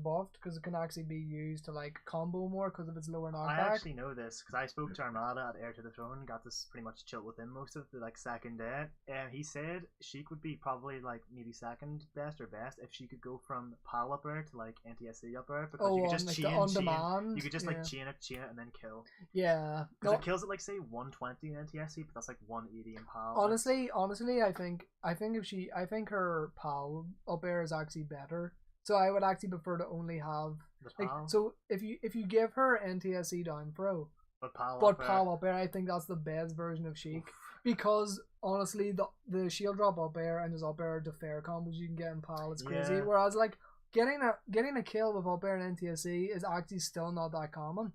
/ buffed because it can actually be used to like combo more because of its lower knockback. I actually know this because I spoke to Armada at Heir to the Throne, got to pretty much chill with him most of the like second day, and he said Sheik would be probably like maybe second best or best if she could go from PAL up air to like NTSC up air, because you could just chain, you could just like chain it and then kill. Yeah, because it kills at like say 120 in NTSC, but that's like 180 in PAL. Honestly, I think her PAL up air is actually better. So I would actually prefer to only have like, so if you give her NTSC down throw, but PAL up air, I think that's the best version of Sheik. Because honestly, the shield drop up air and his up air to fair combos you can get in PAL, it's crazy. Yeah. Whereas like getting a kill with up air and NTSC is actually still not that common.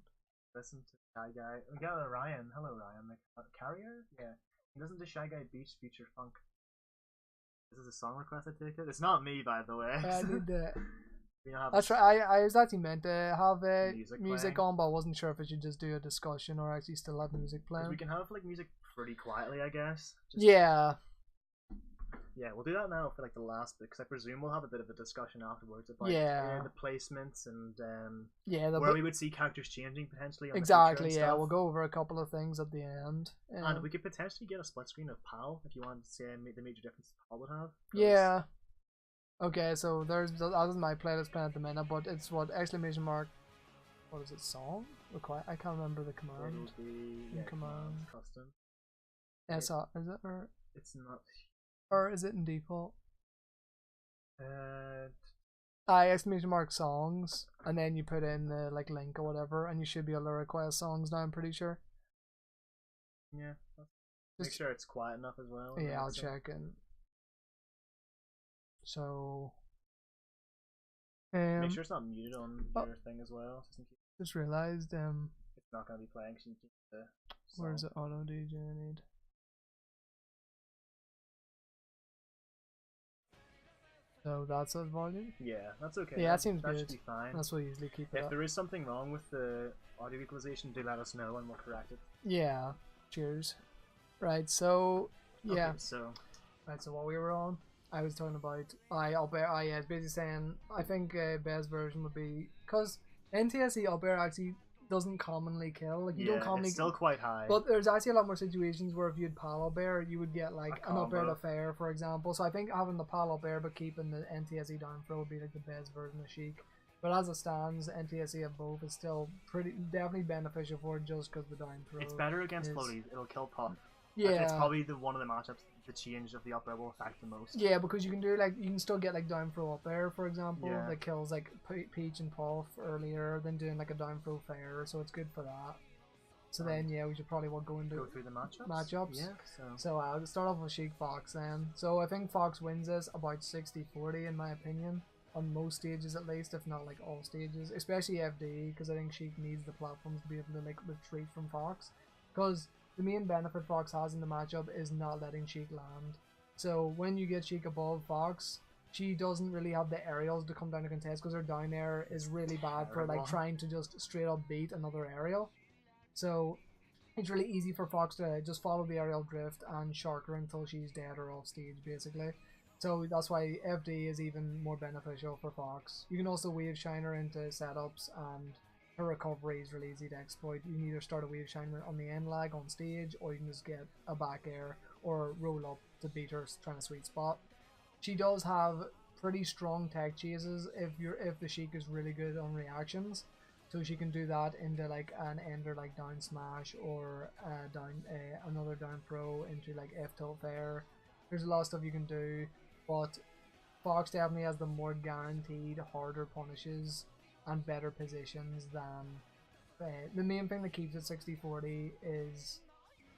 Listen to Shy Guy. We got Ryan. Hello Ryan. The carrier? Yeah. Listen to Shy Guy Beach Future Funk. This is a song request, I take it? It's not me, by the way. I need that. That's right. I was actually meant to have music on, but I wasn't sure if I should just do a discussion or actually still have music playing. We can have like music pretty quietly, I guess. Yeah. Yeah, we'll do that now for like the last bit, because I presume we'll have a bit of a discussion afterwards about the placements and where we would see characters changing potentially. Exactly, yeah. We'll go over a couple of things at the end. And we could potentially get a split screen of PAL if you wanted to see the major difference PAL would have. Yeah. Okay, so that is my playlist plan at the minute, but it's what exclamation mark. What is it? Song? I can't remember the command. Command custom. Is it or? It's not. Or is it in default? Exclamation mark songs, and then you put in the like link or whatever, and you should be able to request songs now. I'm pretty sure. Yeah. Make sure it's quiet enough as well. Yeah, I'll check and. So. Make sure it's not muted on your thing as well. Just realized it's not gonna be playing. So you need the where's the auto DJ I need? So that's at volume? Yeah, that's okay. Yeah, that seems good. Should be fine. That's what I usually keep it If up. there is something wrong with the audio equalization, do let us know and we'll correct it. Yeah, cheers. Right, so, yeah. Okay, so. Right, so what we were on, I was talking about, it's basically saying, I think best version would be, because NTSC up air actually doesn't commonly kill. Like, you don't commonly. It's still quite high. But there's actually a lot more situations where if you had PAL up air, you would get like an up air to fair, for example. So I think having the PAL up air but keeping the NTSC down throw would be like the best version of Sheik. But as it stands, NTSC at both is still definitely beneficial for it just because the down throw. It's better against floaties. It'll kill Puff. Yeah. It's probably one of the matchups the change of the up air will affect the most. Yeah, because you can do you can still get like down throw up air, for example, that kills like Peach and Puff earlier than doing like a down throw fair, so it's good for that. So then we should probably go through the matchups. Yeah. So I'll start off with Sheik Fox then. So I think Fox wins this about 60-40 in my opinion. on most stages at least, if not like all stages, especially FD, because I think Sheik needs the platforms to be able to like retreat from Fox, because the main benefit Fox has in the matchup is not letting Sheik land. So when you get Sheik above Fox, she doesn't really have the aerials to come down to contest, because her down air is really bad for like trying to just straight up beat another aerial. So it's really easy for Fox to just follow the aerial drift and shark her until she's dead or off stage, basically. So that's why FD is even more beneficial for Fox. You can also wave shine her into setups, and her recovery is really easy to exploit. You can either start a wave shine on the end lag on stage, or you can just get a back air or roll up to beat her trying to sweet spot. She does have pretty strong tech chases if the Sheik is really good on reactions. So she can do that into like an ender like down smash, or another down throw into like F tilt fair. There's a lot of stuff you can do, but Fox definitely has the more guaranteed, harder punishes and better positions than the main thing that keeps it 60-40 is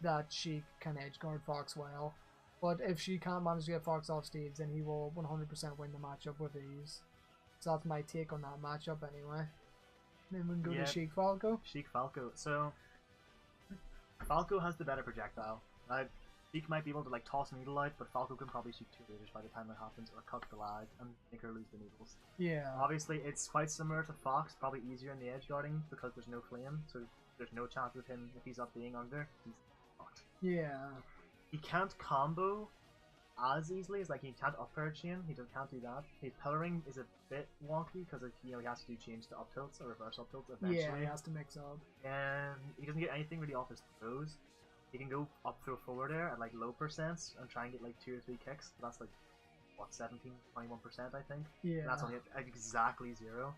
that she can edgeguard Fox well. But if she can't manage to get Fox off stage, then he will 100% win the matchup with ease. So that's my take on that matchup anyway. Then we can go to Sheik Falco. Sheik Falco. So Falco has the better projectile. Sheik might be able to like toss a needle out, but Falco can probably shoot 2 lasers by the time that happens, or cut the lag and make her lose the needles. Yeah. Obviously, it's quite similar to Fox, probably easier in the edge guarding because there's no flame, so there's no chance of him if he's up being under. He's fucked. Yeah. He can't combo as easily as like he can't up air chain. He can't do that. His pillaring is a bit wonky because he has to do change to up tilts or reverse up tilts eventually. Yeah, he has to mix up. And he doesn't get anything really off his throws. He can go up throw forward air at like low percents and try and get like 2 or 3 kicks. That's like what 17-21% I think. Yeah. And that's only at exactly 0.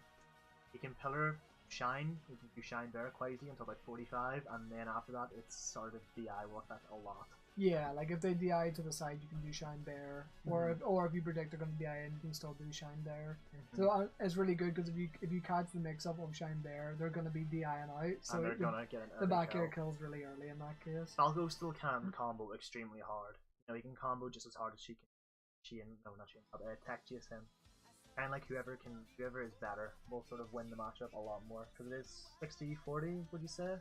He can pillar shine. He can do shine there quite easy until like 45, and then after that it's sort of DI work that a lot. Yeah, like if they DI to the side, you can do Shine Bear, or if you predict they're going to DI in, you can still do Shine Bear. So it's really good because if you catch the mix up of Shine Bear, they're going to be DIing out. So and they're gonna get the back air kills really early in that case. Falco still can combo extremely hard. You know, he can combo just as hard as Tech chase him. And like whoever is better will sort of win the matchup a lot more because it is 60-40. Would you say?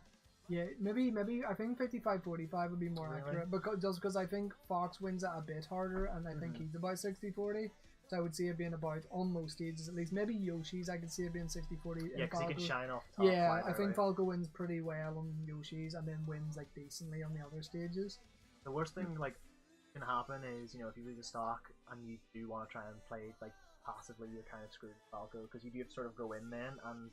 Yeah, maybe I think 55-45 would be more accurate, because I think Fox wins it a bit harder, and I think he's about 60-40. So I would see it being about on most stages at least. Maybe Yoshi's I could see it being 60-40. Yeah, because he can shine off top. Yeah, I think Falco wins pretty well on Yoshi's and then wins like decently on the other stages. The worst thing like can happen is, you know, if you lose a stock and you do want to try and play like passively, you're kind of screwed with Falco because you do sort of go in then, and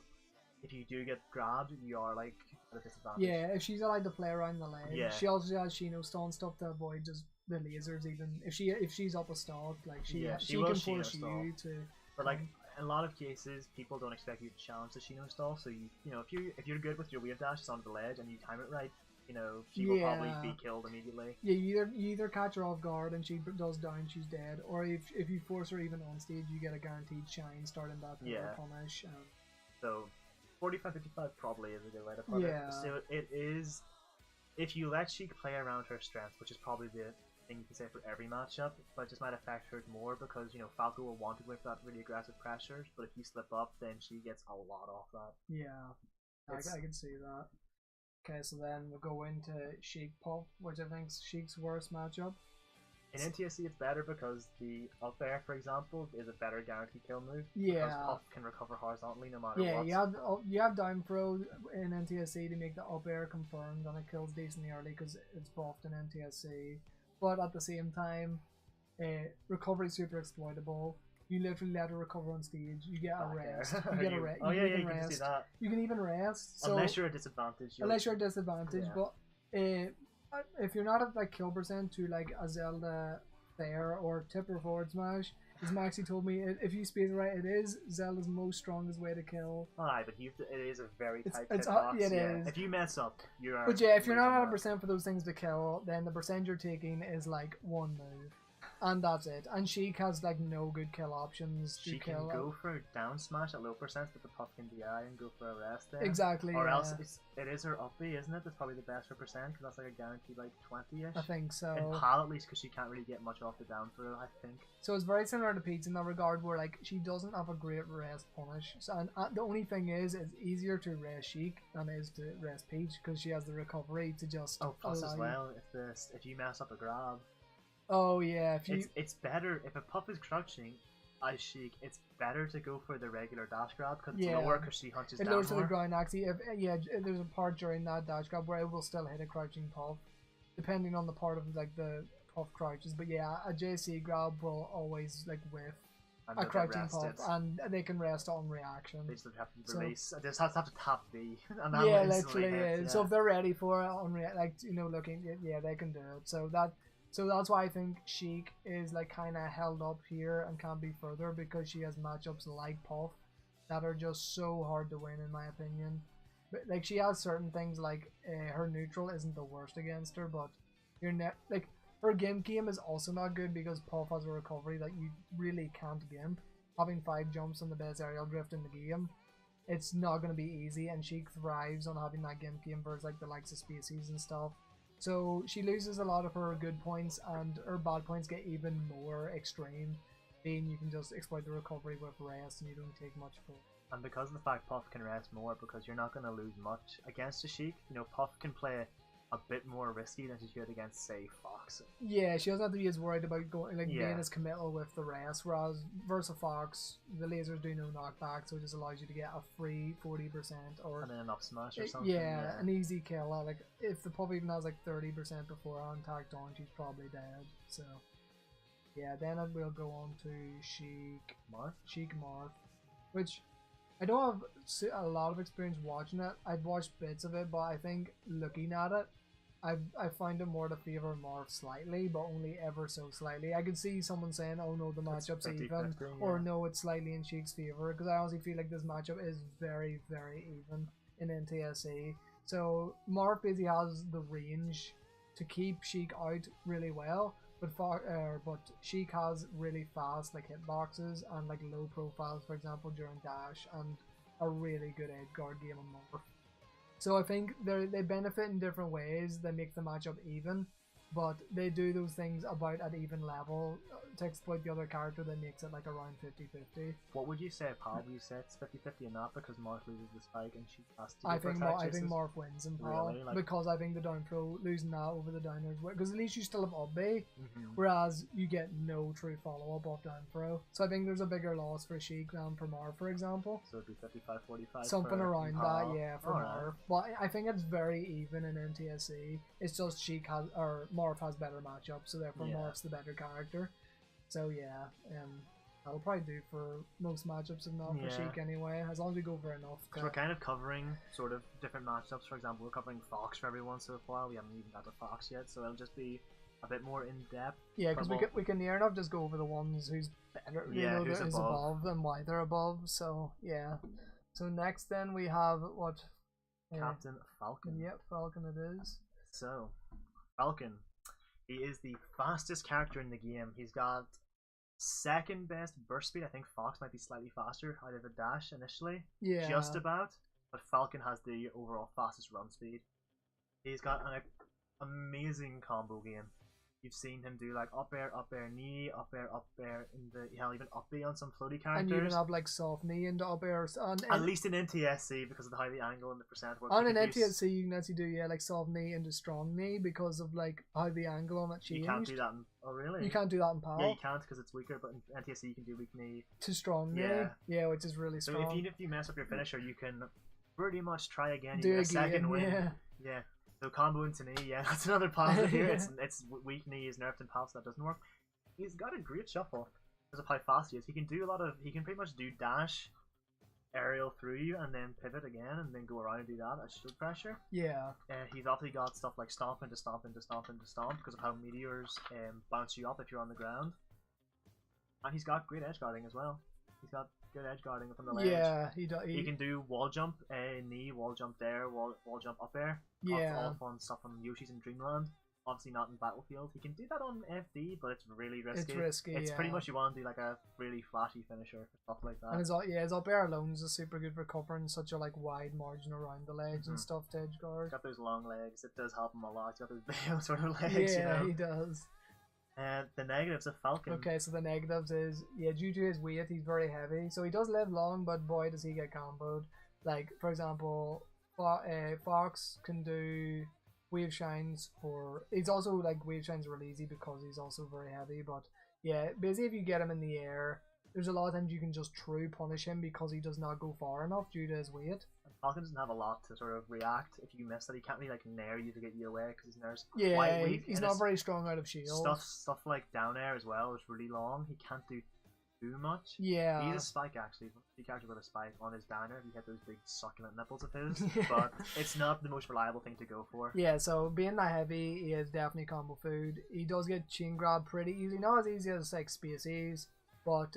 if you do get grabbed, you are like at a disadvantage. Yeah, if she's allowed to play around the lane, she also has Shino stall and stuff to avoid just the lasers. Even if she's up a stock, like she can force you to. But like in a lot of cases, people don't expect you to challenge the Shino stall. So you know if you're good with your wave dash onto the ledge and you time it right, you know she will probably be killed immediately. Yeah, you either catch her off guard and she does down, she's dead, or if you force her even on stage, you get a guaranteed shine starting that punish. So 45-55 probably is a good way to put it. So it is, if you let Sheik play around her strengths, which is probably the thing you can say for every matchup, but it just might affect her more because, you know, Falco will want to go for that really aggressive pressure, but if you slip up, then she gets a lot off that. Yeah, I can see that. Okay, so then we'll go into Sheik Puff, which I think is Sheik's worst matchup. In NTSC it's better because the up air, for example, is a better guaranteed kill move. Yeah. Because Puff can recover horizontally no matter what. Yeah, you have down throw in NTSC to make the up air confirmed, and it kills decently early because it's buffed in NTSC. But at the same time, recovery is super exploitable. You literally let her recover on stage. You get a rest. You get a rest. Oh yeah, you can see that. You can even rest. So, unless you're a disadvantage. But if you're not at like kill percent to like a Zelda fair or tipper forward smash, as Maxi told me, if you space it right, it is Zelda's most strongest way to kill. Aye, but it is a very tight hitbox. It is. If you mess up, you are. But yeah, if you're not 100% for those things to kill, then the percent you're taking is like one move. and that's it. And Sheik has like no good kill options to She can kill. go for down smash at low percent, but the Puff can DI and go for a rest there. Exactly. Or yeah. else it is her up B, isn't it? That's probably the best for percent, because that's like a guaranteed like 20-ish. I think so. In PAL at least, because she can't really get much off the down throw, I think. So it's very similar to Peach in that regard, where like she doesn't have a great rest punish. So, and the only thing is, it's easier to rest Sheik than it is to rest Peach because she has the recovery to just. Oh, plus as well, if you mess up a grab. Oh yeah, if you. It's better if a Puff is crouching as Sheik. It's better to go for the regular dash grab because it's lower because she hunches down more. It lowers to the ground actually. If there's a part during that dash grab where it will still hit a crouching Puff, depending on the part of like the Puff crouches. But yeah, a JC grab will always like whiff a crouching Puff, and they can rest on reaction. They just have to release. They just have to tap B. And yeah, literally. Yeah. So if they're ready for it on like looking, yeah, they can do it. So that's why I think Sheik is like kind of held up here and can't be further because she has matchups like Puff that are just so hard to win in my opinion. But like she has certain things like her neutral isn't the worst against her, but like her gimp game is also not good because Puff has a recovery that you really can't gimp. Having 5 jumps on the best aerial drift in the game, it's not going to be easy, and Sheik thrives on having that gimp game versus like the likes of Spacies and stuff. So she loses a lot of her good points, and her bad points get even more extreme, being you can just exploit the recovery with rest and you don't take much for it. And because of the fact Puff can rest more, because you're not going to lose much against a Sheik, Puff can play a bit more risky than she should against, say, Fox. Yeah, she doesn't have to be as worried about being as committal with the rest, whereas versus Fox, the lasers do no knockback, so it just allows you to get a free 40% or... And then an up smash or something. Yeah, an easy kill. Like, if the Puff even has like 30% beforehand tacked on, she's probably dead, so... Yeah, then we'll go on to Sheik Marth, which... I don't have a lot of experience watching it. I've watched bits of it, but I think looking at it, I find it more to favour Marth slightly, but only ever so slightly. I could see someone saying, oh no, the matchup's even, or no, it's slightly in Sheik's favour, because I honestly feel like this matchup is very, very even in NTSC. So Marth basically has the range to keep Sheik out really well, but Sheik has really fast like hitboxes and like low profiles, for example, during dash, and a really good edge guard game on Marth. So I think they benefit in different ways. They make the matchup even, but they do those things about at even level to exploit the other character that makes it like around 50-50. What would you say, Pal? Would you say it's 50-50 and not because Marth loses the spike and she has to I think Marth wins in Pal, really? Because I think the down throw, losing that over the downers, because at least you still have up B, whereas you get no true follow up off down throw. So I think there's a bigger loss for Sheik than for Marth, for example. So it'd be 55-45. Something around that, yeah, for Marth. But I think it's very even in NTSC. It's just Marth has better matchups, so therefore Marth's the better character. So yeah, that'll probably do for most matchups, if not for Sheik anyway, as long as we go for enough. Because we're kind of covering sort of different matchups. For example, we're covering Fox for everyone so far. We haven't even got to Fox yet, so it'll just be a bit more in depth. Yeah, because we can near enough just go over the ones who's better, who's above and why they're above. So yeah. So next then we have what? Captain Falcon. Yep, Falcon it is. So Falcon, he is the fastest character in the game. He's got second best burst speed. I think Fox might be slightly faster out of the dash initially. Yeah. Just about. But Falcon has the overall fastest run speed. He's got an amazing combo game. You've seen him do like up air, knee, up air, in the even up B on some floaty characters. And you even have like soft knee into up air. At least in NTSC because of the the angle and the percent work. And in NTSC you can actually do like soft knee into strong knee because of like how the angle on it changed. You can't do that in, oh really? You can't do that in PAL. Yeah, you can't because it's weaker, but in NTSC you can do weak knee to strong knee. Yeah, which is really strong. So if you mess up your finisher, you can pretty much try again. You get a second win. Yeah. So combo into knee, yeah, that's another positive here. It's weak knee is nerfed in PAL, so that doesn't work. He's got a great shuffle because of how fast he is. He can pretty much do dash, aerial through you, and then pivot again, and then go around and do that at shield pressure. Yeah. He's obviously got stuff like stomp into stomp into stomp into stomp because of how meteors bounce you up if you're on the ground. And he's got great edge guarding as well. He's got good edge guarding from the ledge. Yeah, he can do wall jump, knee, wall jump there, wall jump up air. Yeah. All fun stuff from Yoshi's in Dreamland. obviously not in Battlefield. He can do that on FD, but it's really risky. It's risky. It's pretty much you want to do like a really flashy finisher or stuff like that. And his up air alone is super good for covering such a like wide margin around the legs and stuff to edge guard. He's got those long legs. It does help him a lot. He's got those big sort of legs. Yeah, you know? he does. And the negatives of Falcon. Okay, so the negatives is due to his weight, he's very heavy. So he does live long, but boy does he get comboed. Like for example, Fox can do wave shines for. He's also like wave shines are really easy because he's also very heavy. But yeah, basically if you get him in the air, there's a lot of times you can just true punish him because he does not go far enough due to his weight. Falcon doesn't have a lot to sort of react if you miss that. He can't really like nair you to get you away because his nair's quite weak. He's not very strong out of shield. Stuff like down air as well is really long. He can't do too much. Yeah. He's a spike actually. He can actually put a spike on his downer if you hit those big succulent nipples of his. But it's not the most reliable thing to go for. Yeah, so being that heavy, he is definitely combo food. He does get chain grab pretty easy. Not as easy as like Spacies, but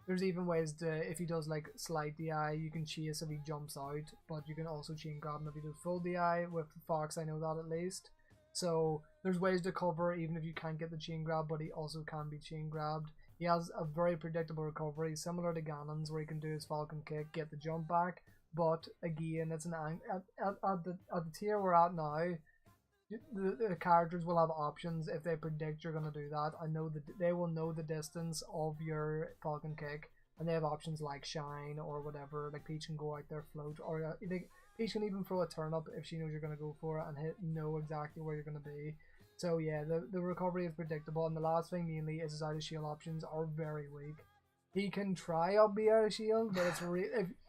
there's even ways to, if he does like slight DI, you can chase if he jumps out, but you can also chain grab him if he does full DI. With Fox, I know that at least. So there's ways to cover even if you can't get the chain grab, but he also can be chain grabbed. He has a very predictable recovery, similar to Ganon's, where he can do his Falcon kick, get the jump back. But again, it's at the tier we're at now. The characters will have options if they predict you're going to do that. I know that they will know the distance of your Falcon kick, and they have options like shine or whatever. Like Peach can go out there float, or Peach can even throw a turn up if she knows you're going to go for it and know exactly where you're going to be. So yeah, the recovery is predictable, and the last thing mainly is his out of shield options are very weak. He can try up be out of shield, but it's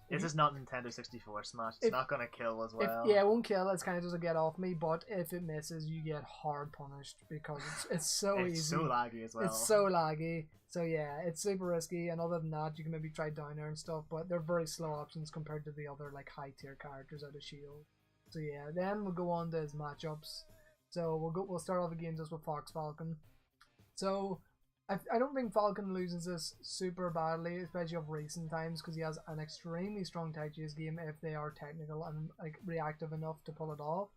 this is not Nintendo 64 Smash. It's not gonna kill as well. It won't kill. It's kind of just a get off me. But if it misses, you get hard punished because it's so easy. It's so laggy as well. It's so laggy. So yeah, it's super risky. And other than that, you can maybe try down air and stuff, but they're very slow options compared to the other like high tier characters out of shield. So yeah, then we'll go on to his matchups. So we'll start off again just with Fox Falcon. So I don't think Falcon loses this super badly, especially of recent times, because he has an extremely strong tech chase game if they are technical and like reactive enough to pull it off.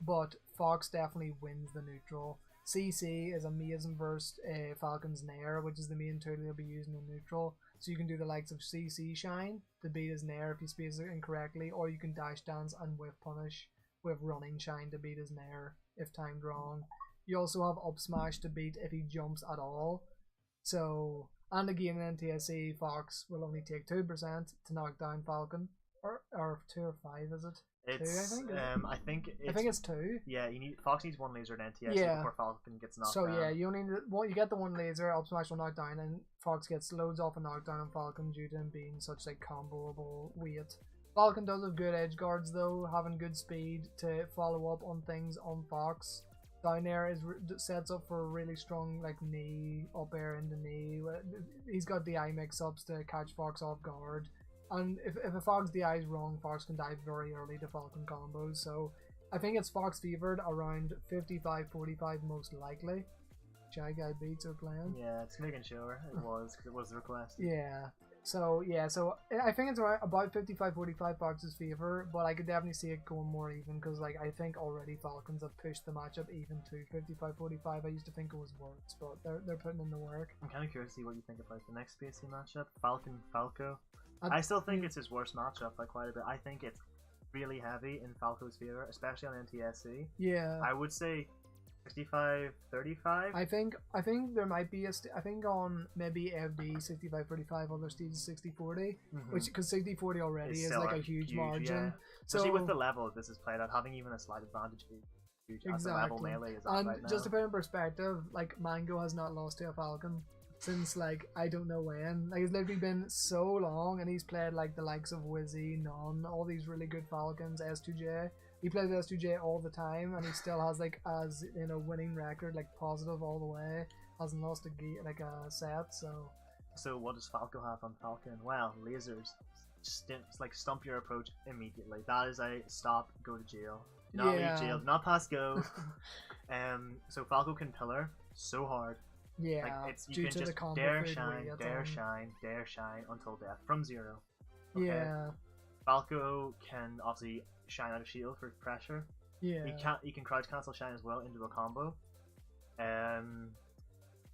But Fox definitely wins the neutral. CC is amazing versus Falcon's Nair, which is the main tool he'll be using in neutral. So you can do the likes of CC Shine to beat his Nair if he spaces it incorrectly, or you can dash dance and whiff punish with running Shine to beat his Nair if timed wrong. You also have up smash to beat if he jumps at all. So, and again in NTSC, Fox will only take 2% to knock down Falcon, or 2 or 5 is it? It's 2, I think it's 2. Yeah, Fox needs 1 laser in NTSC before Falcon gets knocked down. So yeah, you get the 1 laser, up smash will knock down, and Fox gets loads off a knockdown on Falcon due to him being such like comboable weight. Falcon does have good edge guards though, having good speed to follow up on things on Fox. Down air sets up for a really strong like knee, up air into knee. He's got DI mix-ups to catch Fox off guard. And if a Fox DI is wrong, Fox can dive very early to Falcon combos. So I think it's Fox favored around 55-45 most likely. Shy Guy beats are playing. Yeah, it's making sure it was because it was the request. Yeah. So I think it's about 55-45 Fox's favor, but I could definitely see it going more even because like I think already Falcons have pushed the matchup even to 55-45. I used to think it was worse, but they're putting in the work. I'm kind of curious to see what you think about the next Spacey matchup, Falcon Falco. I still think it's his worst matchup by quite a bit. I think it's really heavy in Falco's favor, especially on NTSC. Yeah. I would say 65-35. I think there might be I think on maybe FD 65-35, other stages 60-40, which because 60-40 already is like a huge margin. Yeah. Especially with the level this is played at, having even a slight advantage is huge. Exactly. As the level melee is at right now. Just to put in perspective, like Mango has not lost to a Falcon since like I don't know when. Like it's literally been so long, and he's played like the likes of Wizzy, Nun, all these really good Falcons, S2J. He plays S2J all the time, and he still has like winning record, like positive all the way. Hasn't lost a set. So what does Falco have on Falcon? Well, lasers. Like stump your approach immediately. That is a stop. Go to jail. Do not leave jail. Do not pass go. So Falco can pillar so hard. Yeah. Like you can just dare shine until death from 0. Okay? Yeah. Falco can obviously shine out of shield for pressure. Yeah. He can crouch cancel shine as well into a combo.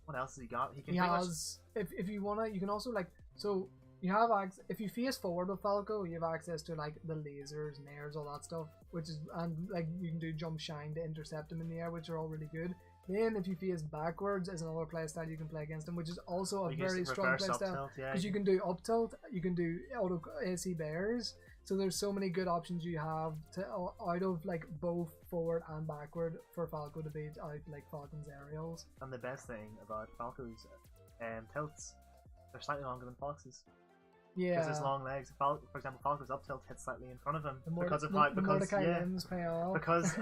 What else has he got? He can. He has. If you wanna, you can also like so. You have if you face forward with Falco, you have access to like the lasers, nairs, all that stuff, which is and like you can do jump shine to intercept him in the air, which are all really good. Then if you face backwards is another playstyle you can play against him, which is also a very strong playstyle because you can do up tilt, you can do auto AC bears. So there's so many good options you have to out of like both forward and backward for Falco to beat out like Falcon's aerials. And the best thing about Falco's tilts, they're slightly longer than Fox's. Yeah. Because his long legs, for example, Falco's up tilt hits slightly in front of him because of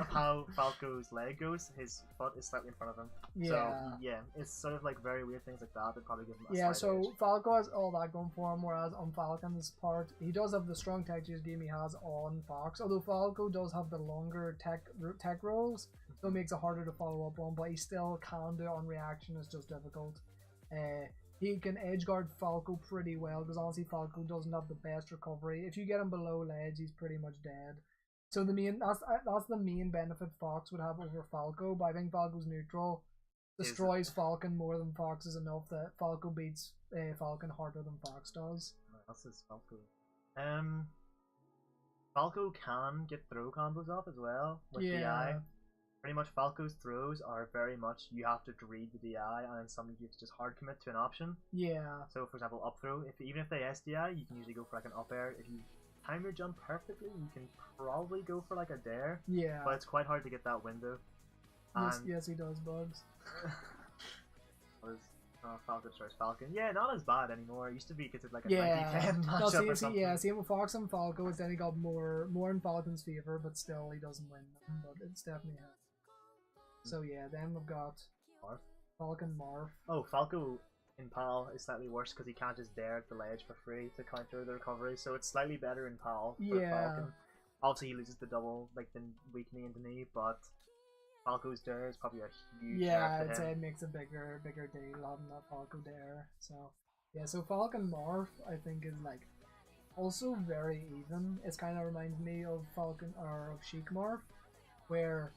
how Falco's leg goes. His foot is slightly in front of him. Yeah. So yeah, it's sort of like very weird things like that that probably give him a slight so edge. Falco has all that going for him, whereas on Falcon's part, he does have the strong tech chase game he has on Fox. Although Falco does have the longer tech rolls, so it makes it harder to follow up on. But he still can do it on reaction. It's just difficult. He can edge guard Falco pretty well because honestly Falco doesn't have the best recovery. If you get him below ledge, he's pretty much dead. So that's the main benefit Fox would have over Falco. But I think Falco's neutral destroys Falcon more than Fox is enough that Falco beats Falcon harder than Fox does. That's his Falco. Falco can get throw combos off as well with DI. Pretty much Falco's throws are very much you have to read the DI and then somebody you have to just hard commit to an option. Yeah. So for example, up throw, even if they SDI, you can usually go for like an up air. If you time your jump perfectly, you can probably go for like a dare. Yeah. But it's quite hard to get that window. Yes, he does, Bugs. Falcon starts Falcon. Yeah, not as bad anymore. It used to be because it's like a 90-10 matchup or something. Yeah, same with Fox and Falco. It's then he got more in Falcon's favor, but still he doesn't win them. But it's definitely him. So yeah, then we've got Falcon Marth. Oh, Falco in PAL is slightly worse because he can't just dare at the ledge for free to counter the recovery. So it's slightly better in PAL for Falcon. Obviously, he loses the double, like the weak knee into knee, but Falco's dare is probably a huge. Yeah, I'd say it makes a bigger deal having that Falco dare. So yeah, so Falcon Marth I think is like also very even. It kind of reminds me of Falcon or of Sheik Marth, where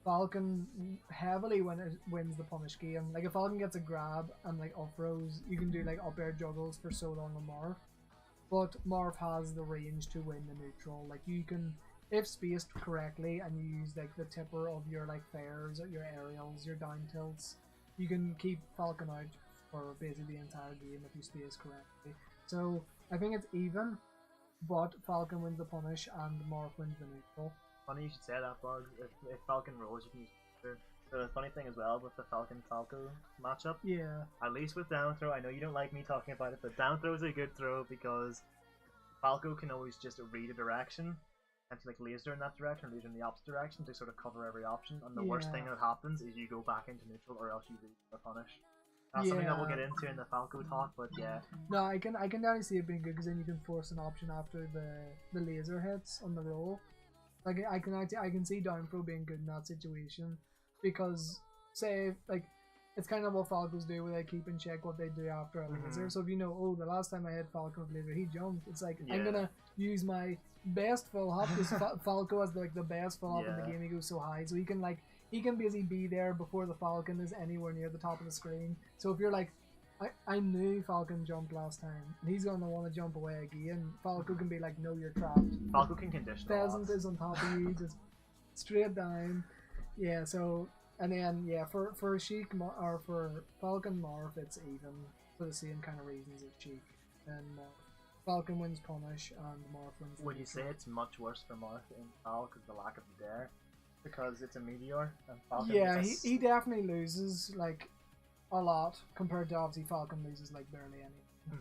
Falcon heavily wins the punish game. Like if Falcon gets a grab and like up throws, you can do like up air juggles for so long on Marth. But Marth has the range to win the neutral. Like you can, if spaced correctly and you use like the tipper of your like fairs, your aerials, your down tilts, you can keep Falcon out for basically the entire game if you space correctly. So I think it's even, but Falcon wins the punish and Marth wins the neutral. Funny you should say that, Bug. If Falcon rolls, you can use it. The funny thing as well with the Falcon-Falco matchup, at least with down throw, I know you don't like me talking about it, but down throw is a good throw because Falco can always just read a direction and to like laser in that direction or laser in the opposite direction to sort of cover every option, and the worst thing that happens is you go back into neutral or else you lose the punish. That's something that we'll get into in the Falco talk, but yeah. No, I can definitely see it being good because then you can force an option after the laser hits on the roll. Like I can see down throw being good in that situation because say like it's kind of what Falcons do where they keep in check what they do after a laser. So if you know, oh, the last time I hit Falco with laser he jumped, it's like I'm gonna use my best full hop because Falco has like the best full hop in the game. He goes so high, so he can basically be there before the Falcon is anywhere near the top of the screen. So if you're like, I knew Falcon jumped last time. He's gonna want to jump away again. Falco can be like, no, you're trapped. Falco can condition. Pheasant is on top of you, just straight down. Yeah. So and then for Sheik or for Falcon Marth, it's even for the same kind of reasons as Sheik. And Falcon wins punish and Marth wins. Would you say it's much worse for Marth in PAL because the lack of the dare? Because it's a meteor and Falcon. Yeah, he definitely loses like a lot compared to obviously Falcon loses like barely any.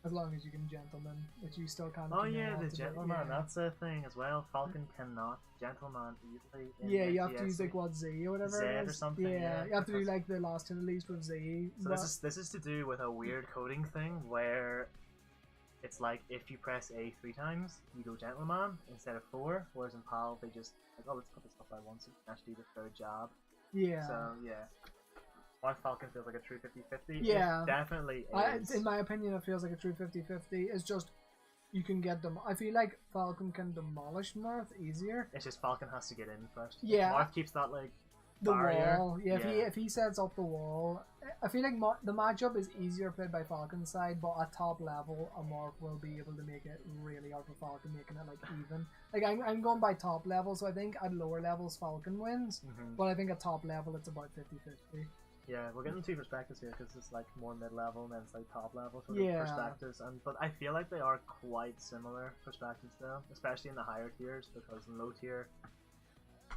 As long as you can gentleman, which you still can't. Oh yeah, the gentleman, that's a thing as well. Falcon cannot gentleman easily. Yeah, you have to use like what Z or whatever. Z or something. Yeah, you have to do like the last hit at least with Z. So this is to do with a weird coding thing where it's like if you press A 3 times, you go gentleman instead of 4. Whereas in PAL they just like, oh, let's put this up by once and actually do the third jab. Yeah. So yeah. Why Falcon feels like a true 50-50? Yeah. It definitely is. In my opinion, it feels like a true 50-50. It's just you can get them. I feel like Falcon can demolish Marth easier. It's just Falcon has to get in first. Yeah. Marth keeps that like The barrier. wall, yeah. If he sets up the wall, I feel like the matchup is easier played by Falcon's side, but at top level, a Marth will be able to make it really hard for Falcon, making it like even. Like I'm going by top level, so I think at lower levels Falcon wins, but I think at top level it's about 50-50. Yeah, we're getting two perspectives here because it's like more mid-level and then it's like top-level sort of perspectives, but I feel like they are quite similar perspectives though, especially in the higher tiers, because in low tier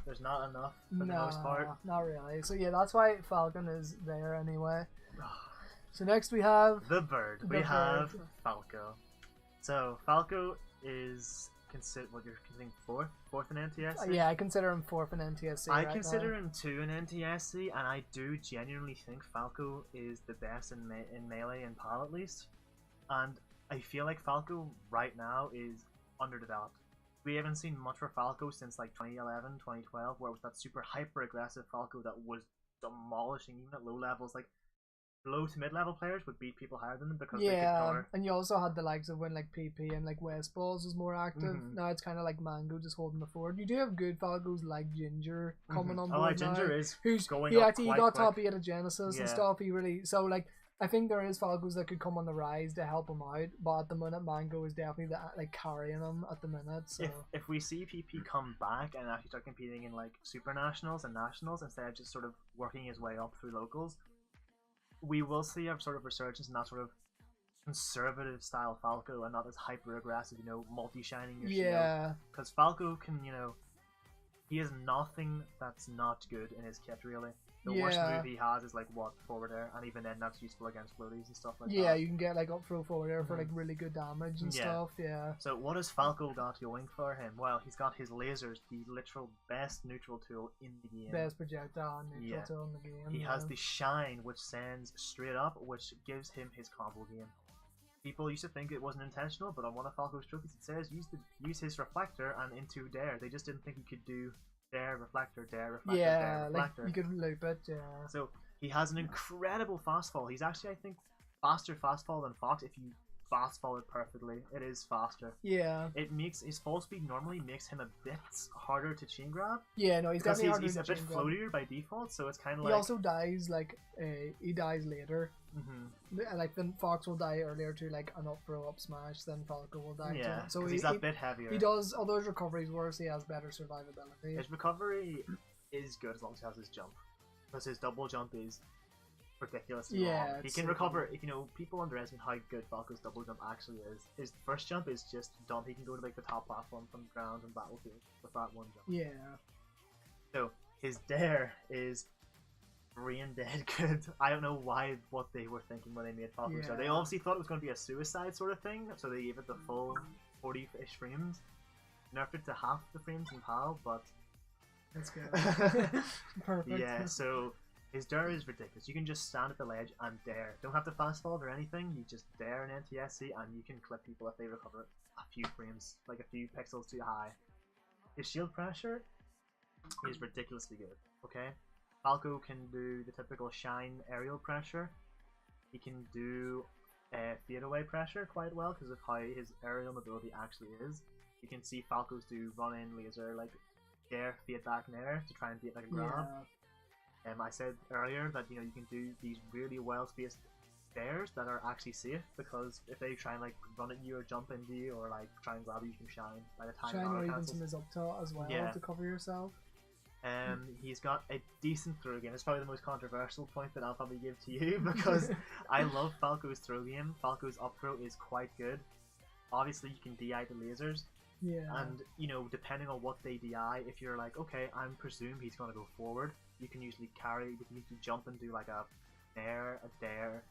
there's not enough for the most part. Not really. So yeah, that's why Falcon is there anyway. So next we have the bird. We have Falco. So Falco is what you're considering fourth in NTSC? Yeah, I consider him fourth in NTSC. I consider him 2 in NTSC, and I do genuinely think Falco is the best in melee and PAL at least. And I feel like Falco right now is underdeveloped. We haven't seen much for Falco since like 2011, 2012, where it was that super hyper aggressive Falco that was demolishing even at low levels. Like low to mid level players would beat people higher than them because they could cover. And you also had the likes of when like PP and like West Balls was more active. Now it's kind of like Mango just holding the fort. You do have good Falcos like Ginger coming on board. Oh, like Ginger is who's going he up actually quite got quick. top 8 at Genesis and stuff. He really like. I think there is Falcos that could come on the rise to help him out, but at the minute Mango is definitely like carrying him at the minute. So if we see PP come back and actually start competing in like super nationals and nationals instead of just sort of working his way up through locals, we will see a sort of resurgence in that sort of conservative style Falco and not as hyper aggressive, multi-shining your shield. Because Falco can, he has nothing that's not good in his kit really. The worst move he has is like forward air, and even then that's useful against floaties and stuff like that. Yeah, you can get like up throw forward air for like really good damage and stuff. Yeah. So what has Falco got going for him? Well, he's got his lasers, the literal best neutral tool in the game. Best projectile neutral tool in the game. He has the shine, which sends straight up, which gives him his combo game. People used to think it wasn't intentional, but on one of Falco's trophies it says use his reflector and into dare. They just didn't think he could do dare, reflector, dare, reflector, dare, reflector. Like you could loop it, So he has an incredible fast fall. He's actually, I think, faster fast fall than Fox if you fast fall it perfectly. It is faster. Yeah. It makes his fall speed normally makes him a bit harder to chain grab. Yeah, no, he's definitely harder he's to a bit chain grab. floatier by default, so it's kind of like... He also dies, like, he dies later. Like, then Fox will die earlier to, like, an up throw, up smash, then Falco will die. Yeah, so he's a bit heavier. He does, although his recovery is worse, he has better survivability. His recovery is good as long as he has his jump. Because his double jump is ridiculously long. He can recover, if people underestimate how good Falco's double jump actually is. His first jump is just dumb. He can go to like the top platform from the ground and battlefield with that one jump. Yeah. So his dare is brain dead good. I don't know what they were thinking when they made Falco. So they obviously thought it was going to be a suicide sort of thing, so they gave it the full 40-ish frames. Nerfed it to half the frames in PAL, but that's good. Perfect. Yeah, so his dare is ridiculous. You can just stand at the ledge and dare. Don't have to fast forward or anything. You just dare in NTSC and you can clip people if they recover a few frames, like a few pixels too high. His shield pressure is ridiculously good. Okay, Falco can do the typical shine aerial pressure. He can do fade away pressure quite well because of how his aerial mobility actually is. You can see Falcos do run in laser like dare, fade back nair to try and beat like a grab. I said earlier that you can do these really well spaced dares that are actually safe, because if they try and like run at you or jump into you or like try and grab you, you can shine by the time shine or even some is up top as well to cover yourself. He's got a decent throw game. It's probably the most controversial point that I'll probably give to you because I love Falco's throw game. Falco's up throw is quite good. Obviously you can DI the lasers. Yeah. And depending on what they DI, if you're like, okay, I'm presume he's gonna go forward, you can usually jump and do like a nair, a dare,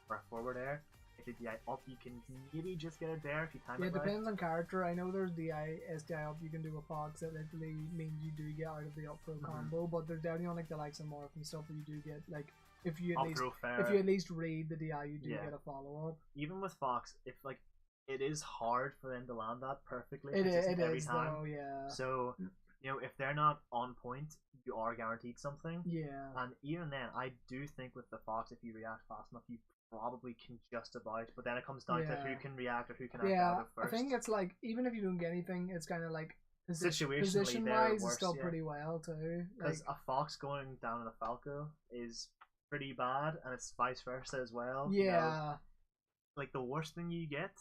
or a forward air. If they DI up, you can maybe just get a dare if you time it. Yeah, it depends on character. I know there's SDI up you can do a Fox that literally means you do get out of the up throw combo, but there's definitely on like the likes of Morph and stuff where you do get like if you at least read the DI, you do get a follow up. Even with Fox, if like it is hard for them to land that perfectly. It is every time. Though, yeah. So if they're not on point, you are guaranteed something. Yeah. And even then, I do think with the Fox, if you react fast enough, you probably can just about, but then it comes down to who can react or who can act Yeah, out first. I think it's like even if you don't get anything, it's kind of like Situationally, position they're wise, worse, it's still yeah. pretty well too. Because a fox going down on a falco is pretty bad, and it's vice versa as well. Yeah. You know? Like the worst thing you get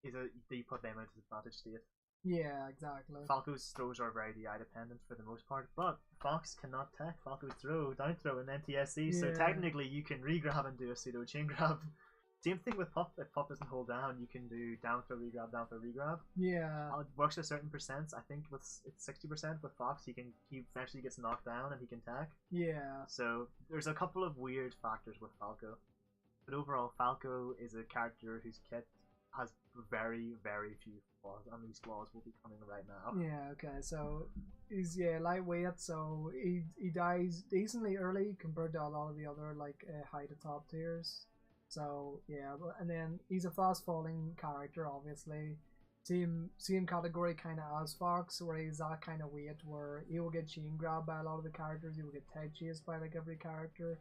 is that you put them into disadvantage state. Yeah, exactly. Falco's throws are very DI dependent for the most part, but Fox cannot tech Falco's down throw in NTSC, so technically you can regrab and do a pseudo chain grab. Same thing with Pup. If Pup doesn't hold down, you can do down throw regrab, down throw regrab. Yeah. It works a certain percent. I think it's 60% with Fox. He eventually gets knocked down and he can tech. Yeah. So there's a couple of weird factors with Falco, but overall Falco is a character whose kit has very, very few flaws, and these flaws will be coming right now. Yeah, okay, so he's lightweight, so he dies decently early compared to a lot of the other like high to top tiers. So yeah, and then he's a fast falling character, obviously. Same category kind of as Fox, where he's that kind of weight where he will get chain grabbed by a lot of the characters, he will get tag chased by like every character.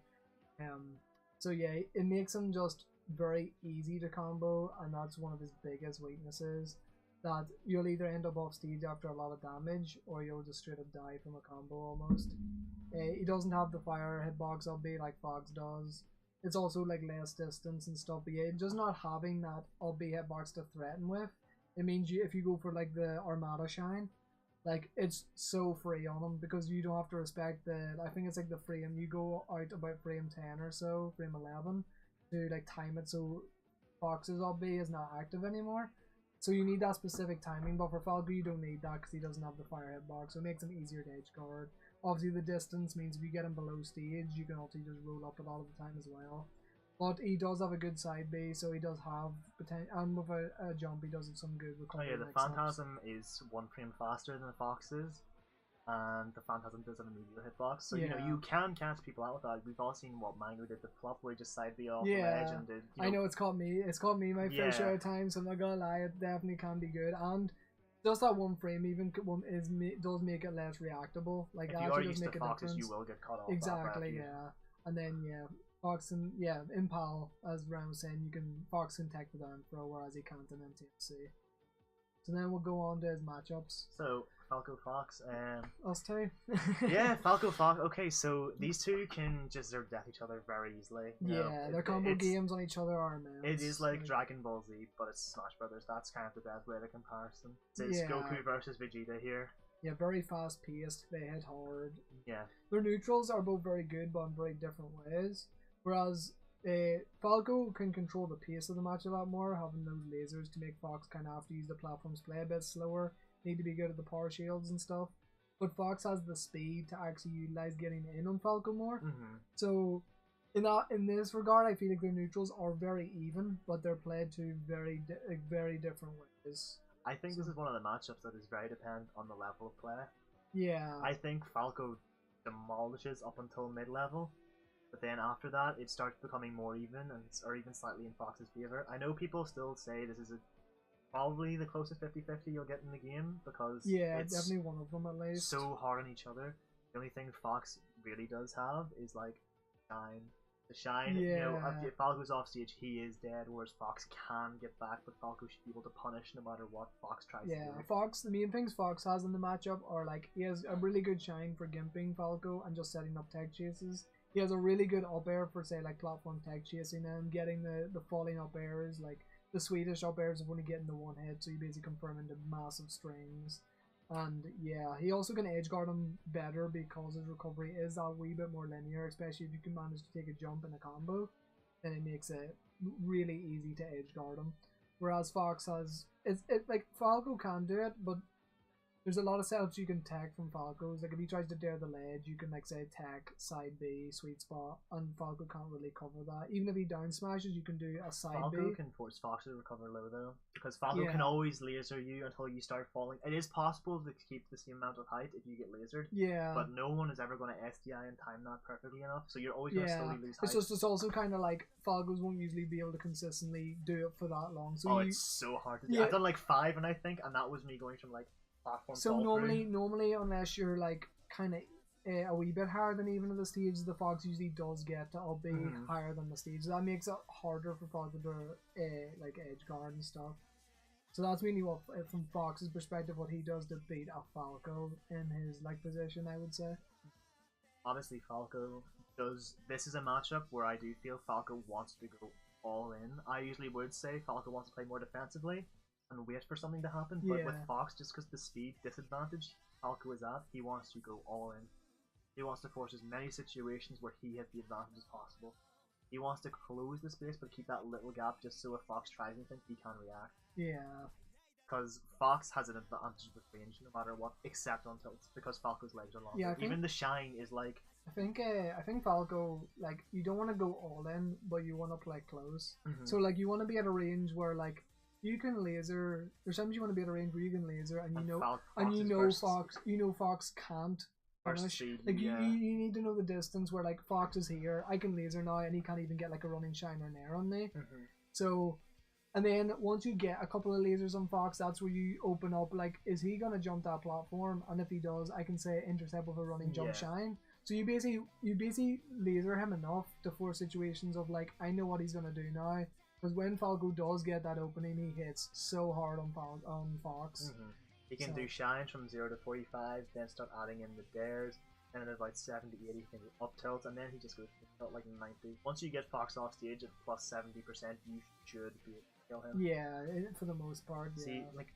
So yeah, it makes him just very easy to combo, and that's one of his biggest weaknesses, that you'll either end up off stage after a lot of damage or you'll just straight up die from a combo almost. He doesn't have the fire hitbox upbeat like Fox does. It's also like less distance and stuff, but yeah, just not having that upbeat hitbox to threaten with, it means if you go for like the Armada Shine, like it's so free on him because you don't have to respect I think it's like the frame, you go out about frame 10 or so, frame 11, to like time it so Fox's obby is not active anymore. So you need that specific timing, but for Falco you don't need that because he doesn't have the fire hitbox, so it makes him easier to edge guard. Obviously the distance means if you get him below stage, you can also just roll up a lot of the time as well. But he does have a good side B, so he does have potential, and with a jump he does have some good recovery. Oh yeah, the Phantasm is one frame faster than the Fox is, and the Phantasm does have a meteor hitbox, so you know you can catch people out with that. We've all seen what Mango did to Fluff, where he just side B off the ledge and did. I know it's caught me my fair share of times, so I'm not gonna lie, it definitely can be good, and just that one frame even does make it less reactable. Like if you are used to Foxes, you will get caught off. Exactly, and then Fox and Impal, as Ryan was saying, Fox can tech the down throw, whereas he can't in NTSC. So then we'll go on to his matchups. So Falco Fox and us two. Yeah, Falco Fox. Okay, so these two can just zero death each other very easily. Their combo games on each other are immense. It is like Dragon Ball Z, but it's Smash Brothers. That's kind of the best way to comparison. It's Goku versus Vegeta here. Yeah, very fast paced. They hit hard. Yeah, their neutrals are both very good, but in very different ways. Whereas Falco can control the pace of the match a lot more, having those lasers to make Fox kind of have to use the platforms play a bit slower, need to be good at the power shields and stuff. But Fox has the speed to actually utilize getting in on Falco more. So in this regard, I feel like their neutrals are very even, but they're played to very different ways. I think this is one of the matchups that is very dependent on the level of play. Yeah. I think Falco demolishes up until mid-level, but then after that it starts becoming more even, or even slightly in Fox's favor. I know people still say this is probably the closest 50-50 you'll get in the game, because it's definitely one of them at least. So hard on each other. The only thing Fox really does have is like shine. The shine, if Falco's off stage, he is dead, whereas Fox can get back, but Falco should be able to punish no matter what Fox tries to do. Fox, the main things Fox has in the matchup are like, he has a really good shine for gimping Falco and just setting up tech chases. He has a really good up air for, say, like platform tech chasing and getting the falling up airs, like the Swedish up airs of only getting the one hit, so you basically confirm into massive strings. And he also can edge guard him better because his recovery is a wee bit more linear, especially if you can manage to take a jump in a combo, then it makes it really easy to edge guard him. Whereas Fox has, like Falco can do it, but there's a lot of setups you can tech from Falco's. Like if he tries to dare the ledge, you can like say tech side B sweet spot, and Falco can't really cover that. Even if he down smashes, you can do a side B. Falco can force Fox to recover low though, because Falco can always laser you until you start falling. It is possible to keep the same amount of height if you get lasered. But no one is ever going to SDI and time that perfectly enough, so you're always going to slowly lose height. It's also kind of like Falcos won't usually be able to consistently do it for that long. So it's so hard to do. I've done like 5, and I think, and that was me going from like platform. So normally, unless you're like kind of a wee bit higher than even at the stage the Fox usually does get to be higher than the stage. So that makes it harder for Falco to like edge guard and stuff. So that's mainly what, from Fox's perspective, what he does to beat a Falco in his like position, I would say. Honestly, Falco does. This is a matchup where I do feel Falco wants to go all in. I usually would say Falco wants to play more defensively and wait for something to happen, but with Fox, just because the speed disadvantage Falco is at, he wants to go all in. He wants to force as many situations where he has the advantage as possible. He wants to close the space but keep that little gap just so if Fox tries anything, he can react. Yeah. Because Fox has an advantage with range no matter what, except on tilts, because Falco's legs are longer. Yeah, even the shine is like... I think Falco, like, you don't want to go all in, but you want to play close. So, like, you want to be at a range where, like, you can laser. There's times you want to be at a range where you can laser, and you know Fox can't finish. Like you need to know the distance where like Fox is here. I can laser now, and he can't even get like a running shine or nair on me. So, and then once you get a couple of lasers on Fox, that's where you open up. Like, is he gonna jump that platform? And if he does, I can say intercept with a running jump shine. So you basically laser him enough to force situations of like, I know what he's gonna do now. Because when Falco does get that opening, he hits so hard on Fox. He can do shines from 0 to 45, then start adding in the dares, and at about 70, 80 he can go up tilt, and then he just goes tilt like 90. Once you get Fox off stage at plus 70%, you should be able to kill him. Yeah, for the most part. Yeah. See, like,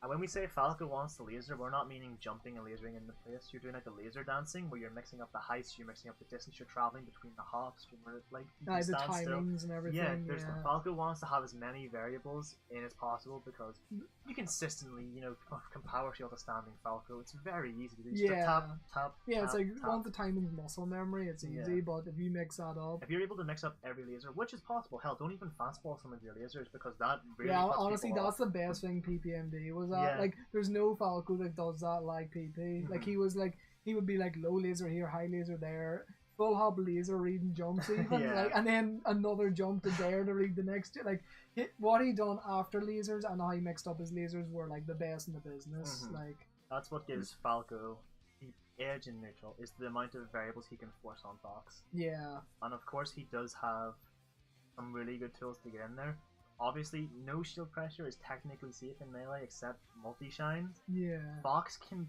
when we say Falco wants to laser, we're not meaning jumping and lasering in the place. You're doing like the laser dancing, where you're mixing up the heights, you're mixing up the distance you're traveling between the hops, where like the timings and everything. Yeah, Falco wants to have as many variables in as possible because you consistently, can power shield a standing Falco. It's very easy to do. Just tap. Yeah, it's like tap. Once the timing's muscle memory, it's easy. But if you mix that up, if you're able to mix up every laser, which is possible, hell, don't even fastball some of your lasers because that really honestly, that's off. the best thing PPMD was that. Like, there's no Falco that does that like PP. Like, he would be like low laser here, high laser there, full hop laser reading jumps even, like, and then another jump to there to read the next. Like, what he done after lasers and how he mixed up his lasers were like the best in the business. Like, that's what gives Falco the edge in neutral, is the amount of variables he can force on Fox. Yeah. And of course he does have some really good tools to get in there. Obviously, no shield pressure is technically safe in melee except multi-shines. Yeah. Fox can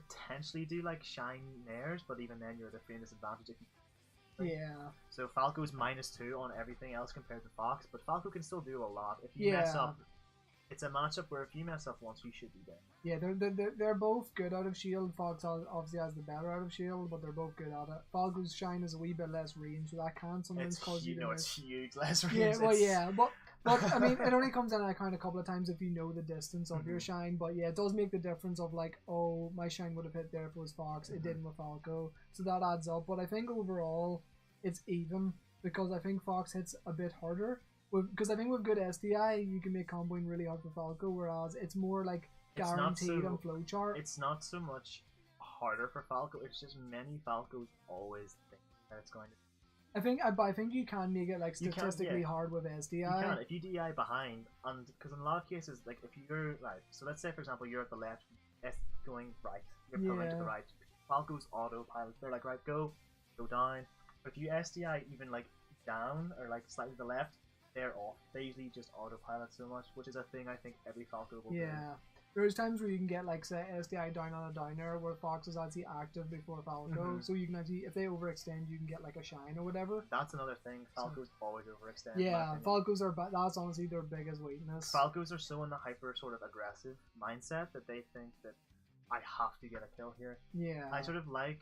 potentially do like shine nairs, but even then you're at a frame disadvantage if you... Yeah. So Falco's -2 on everything else compared to Fox, but Falco can still do a lot. If you mess up, it's a matchup where if you mess up once, you should be dead. Yeah, they're both good out of shield. Fox obviously has the better out of shield, but they're both good at it. Falco's shine is a wee bit less range, so that can sometimes cause you to miss. It's huge less range. Yeah, well, but I mean, it only comes into account a couple of times if you know the distance of your shine. But yeah, it does make the difference of like, oh, my shine would have hit there if it was Fox. It didn't with Falco, so that adds up. But I think overall, it's even because I think Fox hits a bit harder. Because I think with good SDI, you can make comboing really hard for Falco, whereas it's more like guaranteed on flowchart. It's not so much harder for Falco. It's just many Falcos always think that it's going to. I think you can make it like statistically hard with SDI. You can if you DI behind, and because in a lot of cases, like if you're right, so let's say for example you're at the left, S going right, you're pulling to the right. Falco's autopilot. They're like right, go down. But if you SDI even like down or like slightly to the left, they're off. They usually just autopilot so much, which is a thing I think every Falco will do. Yeah. There's times where you can get like say SDI down on a downer where Fox is actually active before Falco, so you can actually, if they overextend, you can get like a shine or whatever. That's another thing. Falcos always overextend. Yeah, Falcos are that's honestly their biggest weakness. Falcos are so in the hyper sort of aggressive mindset that they think that I have to get a kill here. Yeah. I sort of like,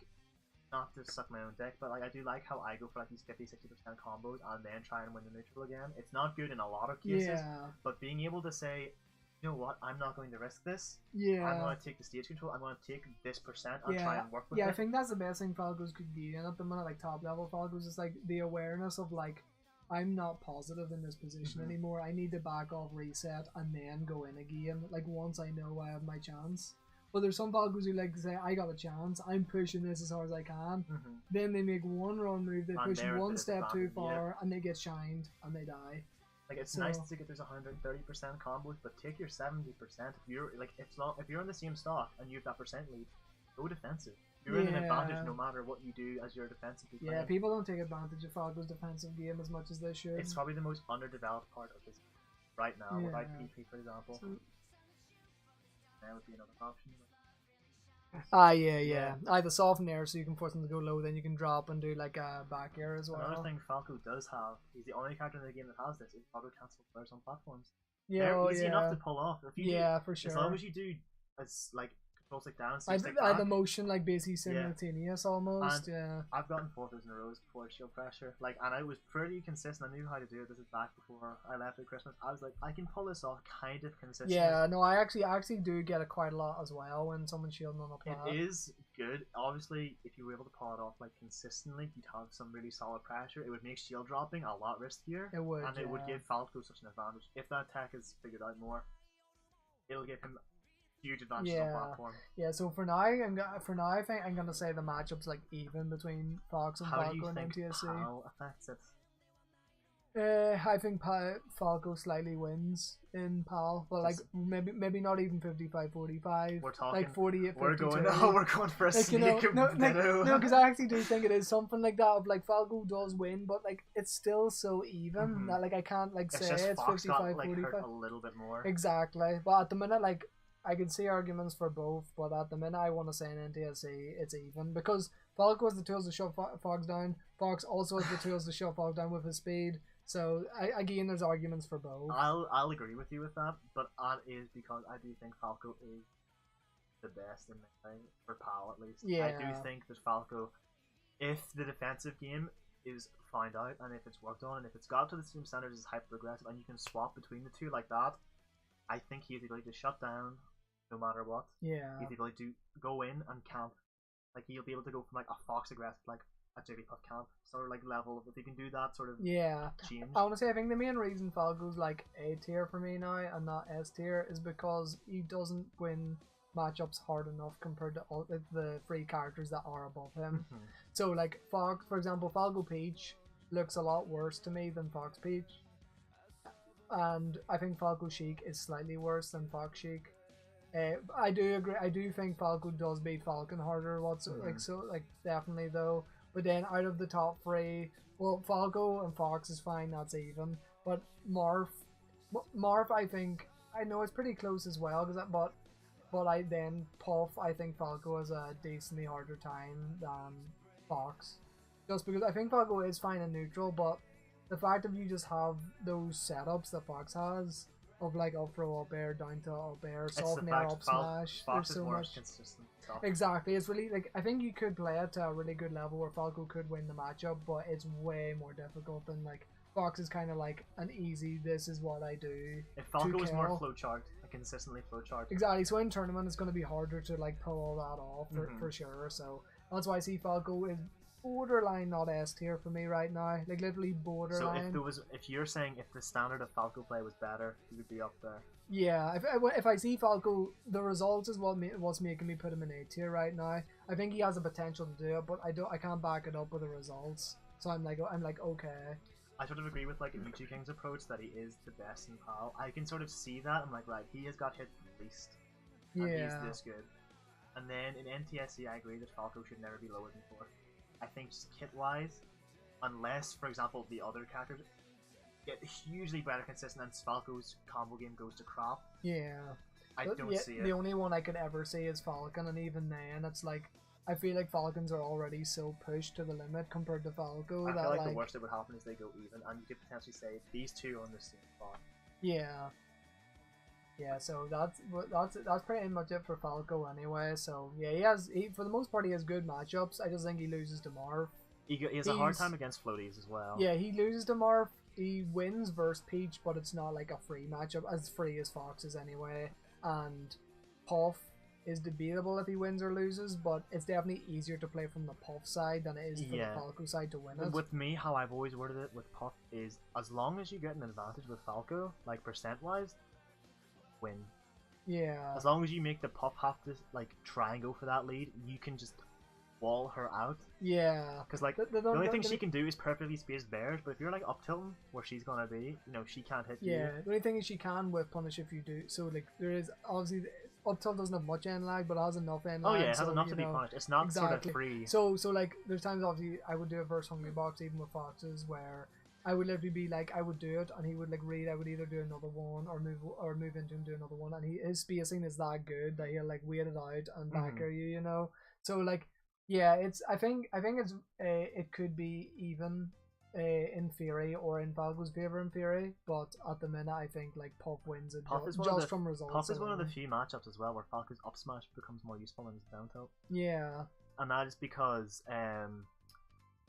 not to suck my own dick, but like I do like how I go for like these 50-60% combos and then try and win the neutral again. It's not good in a lot of cases, but being able to say, you know what, I'm not going to risk this. Yeah. I'm going to take the stage control. I'm going to take this percent and try and work with it. Yeah, I think that's the best thing Falcos could gain at the minute, like top level Falcos, is like the awareness of like, I'm not positive in this position anymore. I need to back off, reset, and then go in again. Like once I know I have my chance. But there's some Falcos who like to say, I got a chance, I'm pushing this as hard as I can. Then they make one wrong move, they push one step too far, and they get shined, and they die. Like it's nice to get those 130% combos, but take your 70%. If you're like, if you're on the same stock and you have that percent lead, go defensive. You're in an advantage no matter what you do as your defensively playing. Yeah, people don't take advantage of Falco's defensive game as much as they should. It's probably the most underdeveloped part of this right now, without PP, for example. So, that would be another option. Yeah. Either soften air so you can force them to go low, then you can drop and do like a back air as well. Another thing Falco does have, he's the only character in the game that has this, is auto cancel flares on platforms. Yeah, they're easy enough to pull off. If you for sure. As long as you do as like control stick down, the motion like basically simultaneous almost. I've gotten 4 of those in a row before shield pressure. Like, and I was pretty consistent. I knew how to do it. This is back before I left at Christmas. I was like, I can pull this off kind of consistently. Yeah, no, I actually do get it quite a lot as well when someone's shielding on a plat. It is good. Obviously, if you were able to pull it off like consistently, you'd have some really solid pressure. It would make shield dropping a lot riskier. It would, and it would give Falco such an advantage. If that tech is figured out more, it'll give him huge advantage on platform. Yeah, so for now, I think I'm gonna say the matchup's like even between Fox and Falco and NTSC. How affects it? I think Falco slightly wins in PAL, but like maybe not even 55-45. We're talking like 48-52. We're going for a sneak. No, because I actually do think it is something like that. Of like Falco does win, but like it's still so even that like I can't like say it's 55-45. A little bit more. Exactly, but at the minute like I can see arguments for both, but at the minute I want to say in NTSC it's even because Falco has the tools to shut Fox down. Fox also has the tools to shut Fox down with his speed. So again, there's arguments for both. I'll agree with you with that, but that is because I do think Falco is the best in melee for PAL at least. Yeah. I do think that Falco, if the defensive game is found out and if it's worked on and if it's got to the same standards as hyper aggressive and you can swap between the two like that, I think he has the ability to shut down no matter what. Yeah. He has the ability to go in and camp. Like he'll be able to go from like a Fox aggressive like a Jigglypuff camp sort of like level. If he can do that sort of change. Honestly, I think the main reason Falco's like A tier for me now and not S tier is because he doesn't win matchups hard enough compared to all the free characters that are above him. So like Fox, for example, Falco Peach looks a lot worse to me than Fox Peach. And I think Falco Sheik is slightly worse than Fox Sheik. I do agree. I do think Falco does beat Falcon harder. Like definitely though. But then out of the top 3, well, Falco and Fox is fine. That's even. But Marth, I think I know it's pretty close as well. But I then Puff. I think Falco has a decently harder time than Fox, just because I think Falco is fine and neutral, but the fact that you just have those setups that Fox has of like up throw, up air, down to up air, soft air, up smash. Fox there's so much consistent stuff. Exactly, it's really like I think you could play it to a really good level where Falco could win the matchup, but it's way more difficult than like Fox is kind of like an easy. This is what I do. If Falco was more flowchart, consistently flowchart. Exactly. So in tournament, it's going to be harder to like pull all that off for sure. So that's why I see Falco is borderline not S tier for me right now, like literally borderline. So if you're saying if the standard of Falco play was better, he would be up there. Yeah, if I see Falco, the results is what's making me put him in A tier right now. I think he has the potential to do it, but I can't back it up with the results. So I'm like okay. I sort of agree with like Picchu King's approach that he is the best in PAL. I can sort of see that. I'm like, right, he has got hit the least, and he's this good. And then in NTSC, I agree that Falco should never be lower than 4th. I think just kit-wise, unless, for example, the other characters get hugely better consistent and Falco's combo game goes to crap. Yeah. I don't see it. The only one I could ever see is Falcon, and even then, it's like, I feel like Falcons are already so pushed to the limit compared to Falco. I feel like the worst that would happen is they go even, and you could potentially say these two are on the same spot. Yeah. Yeah, so that's pretty much it for Falco anyway. So yeah, for the most part he has good matchups. I just think he loses to Marth. He has a hard time against floaties as well. Yeah, he loses to Marth. He wins versus Peach, but it's not like a free matchup, as free as Fox is anyway. And Puff is debatable if he wins or loses, but it's definitely easier to play from the Puff side than it is for the Falco side to win it. With me, how I've always worded it with Puff is as long as you get an advantage with Falco, like percent-wise, win. Yeah. As long as you make the Puff have to like try and go for that lead, you can just wall her out. Yeah. Because like the only thing she can do is perfectly spaced bears, but if you're like up tilting where she's gonna be, she can't hit you. Yeah. The only thing is she can whip punish if you do. So like there is obviously up tilt doesn't have much end lag, but it has enough end Oh lag. yeah, it has so, enough you to be know, punished. It's not exactly. sort of free. So like there's times obviously I would do it versus Hungry Box even with foxes where I would literally be like I would do it and he would like read. I would either do another one or move into him do another one, and his spacing is that good that he'll like wait it out and backer you, you know. So like yeah, it's I think it's it could be even in theory or in Falco's favor in theory, but at the minute I think like Puff wins it just from results. Puff is one of the few matchups as well where Falco's up smash becomes more useful than his down tilt. Yeah, and that is because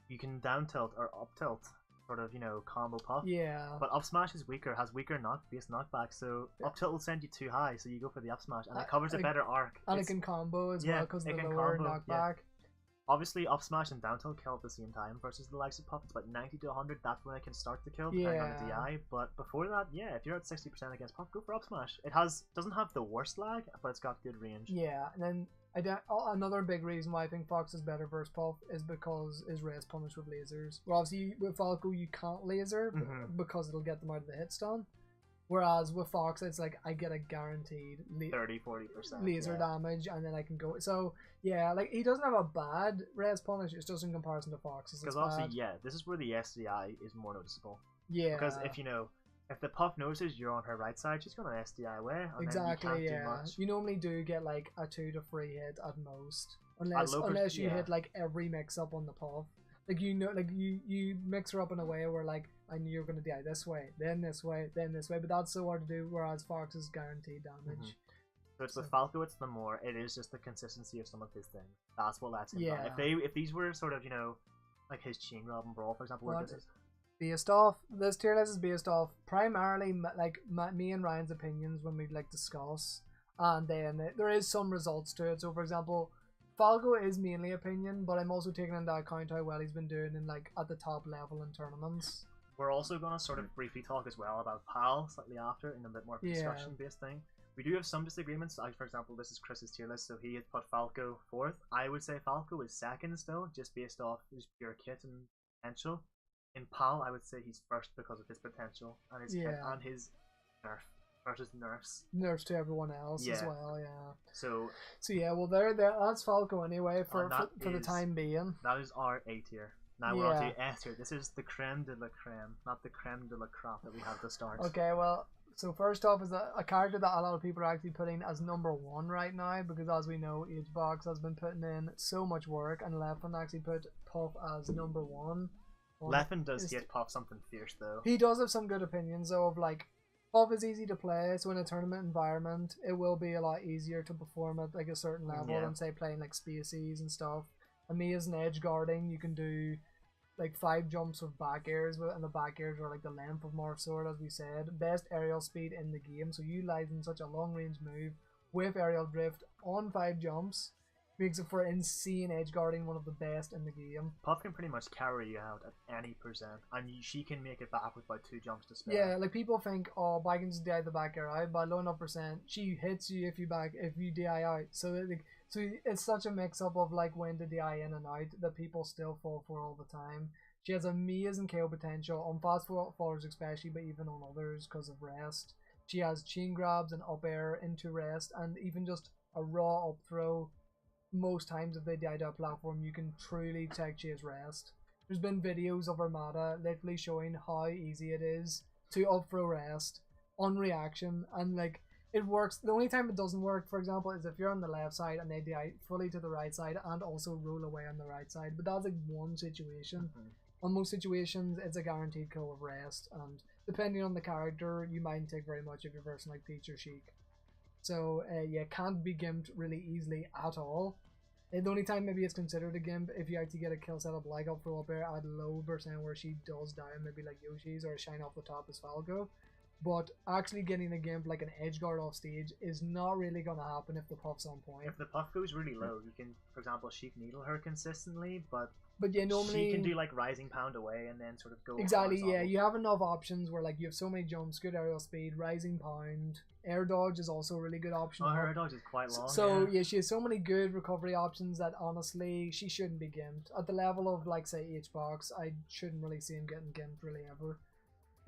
you can down tilt or up tilt sort of, you know, combo Puff. Yeah. But up smash is weaker, has weaker base knockback, so up tilt will send you too high, so you go for the up smash, and it covers a better arc. And it can combo as well because of the lower knockback. Yeah. Obviously, up smash and down tilt kill at the same time versus the likes of Puff. It's about 90 to 100. That's when it can start to kill, depending on the DI. But before that, yeah, if you're at 60% against Puff, go for up smash. It doesn't have the worst lag, but it's got good range. Yeah, and then another big reason why I think Fox is better versus Puff is because his res punished with lasers. Well, obviously with Falco you can't laser because it'll get them out of the hit stun. Whereas with Fox, it's like I get a guaranteed 30-40% laser damage, and then I can go. So yeah, like he doesn't have a bad res punish. It's just in comparison to Fox. Because obviously, yeah, this is where the SDI is more noticeable. Yeah. Because if the Puff notices you're on her right side, she's gonna SDI away. And exactly. Then you yeah. can't do much. You normally do get like a 2 to 3 hit at most, unless you hit like every mix up on the Puff. Like you mix her up in a way where like I knew you were gonna die this way, then this way, then this way, but that's so hard to do. Whereas Fox is guaranteed damage. So it's with Falco, it is just the consistency of some of his things. That's what lets him down. If these were sort of like his chain grab and brawl, for example, based off this tier list is based off primarily like me and Ryan's opinions when we like discuss, and then there is some results to it. So for example, Falco is mainly opinion, but I'm also taking into account how well he's been doing in like at the top level in tournaments. We're also going to sort of briefly talk as well about PAL slightly after in a bit more construction based thing. We do have some disagreements. For example, this is Chris's tier list, so he had put Falco 4th. I would say Falco is 2nd still, just based off his pure kit and potential. In PAL, I would say he's 1st because of his potential and his kit and his nerf versus nerfs to everyone else as well. Yeah. So yeah, well that's Falco anyway for the time being. That is our A tier. Now we're on to S tier. This is the creme de la creme, not the creme de la crap that we have to start. Okay, well, so first off is a character that a lot of people are actually putting as number 1 right now, because as we know, HBox has been putting in so much work, and Leffen actually put Puff as number 1. Leffen does get Puff something fierce though. He does have some good opinions though of like Puff is easy to play, so in a tournament environment it will be a lot easier to perform at like a certain level than say playing like spacies and stuff. And me as an edge guarding, you can do like 5 jumps with back airs, and the back airs are like the length of Morph Sword, as we said. Best aerial speed in the game, so utilizing such a long range move with aerial drift on 5 jumps makes it for insane edge guarding, one of the best in the game. Puff can pretty much carry you out at any percent, and she can make it back with about 2 jumps to spare. Yeah, like people think, oh, I can just DI the back air out, but low enough percent, she hits you if you DI out. So it's such a mix up of like when to DI in and out that people still fall for all the time. She has amazing KO potential on fast followers especially, but even on others because of rest. She has chain grabs and up air into rest, and even just a raw up throw. Most times if they die to a platform, you can truly tech chase rest. There's been videos of Armada literally showing how easy it is to up throw rest on reaction, and like it works. The only time it doesn't work, for example, is if you're on the left side and they die fully to the right side and also roll away on the right side, but that's like one situation. On most situations it's a guaranteed kill of rest, and depending on the character you mightn't take very much if you're versing like Peach or Sheik. So yeah, can't be gimped really easily at all. The only time maybe it's considered a gimp if you actually get a kill setup like up throw up air at low percent where she does die, maybe like Yoshi's, or a shine off the top as Falco. But actually getting a gimp like an edge guard off stage is not really gonna happen if the Puff's on point. If the Puff goes really low, you can, for example, Sheik needle her consistently, but yeah, normally she can do like rising pound away and then sort of go exactly. horizontal. Yeah, you have enough options where like you have so many jumps, good aerial speed, rising pound, air dodge is also a really good option. Oh, her air dodge is quite long. So yeah, she has so many good recovery options that honestly she shouldn't be gimped. At the level of like say HBox, I shouldn't really see him getting gimped really ever.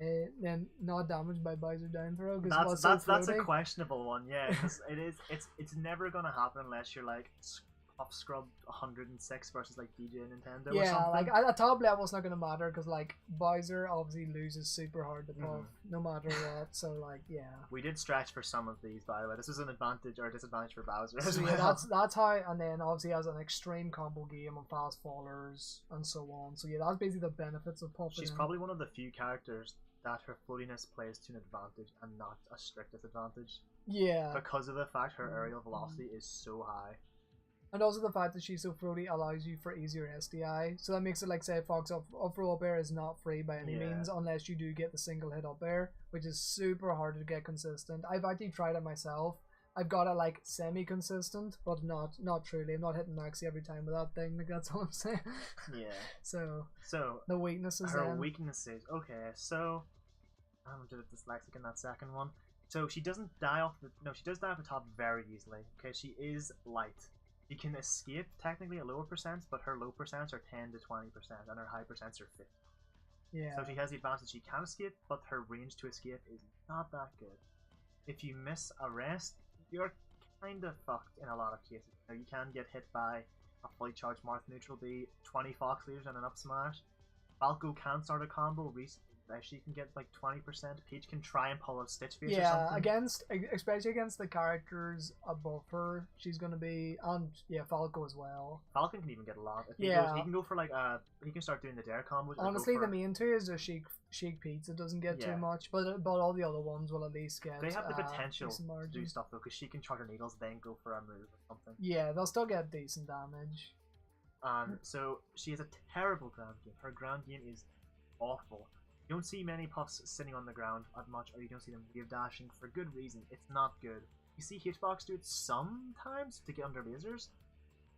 Then not damaged by Bowser down throw because That's a questionable one, yeah. Because it's never gonna happen unless you're like Puff Scrub 106 versus like DJ Nintendo or Yeah, something. like at the top level, it's not gonna matter because like Bowser obviously loses super hard to Puff no matter what. So like, yeah. We did stretch for some of these, by the way. This is an advantage or a disadvantage for Bowser So as yeah, well. that's how, and then obviously has an extreme combo game of fast fallers and so on. So yeah, that's basically the benefits of Puff. She's probably one of the few characters that her floatiness plays to an advantage and not a strict disadvantage. Yeah. Because of the fact her aerial velocity is so high. And also the fact that she's so floaty allows you for easier SDI. So that makes it like, say, Fox up-throw up air is not free by any means unless you do get the single hit up air, which is super hard to get consistent. I've actually tried it myself. I've got it like semi-consistent, but not truly. I'm not hitting maxi every time with that thing. Like, that's all I'm saying. Yeah. So the weaknesses. Her weaknesses. Okay, so I'm a bit dyslexic in that second one. So she doesn't die off the she does die off the top very easily. Okay, she is light. She can escape technically at lower percents, but her low percents are 10 to 20%, and her high percents are 50. Yeah. So she has the advantage she can escape, but her range to escape is not that good. If you miss a rest, you're kind of fucked in a lot of cases. Now, you can get hit by a fully charged Marth neutral B, 20 Fox leaders and an up smash. Falco can start a combo. She can get like 20%. Peach can try and pull a Stitch Face or something. Especially against the characters above her, she's gonna be, and Falco as well. Falcon can even get a lot. If he can go for like he can start doing the dare combos. Honestly, the main two is a Sheik Pizza doesn't get too much, but all the other ones will at least get. They have the potential to do stuff though, because she can charge her needles, then go for a move or something. Yeah, they'll still get decent damage. So she has a terrible ground game. Her ground game is awful. You don't see many Puffs sitting on the ground as much, or you don't see them wave dashing for good reason. It's not good. You see Hitbox do it sometimes to get under lasers.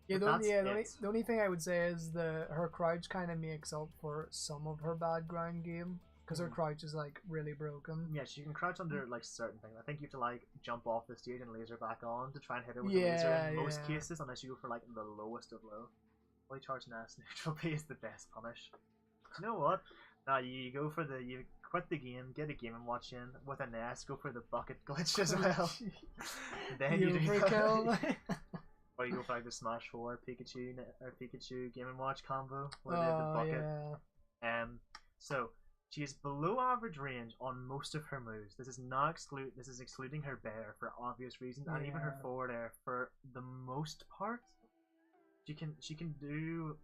Yeah, the only thing I would say is her crouch kind of makes up for some of her bad ground game, because her crouch is like really broken. Yeah, she can crouch under like certain things. I think you have to like jump off the stage and laser back on to try and hit her with a laser in most cases, unless you go for like the lowest of low. Fully charged Ness neutral B is the best punish. You know what? Now you quit the game, get a Game and Watch in with an S, go for the bucket glitch as well. Then you do or you go for like the Smash 4 Pikachu Game and Watch combo where they have the bucket. Yeah. So she is below average range on most of her moves. This is excluding her bear for obvious reasons, and even her forward air for the most part. She can do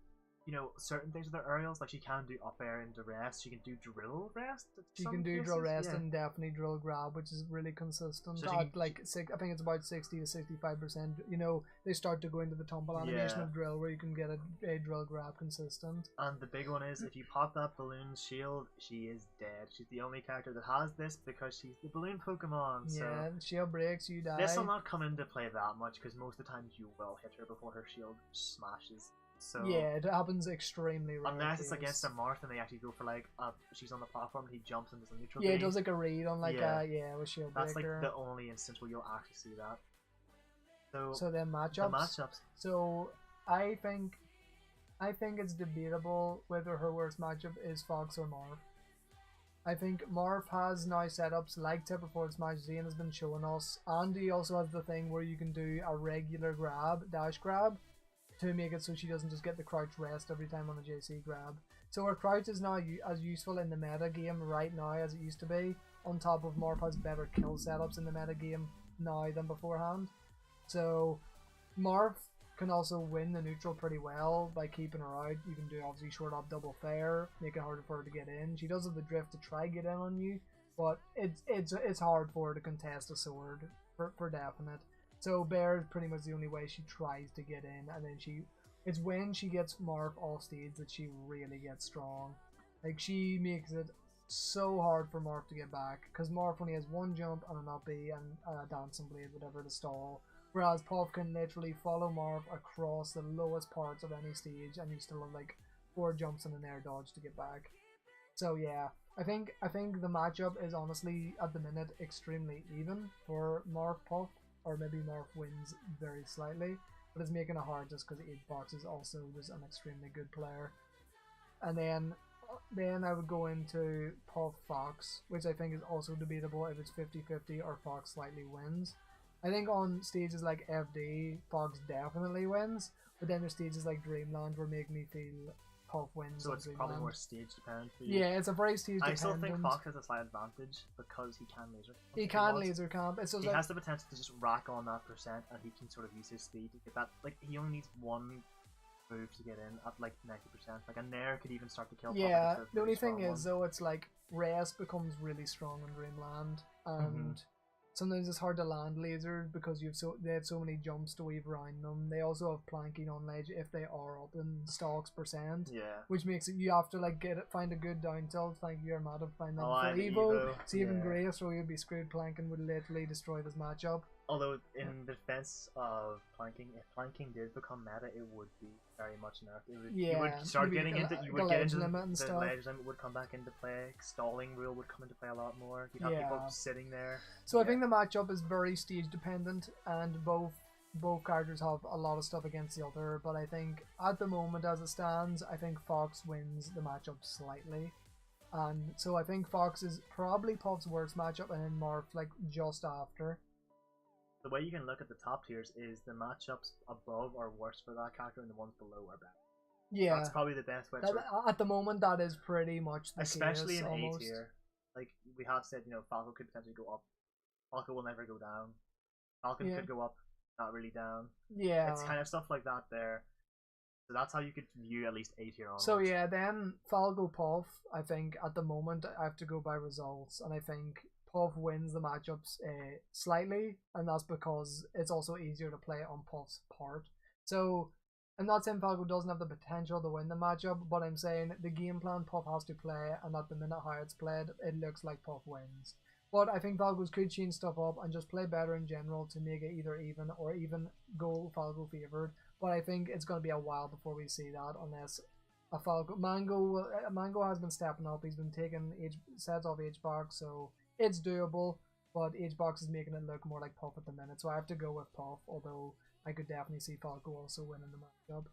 certain things with her aerials, like she can do up air into rest, she can do drill rest. She can do drill rest and definitely drill grab, which is really consistent. So I think it's about 60 to 65%. They start to go into the tumble animation of drill where you can get a drill grab consistent. And the big one is if you pop that balloon shield, she is dead. She's the only character that has this because she's the balloon Pokemon. Yeah, shield breaks, you die. This will not come into play that much because most of the time you will hit her before her shield smashes. So, yeah, it happens extremely rare. Unless it's against a Marth and they actually go for like she's on the platform and he jumps and does a neutral. Yeah, it does like a read on like with shield That's breaker. like the only instance where you'll actually see that. So then matchups. So I think it's debatable whether her worst matchup is Fox or Marth. I think Marth has now setups like Tipper Forward Smash Zane has been showing us, and he also has the thing where you can do a regular dash grab, to make it so she doesn't just get the crouch rest every time on a JC grab. So her crouch is now as useful in the meta game right now as it used to be, on top of Marth has better kill setups in the meta game now than beforehand. So Marth can also win the neutral pretty well by keeping her out. You can do obviously short up double fair, make it harder for her to get in. She does have the drift to try get in on you, but it's hard for her to contest a sword for definite. So Bear is pretty much the only way she tries to get in, and then it's when she gets Marth off stage that she really gets strong. Like, she makes it so hard for Marth to get back, because Marth only has one jump and an up B and a dancing blade, whatever, to stall. Whereas Puff can literally follow Marth across the lowest parts of any stage, and you still have like 4 jumps and an air dodge to get back. So yeah, I think the matchup is honestly at the minute extremely even for Marth Puff. Or maybe Marth wins very slightly, but it's making it hard just because 8box is also just an extremely good player. And then then I would go into Puff Fox, which I think is also debatable if it's 50-50 or Fox slightly wins. I think on stages like FD, Fox definitely wins, but then there's stages like Dreamland where make me feel Puff wins. So it's Dreamland. probably more stage dependent for you. Yeah, it's a very stage dependent. I still think Fox has a slight advantage because he can laser. He can laser camp. It's he has the potential to just rack on that percent, and he can sort of use his speed to get that. Like he only needs one move to get in at like 90%. Like a Nair could even start to kill. Yeah, the only thing is though, it's like Rest becomes really strong in Dreamland, and sometimes it's hard to land lasers because they have so many jumps to weave around them. They also have planking on ledge if they are up in stocks percent. Yeah. Which makes it you have to like find a good down tilt. Thank you, Armada, to find that for Evo. So even Grace, or you'd be screwed. Planking would literally destroy this matchup. Although in defense of planking, if planking did become meta, it would be very much nerfed. You would start getting into the ledge limit would come back into play. Stalling rule would come into play a lot more. You'd have people sitting there. So I think the matchup is very stage dependent, and both characters have a lot of stuff against the other. But I think at the moment, as it stands, I think Fox wins the matchup slightly. And so I think Fox is probably Puff's worst matchup, and then Marth like just after. The way you can look at the top tiers is the matchups above are worse for that character and the ones below are better. Yeah. That's probably the best way at the moment, that is pretty much the especially case, in almost. A tier. Like we have said, Falco could potentially go up. Falco will never go down. Falcon could go up, not really down. Yeah. It's kind of stuff like that there. So that's how you could view at least A tier on. So yeah, then Falco Puff, I think at the moment I have to go by results, and I think Puff wins the matchups slightly, and that's because it's also easier to play on Puff's part. So I'm not saying Falco doesn't have the potential to win the matchup, but I'm saying the game plan Puff has to play, and at the minute how it's played, it looks like Puff wins. But I think Falcos could change stuff up and just play better in general to make it either even or even go Falco favored. But I think it's going to be a while before we see that, unless a Falco Mango has been stepping up. He's been taking sets off H-Box, so it's doable, but H-Box is making it look more like Puff at the minute, so I have to go with Puff, although I could definitely see Falco also winning the matchup.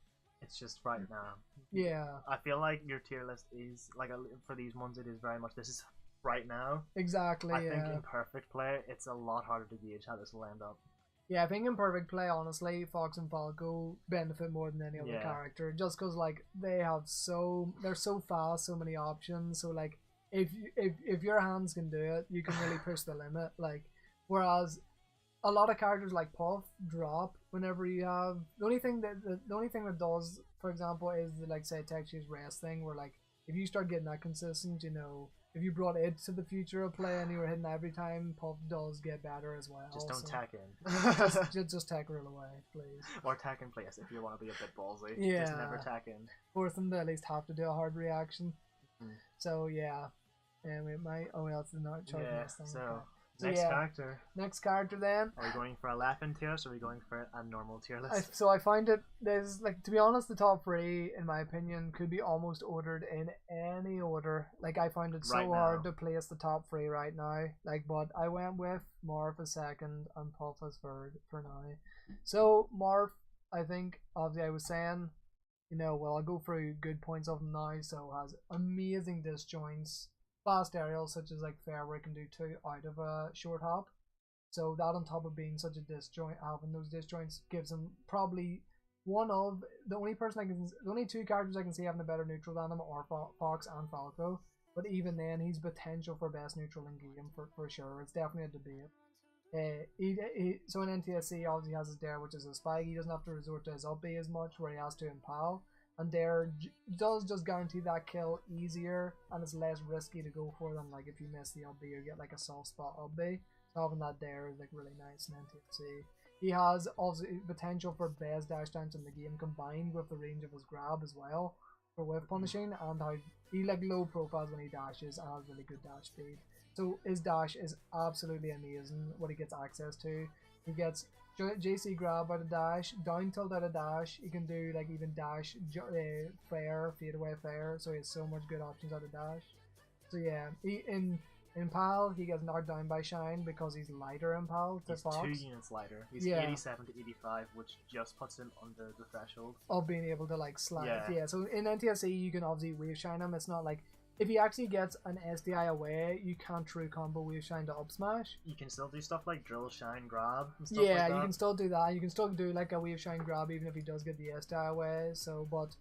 It's just right now. Yeah. I feel like your tier list is, like, for these ones, it is very much, this is right now. Exactly, I think in perfect play, it's a lot harder to gauge how this will end up. Yeah, I think in perfect play, honestly, Fox and Falco benefit more than any other character, just because, like, they're so fast, so many options, so, like, if your hands can do it, you can really push the limit. Like, whereas a lot of characters like Puff drop whenever you have the only thing that does, for example, is the, like, say Texture's Rest thing, where like if you start getting that consistent, if you brought it to the future of play and you were hitting every time, Puff does get better as well. Just don't tack in. just tack rule away, please. Or tack in place if you want to be a bit ballsy. Yeah. Just never tack in. Force them to at least have to do a hard reaction. Mm. So yeah. And it might. Oh, well, it's not charge thing. So next character. Next character then. Are we going for a laughing tier, or are we going for a normal tier list? So I find there's like, to be honest, the top three in my opinion could be almost ordered in any order. Like, I find it so hard to place the top three right now. Like, but I went with Marth as second and Puff as third for now. So Marth, I think, obviously I was saying, I'll go through good points of him now. So has amazing disjoints. Fast aerials such as like Fair, where it can do 2 out of a short hop. So that, on top of being such a disjoint, having those disjoints gives him probably the only 2 characters I can see having a better neutral than him are Fox and Falco. But even then, he's potential for best neutral in game for sure. It's definitely a debate. So in NTSC, obviously has his Dare, which is a spike. He doesn't have to resort to his up B as much, where he has to impale. And Dare does just guarantee that kill easier, and it's less risky to go for than like if you miss the up B or get like a soft spot up B. So having that Dare is like really nice in NTSC. He has also potential for best dash downs in the game, combined with the range of his grab as well for whiff punishing, and how he like low profiles when he dashes and has really good dash speed. So his dash is absolutely amazing. What he gets access to, he gets JC grab out of dash, down tilt out of dash. He can do like even dash, fair, fade away fair. So he has so much good options out of dash. So yeah, in in PAL, he gets knocked down by Shine because he's lighter in PAL to He's Fox. 2 units lighter. He's Yeah. 87 to 85, which just puts him under the threshold. Of being able to like slide. Yeah. Yeah, so in NTSC you can obviously wave shine him. It's not like if he actually gets an SDI away, you can't true combo wave shine to up smash. You can still do stuff like drill, shine, grab, and stuff Yeah, like that. you can still do that. You can still do like a wave shine grab even if he does get the SDI away. So, but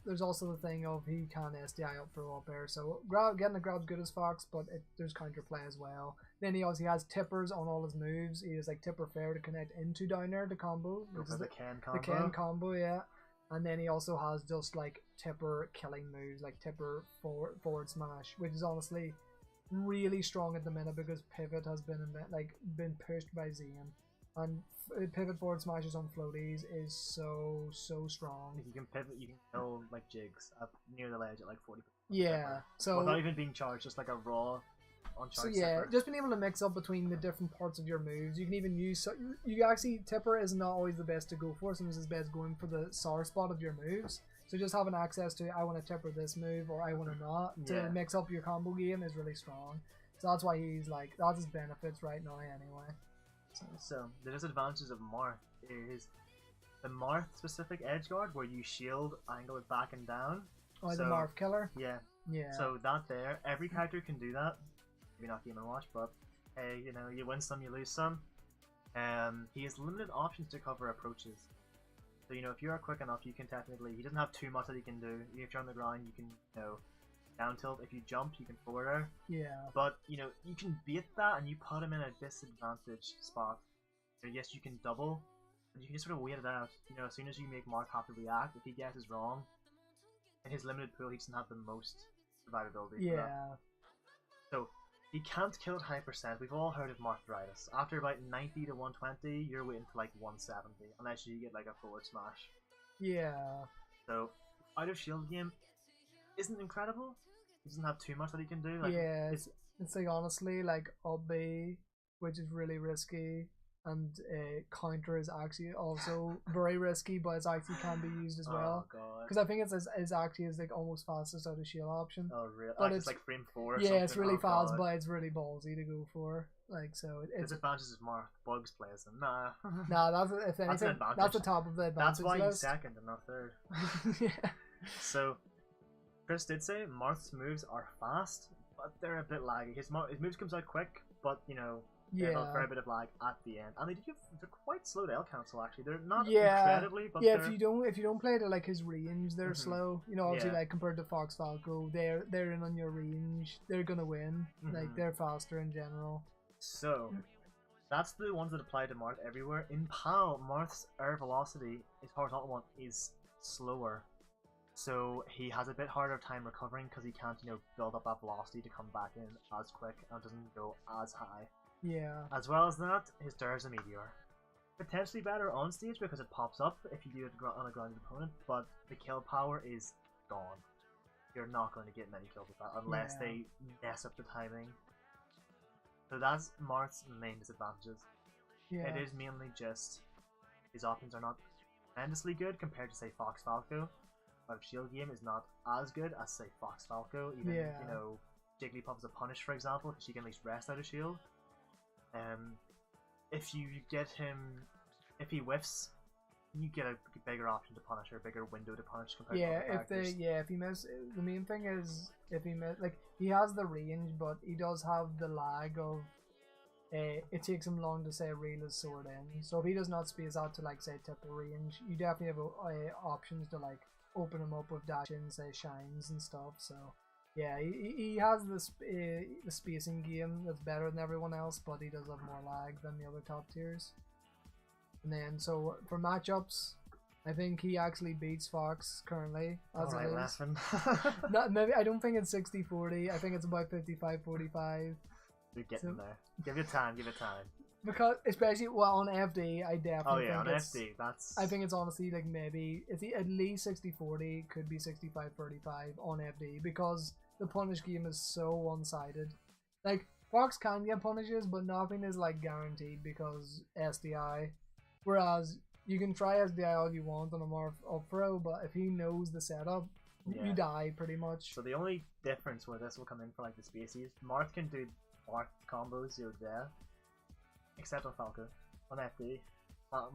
there's also the thing of he can SDI up for up air. So getting the grab's good as Fox, but there's counterplay as well. Then he obviously has tippers on all his moves. He has like tipper fair to connect into down air to combo. Go Which for is the Ken combo. the Ken combo, yeah. And then he also has just like tipper killing moves, like tipper forward smash, which is honestly really strong at the minute because pivot has been been pushed by Zane, and pivot forward smashes on floaties is so strong. If you can pivot, you can kill like jigs up near the ledge at like 40%. Yeah, so without even being charged, just like a raw uncharged. so yeah, tipper. just being able to mix up between the different parts of your moves. You can even use you actually tipper is not always the best to go for. Sometimes it's best going for the sour spot of your moves. So just having access to I want to tipper this move or I want to not to mix up your combo game is really strong. So that's why he's like that's his benefits right now anyway. So the disadvantages of Marth is the Marth specific edge guard where you shield, angle it back and down. Oh, so, the Marth killer. Yeah. Yeah. So that there, every character can do that. Maybe not Game and Watch, but hey, you know, you win some, you lose some. He has limited options to cover approaches. So you know, if you are quick enough, you can technically. He doesn't have too much that he can do. If you're on the ground, you can down tilt. If you jump, you can forward air. Yeah. But you know, you can bait that and you put him in a disadvantaged spot. So yes, you can double, but you can just sort of wait it out. You know, as soon as you make Mark have to react, if he guesses wrong, in his limited pool, he doesn't have the most survivability. Yeah. For that. So he can't kill at high percent. We've all heard of Marthritis. After about 90 to 120, you're waiting for like 170, unless you get like a forward smash. Yeah. So out of shield game isn't incredible. He doesn't have too much that he can do. Like, yeah, it's like honestly like Obby, which is really risky, and counter is actually also very risky, but it actually can be used as well. Because I think it's actually is like almost fastest out of shield option. Oh really? But it's like frame 4 or yeah, something. it's really fast, God. but it's really ballsy to go for. Like so, it's disadvantages is Mark. Bugs plays him. Nah. Nah, that's if anything, that's the top of the advantage. That's why list. he's second and not third. Yeah. So Chris did say Marth's moves are fast, but they're a bit laggy. His moves comes out quick, but you know. They have a fair bit of lag at the end, and they're quite slow to L cancel. Actually, they're not incredibly, but yeah. If you don't play to like his range, they're slow. You know, obviously Yeah. like compared to Fox Falco, they're in on your range. They're gonna win. Like they're faster in general. So that's the ones that apply to Marth everywhere. In PAL, Marth's air velocity, his horizontal one, is slower, so he has a bit harder time recovering because he can't build up that velocity to come back in as quick and doesn't go as high. Yeah. As well as that, his Dir's a Meteor. Potentially better on stage because it pops up if you do it on a grounded opponent, but the kill power is gone. You're not going to get many kills with that unless they mess up the timing. So that's Marth's main disadvantages. Yeah. It is mainly just his options are not tremendously good compared to say Fox Falco. But shield game is not as good as say Fox Falco. Even Jigglypuff's a punish, for example, because she can at least rest out of shield. If you get him, if he whiffs, you get a bigger option to punish or a bigger window to punish compared to other characters. If he miss, the main thing is if he miss, like he has the range, but he does have the lag of. It takes him long to say reel his sword in. So if he does not space out to like say tip the range, you definitely have options to like open him up with dash-in, say shines and stuff. So. Yeah, he has the spacing game that's better than everyone else, but he does have more lag than the other top tiers. And then, so for matchups, I think he actually beats Fox currently. As Alright, it is. laughing. Maybe I don't think it's 60-40. I think it's about 55-45. You're getting there. Give it time. Give it time. Because especially on FD, I definitely think on it's, FD, that's. I think it's honestly like maybe it's at least 60-40, could be 65-35 on FD because the punish game is so one-sided. Like Fox can get punishes, but nothing is like guaranteed because SDI. Whereas you can try SDI all you want on a more up pro, but if he knows the setup, Yeah. You die pretty much. So the only difference where this will come in for like the species, Marth can do Marth combos 0 to death, except on Falco. On FD,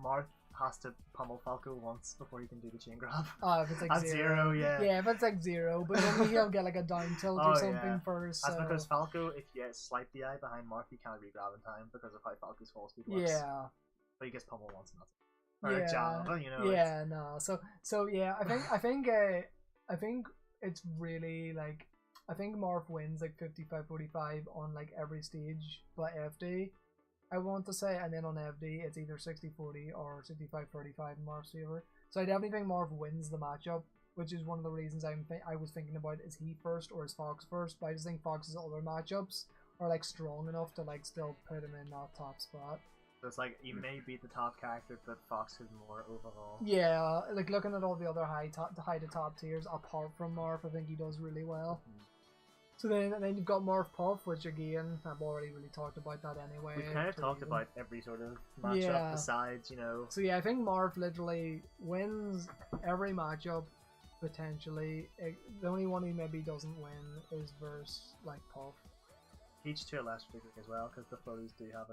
Marth has to pummel Falco once before he can do the chain grab. Oh, if it's like At 0. yeah. Yeah, if it's like 0, but then he'll get like a down tilt or something first. That's so. because Falco, if you get slight DI behind Marth, you can't re-grab in time because of how Falco's fall speed works. Yeah. But he gets pummeled once and that's it. Or a jab, you know. Yeah, no. So yeah, I think it's really like, I think Marth wins like 55-45 on like every stage but FD, I want to say, and then on FD it's either 60-40 or 65-35 in Marth's favor. So I definitely think Marth wins the matchup, which is one of the reasons I was thinking about, is he first or is Fox first? But I just think Fox's other matchups are like strong enough to like still put him in that top spot. So it's like, you may beat the top character, but Fox is more overall. Yeah, like looking at all the other high to top tiers, apart from Marth, I think he does really well. So then you've got Marth Puff, which again, I've already really talked about that anyway. We've kind of talked about every sort of matchup besides, you know. So yeah, I think Marth literally wins every matchup, potentially. The only one he maybe doesn't win is versus, like, Puff. Peach to a lesser degree as well, because the foes do have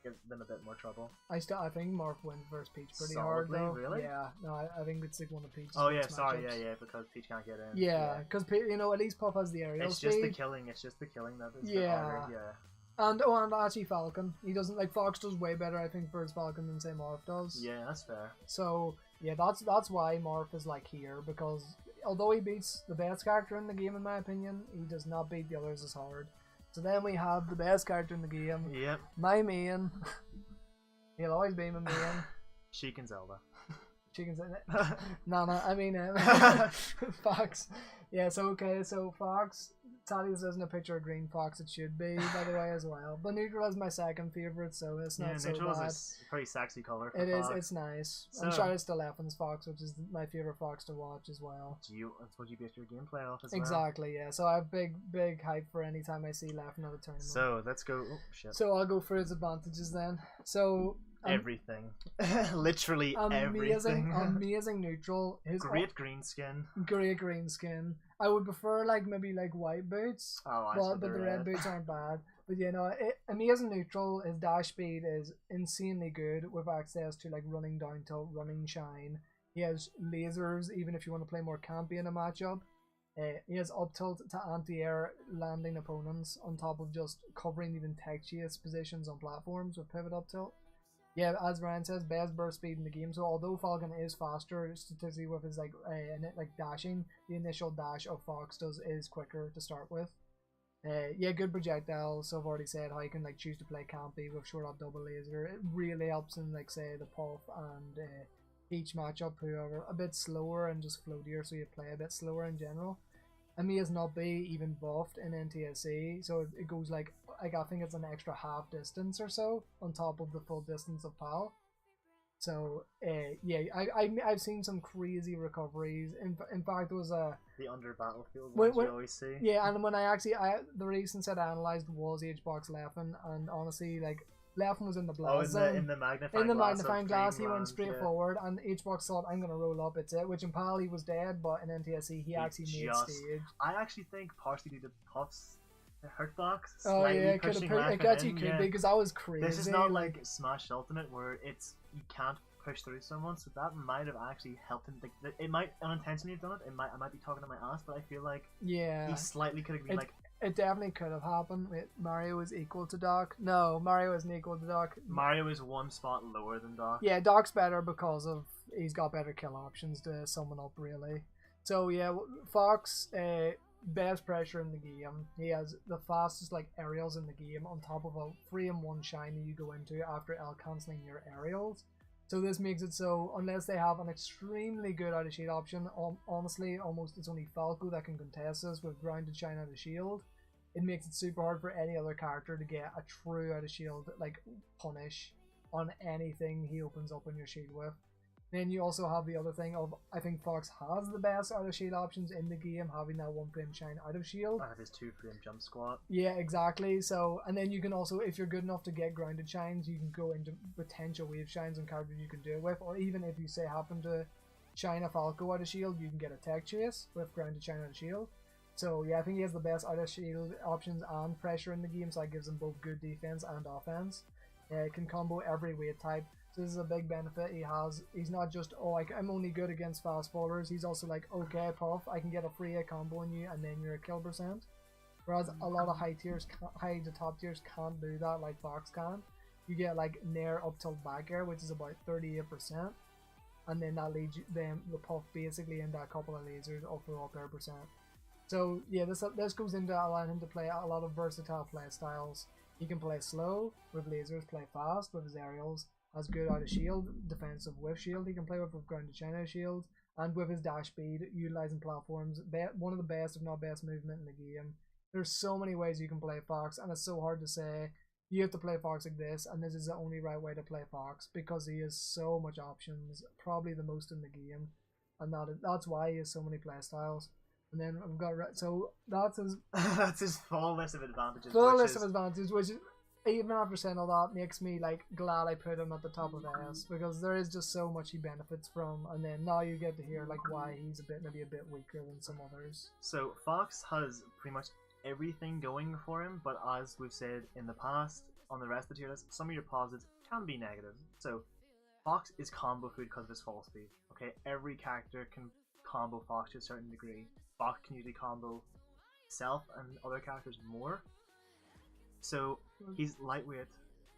give them a bit more trouble. I think Marth wins versus Peach pretty Solidly, hard though. Really? Yeah, no, I think it's like one of Peach's. Oh yeah, sorry, matchups. yeah, because Peach can't get in. Yeah, because you know, at least Puff has the aerial speed. It's just the killing that is the harder, And actually Falcon, he doesn't, like, Fox does way better I think versus Falcon than say Marth does. Yeah, that's fair. So yeah, that's why Marth is like here, because although he beats the best character in the game in my opinion, he does not beat the others as hard. So then we have the best character in the game. Yep. My main. He'll always be my main. Sheik and Zelda. Sheik and Zelda. No, I mean Fox. Yeah, so Fox. Sadly, this isn't a picture of Green Fox. It should be, by the way, as well. But neutral is my second favorite, so it's not so neutral bad. is a pretty sexy color. It is. Fox. It's nice. So, I'm sure it's still Effen's Fox, which is my favorite Fox to watch as well. That's what you base your gameplay off as Exactly. Yeah. So I have big hype for any time I see Leffen at a tournament. So let's go. Oh shit. So I'll go for his advantages then. So. Everything. Literally everything. Amazing neutral. Great green skin. Great green skin. I would prefer maybe white boots. Oh, but the red boots aren't bad. But you know, amazing neutral. His dash speed is insanely good with access to like running down tilt, running shine. He has lasers even if you want to play more campy in a matchup. He has up tilt to anti-air landing opponents on top of just covering even tech chase positions on platforms with pivot up tilt. Yeah, as Ryan says, best burst speed in the game. So although Falcon is faster statistically with his like dashing, the initial dash of Fox is quicker to start with. Yeah, good projectile. So I've already said how you can like choose to play campy with short up double laser. It really helps in like say the Puff and Peach matchup, who are a bit slower and just floatier, so you play a bit slower in general. And me has not be even buffed in NTSC, so it goes like I think it's an extra half distance or so on top of the full distance of PAL. So yeah, I've seen some crazy recoveries. In fact, there was the under battlefield ones you always see. Yeah, and when the recent set I analyzed was HBox Leffen, and honestly, like Leffen was in the blast zone. In the magnifying glass, he went straight forward, and HBox thought, I'm gonna roll up, it's it. Which in PAL he was dead, but in NTSC he actually made stage. I actually think partially due to Puff's hurtbox. Oh yeah, it could be because that was crazy. This is not like Smash Ultimate where you can't push through someone, so that might have actually helped him. It might unintentionally have done it. I might be talking to my ass, but I feel like he slightly could have been It definitely could have happened. Mario is equal to Doc. No, Mario isn't equal to Doc. Mario is one spot lower than Doc. Yeah, Doc's better because he's got better kill options to summon up really. So yeah, Fox, best pressure in the game. He has the fastest like aerials in the game on top of a 3-in-1 shiny you go into after L cancelling your aerials. So this makes it so unless they have an extremely good out of shield option, honestly almost it's only Falco that can contest this with grounded shine out of shield. It makes it super hard for any other character to get a true out of shield like punish on anything he opens up on your shield with. Then you also have the other thing of I think Fox has the best out of shield options in the game, having that 1-frame shine out of shield. I have his 2-frame jump squat. Yeah, exactly. So and then you can also, if you're good enough to get grounded shines, you can go into potential wave shines on characters you can do it with, or even if you say happen to China Falco out of shield, you can get a tech chase with grounded China out of shield. So yeah, I think he has the best out of shield options and pressure in the game, so that gives him both good defense and offense. It can combo every weight type, so this is a big benefit he has. He's not just, oh, I'm only good against fast fallers. He's also like, okay, Puff, I can get a free hit combo on you, and then you're a kill percent. Whereas a lot of high to top tiers can't do that like Fox can. You get like nair up till back air, which is about 38%, and then that leads you, then the Puff basically into a couple of lasers up for up air percent. So yeah, this goes into allowing him to play a lot of versatile play styles. He can play slow with lasers, play fast with his aerials, has good out of shield, defensive with shield. He can play with grounded China shield, and with his dash speed, utilizing platforms. One of the best, if not best, movement in the game. There's so many ways you can play Fox, and it's so hard to say you have to play Fox like this, and this is the only right way to play Fox, because he has so much options, probably the most in the game, and that's why he has so many play styles. And then I've got so that's his that's his full list of advantages. Which is, even after saying all that, makes me like glad I put him at the top of S, because there is just so much he benefits from, and then now you get to hear like why he's maybe a bit weaker than some others. So Fox has pretty much everything going for him, but as we've said in the past on the rest of the tier list, some of your positives can be negative. So Fox is combo food because of his fall speed. Okay, every character can combo Fox to a certain degree. Fox can usually combo himself and other characters more. So he's lightweight.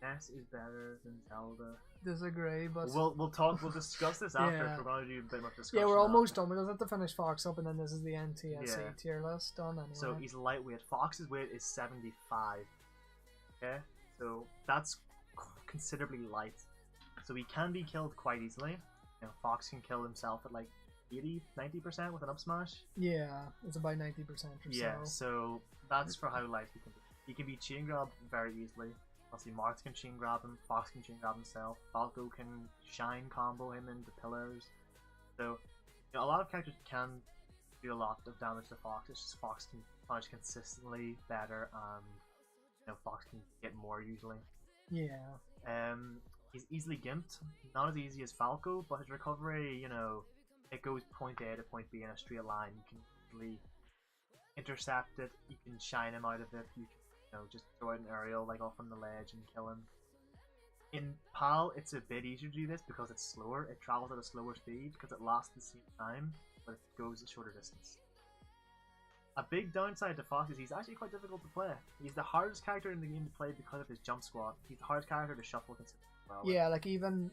Ness is better than Zelda. Disagree, but we'll discuss this after. Yeah. If we're gonna do a bit more discussion. Yeah, we're almost done. We just have to finish Fox up, and then this is the NTSC tier list done anyway. So he's lightweight. Fox's weight is 75. Okay, so that's considerably light. So he can be killed quite easily. You know, Fox can kill himself at like 80-90% with an up smash. Yeah, it's about 90% or so. Yeah, so that's for how light he can be. He can be chain grabbed very easily. Obviously, Marth can chain grab him, Fox can chain grab himself, Falco can shine combo him into pillars. So, you know, a lot of characters can do a lot of damage to Fox. It's just Fox can punish consistently better, and you know, Fox can get more usually. Yeah. He's easily gimped. Not as easy as Falco, but his recovery, you know, it goes point A to point B in a straight line. You can easily intercept it. You can shine him out of it. You can, you know, just throw out an aerial like off on the ledge and kill him. In PAL, it's a bit easier to do this because it's slower. It travels at a slower speed because it lasts the same time, but it goes a shorter distance. A big downside to Fox is he's actually quite difficult to play. He's the hardest character in the game to play because of his jump squat. He's the hardest character to shuffle consistently. Yeah, like even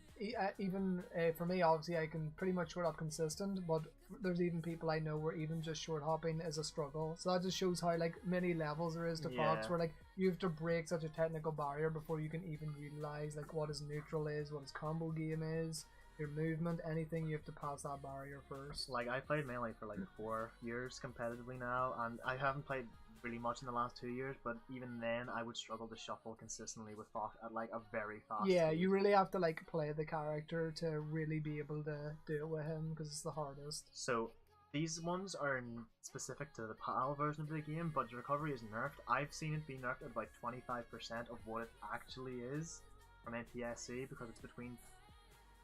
for me, obviously I can pretty much short hop consistent, but there's even people I know where even just short hopping is a struggle. So that just shows how like many levels there is to Fox, where like you have to break such a technical barrier before you can even utilize like what his neutral is, what his combo game is, your movement, anything. You have to pass that barrier first. Like I played Melee for like 4 years competitively now, and I haven't played really much in the last 2 years, but even then I would struggle to shuffle consistently with Fox at like a very fast speed. You really have to like play the character to really be able to do it with him, because it's the hardest. So these ones are specific to the PAL version of the game, but the recovery is nerfed. I've seen it be nerfed at about 25% of what it actually is from NTSC, because it's between,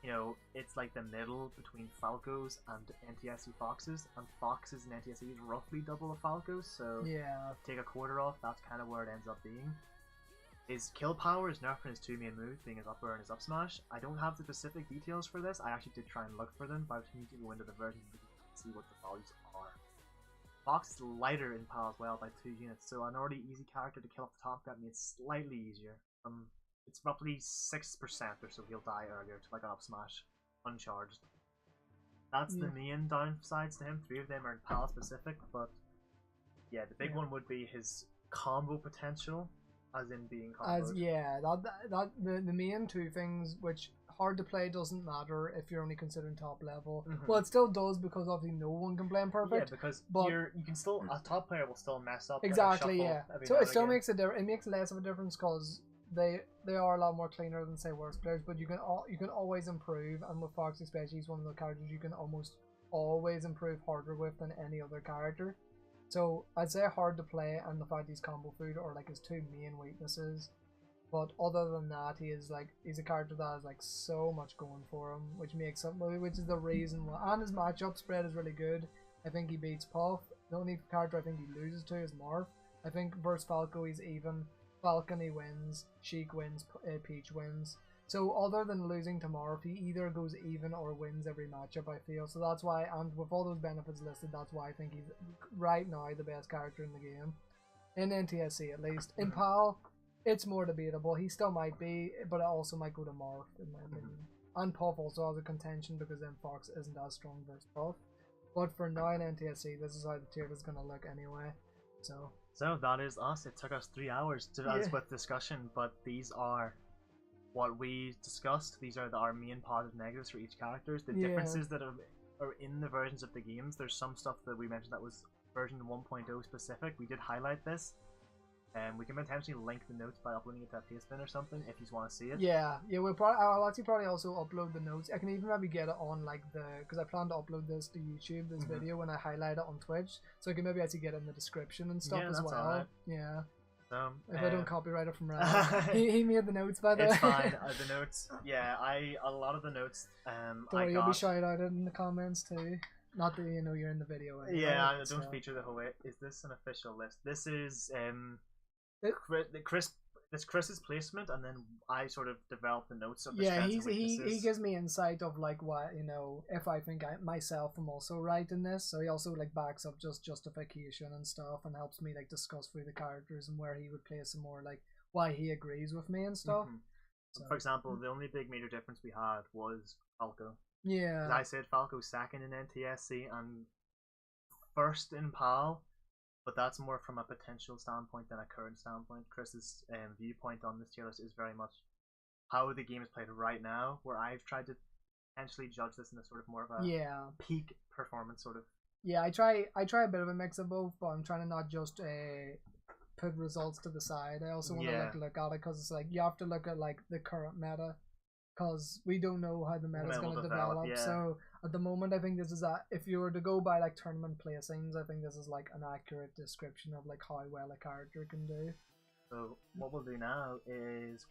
you know, it's like the middle between Falcos and NTSC Foxes, and Foxes and NTSC is roughly double of Falcos, so yeah, take a quarter off, that's kind of where it ends up being. His kill power is nerfed in his 2 main moves, being his up air and his up smash. I don't have the specific details for this. I actually did try and look for them, but I need to go into the version to see what the values are. Fox is lighter in PAL as well by 2 units, so an already easy character to kill off the top got me slightly easier. It's roughly 6% or so he'll die earlier to like an up smash, uncharged. That's the main downsides to him. 3 of them are in PAL specific, but yeah, the big one would be his combo potential, as in being comboed. The main 2 things, which hard to play doesn't matter if you're only considering top level. Well, it still does, because obviously no one can play him perfect. Yeah, because but you can still, a top player will still mess up. Exactly, yeah. So it still makes it makes less of a difference, because they are a lot more cleaner than say worse players, but you can always improve, and with Fox especially, he's one of the characters you can almost always improve harder with than any other character. So I'd say hard to play, and the fact he's combo food are like his 2 main weaknesses. But other than that, he's a character that has like so much going for him, which makes him, which is the reason why. And his matchup spread is really good. I think he beats Puff. The only character I think he loses to is Morph. I think versus Falco he's even. Falcon he wins. Sheik wins. Peach wins. So other than losing to Morph, he either goes even or wins every matchup, I feel. So that's why, and with all those benefits listed, that's why I think he's right now the best character in the game. In NTSC at least. In PAL, it's more debatable. He still might be, but it also might go to Morph in my opinion. And Puff also has a contention because then Fox isn't as strong versus Puff. But for now in NTSC, this is how the tier is going to look anyway. So that is us. It took us 3 hours to us with discussion, but these are what we discussed. These are our main positive negatives for each characters. The differences that are in the versions of the games. There's some stuff that we mentioned that was version 1.0 specific. We did highlight this. We can potentially link the notes by uploading it to Pastebin or something if you want to see it. Yeah, I'll actually probably also upload the notes. I can even maybe get it on like because I plan to upload this to YouTube, this video, when I highlight it on Twitch. So I can maybe actually get it in the description and stuff as well. Right. Yeah. If I don't copyright it from Ryan. he made the notes by the way. It's fine. The notes, a lot of the notes. You'll be shouted out in the comments too. Not that you know you're in the video. Anyway, yeah, don't feature the whole way. Is this an official list? This is Chris's placement, and then I sort of develop the notes of the strengths and weaknesses. He gives me insight of like what if I think myself am also right in this. So he also like backs up just justification and stuff, and helps me like discuss through the characters and where he would place some more like why he agrees with me and stuff. So, for example, the only big major difference we had was Falco. Yeah, I said Falco second in NTSC and first in PAL. But that's more from a potential standpoint than a current standpoint. Chris's viewpoint on this tier list is very much how the game is played right now, where I've tried to potentially judge this in a sort of more of a peak performance sort of. Yeah, I try a bit of a mix of both, but I'm trying to not just put results to the side. I also want to look at it because it's like you have to look at like the current meta, because we don't know how the meta is going to develop. So at the moment, I think this is if you were to go by like tournament placings, I think this is like an accurate description of like how well a character can do. So what we'll do now is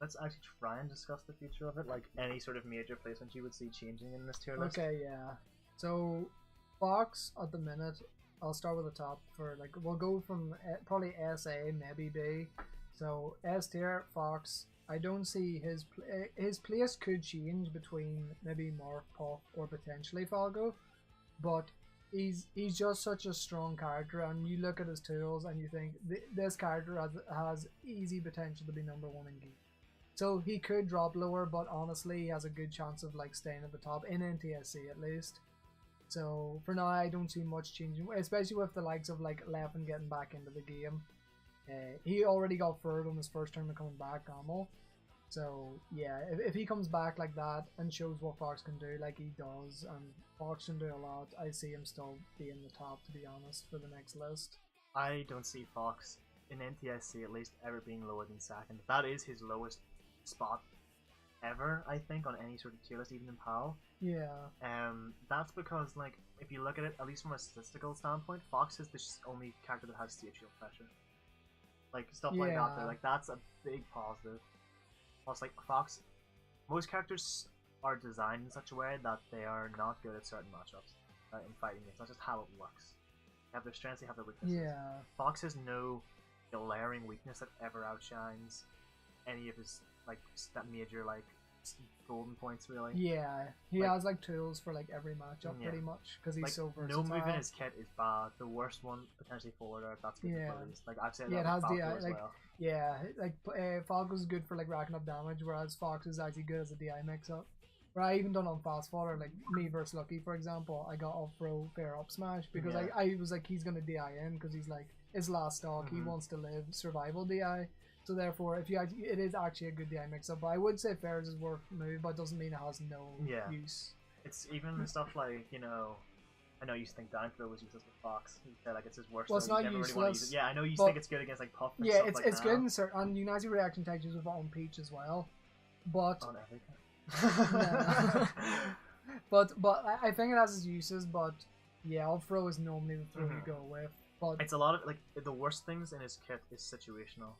let's actually try and discuss the future of it, like any sort of major placement you would see changing in this tier list. Okay, yeah. So Fox at the minute, I'll start with the top for like we'll go from probably SA, maybe B. So S tier, Fox. I don't see his place could change between maybe Morph, Puff, or potentially Falco, but he's just such a strong character, and you look at his tools and you think this character has easy potential to be number one in game. So he could drop lower, but honestly he has a good chance of like staying at the top in NTSC at least. So for now I don't see much changing, especially with the likes of like Leffen getting back into the game. He already got third on his first tournament coming back, Ganon. So yeah, if he comes back like that and shows what Fox can do like he does, and Fox can do a lot, I see him still being the top, to be honest, for the next list. I don't see Fox in NTSC at least ever being lower than second. That is his lowest spot ever, I think, on any sort of tier list, even in PAL. Yeah. That's because like if you look at it, at least from a statistical standpoint, Fox is the only character that has stage shield pressure. Like stuff like that there, like that's a big positive. Plus, like Fox, most characters are designed in such a way that they are not good at certain matchups in fighting games. That's just how it works. They have their strengths, they have their weaknesses. Yeah. Fox has no glaring weakness that ever outshines any of his like major like golden points, really. Yeah, he has like tools for like every matchup pretty much, because he's like, so versatile. No move in his kit is bad. The worst one potentially forward air. That's good for police. Like I've said, it has Falco the as like well. Yeah, like Falco's good for like racking up damage, whereas Fox is actually good as a DI mix up. Where I even done on fast fodder, like me versus Lucky, for example, I got off throw fair up smash because I was like he's gonna DI in because he's like his last stock. He wants to live survival DI. So therefore, if it is actually a good DI mix-up. But I would say Fairs is worth move, but it doesn't mean it has no use. It's even the stuff like, you know, I know you think down throw was useless with Fox. You said like it's his worst. Well, it's not useless. Really use it. Yeah, I know you think it's good against like Puff. And yeah, stuff it's good in certain, and United reaction tag with it on Peach as well. But on everything. but I think it has its uses. But yeah, up throw is normally the throw you go with. But it's a lot of like the worst things in his kit is situational.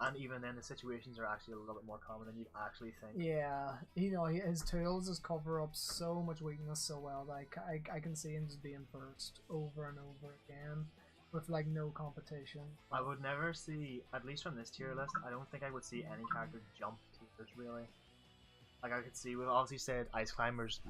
And even then, the situations are actually a little bit more common than you'd actually think. Yeah, his tools just cover up so much weakness so well that I can see him just being first over and over again with like no competition. I would never see, at least from this tier list, I don't think I would see any character jump tiers really. Like I could see, we've obviously said Ice Climbers,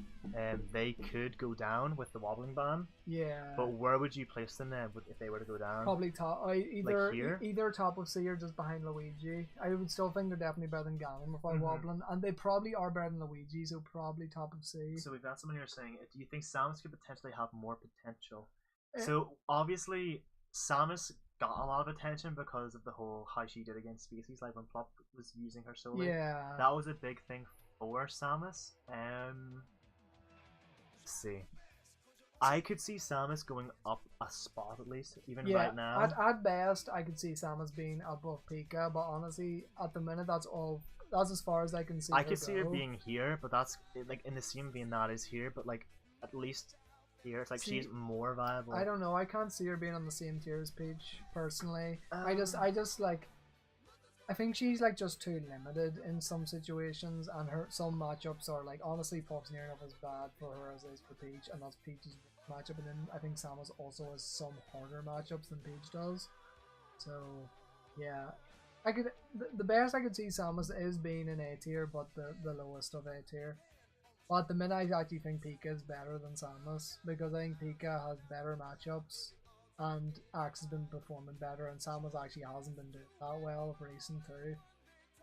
they could go down with the wobbling ban. Yeah. But where would you place them then if they were to go down? Probably top, either like here? Either top of C or just behind Luigi. I would still think they're definitely better than Ganon without wobbling, and they probably are better than Luigi, so probably top of C. So we've got someone here saying, do you think Samus could potentially have more potential? So obviously Samus got a lot of attention because of the whole how she did against species, like when Plop was using her solely. Yeah. That was a big thing for Samus. Let's see. I could see Samus going up a spot at least, even right now. At best, I could see Samus being above Pika, but honestly, at the minute, that's as far as I can see. I could see her being here, but that's like in the same vein that is here, but like at least here, it's like she's more viable. I don't know. I can't see her being on the same tier as Peach personally. I just like. I think she's like just too limited in some situations, and some matchups are like honestly Puff's near enough as bad for her as it is for Peach, and that's Peach's matchup. And then I think Samus also has some harder matchups than Peach does. So yeah, the best I could see Samus is being in A tier, but the lowest of A tier. But at the minute, I actually think Pika is better than Samus because I think Pika has better matchups. And Axe has been performing better, and Samus actually hasn't been doing that well of recent too.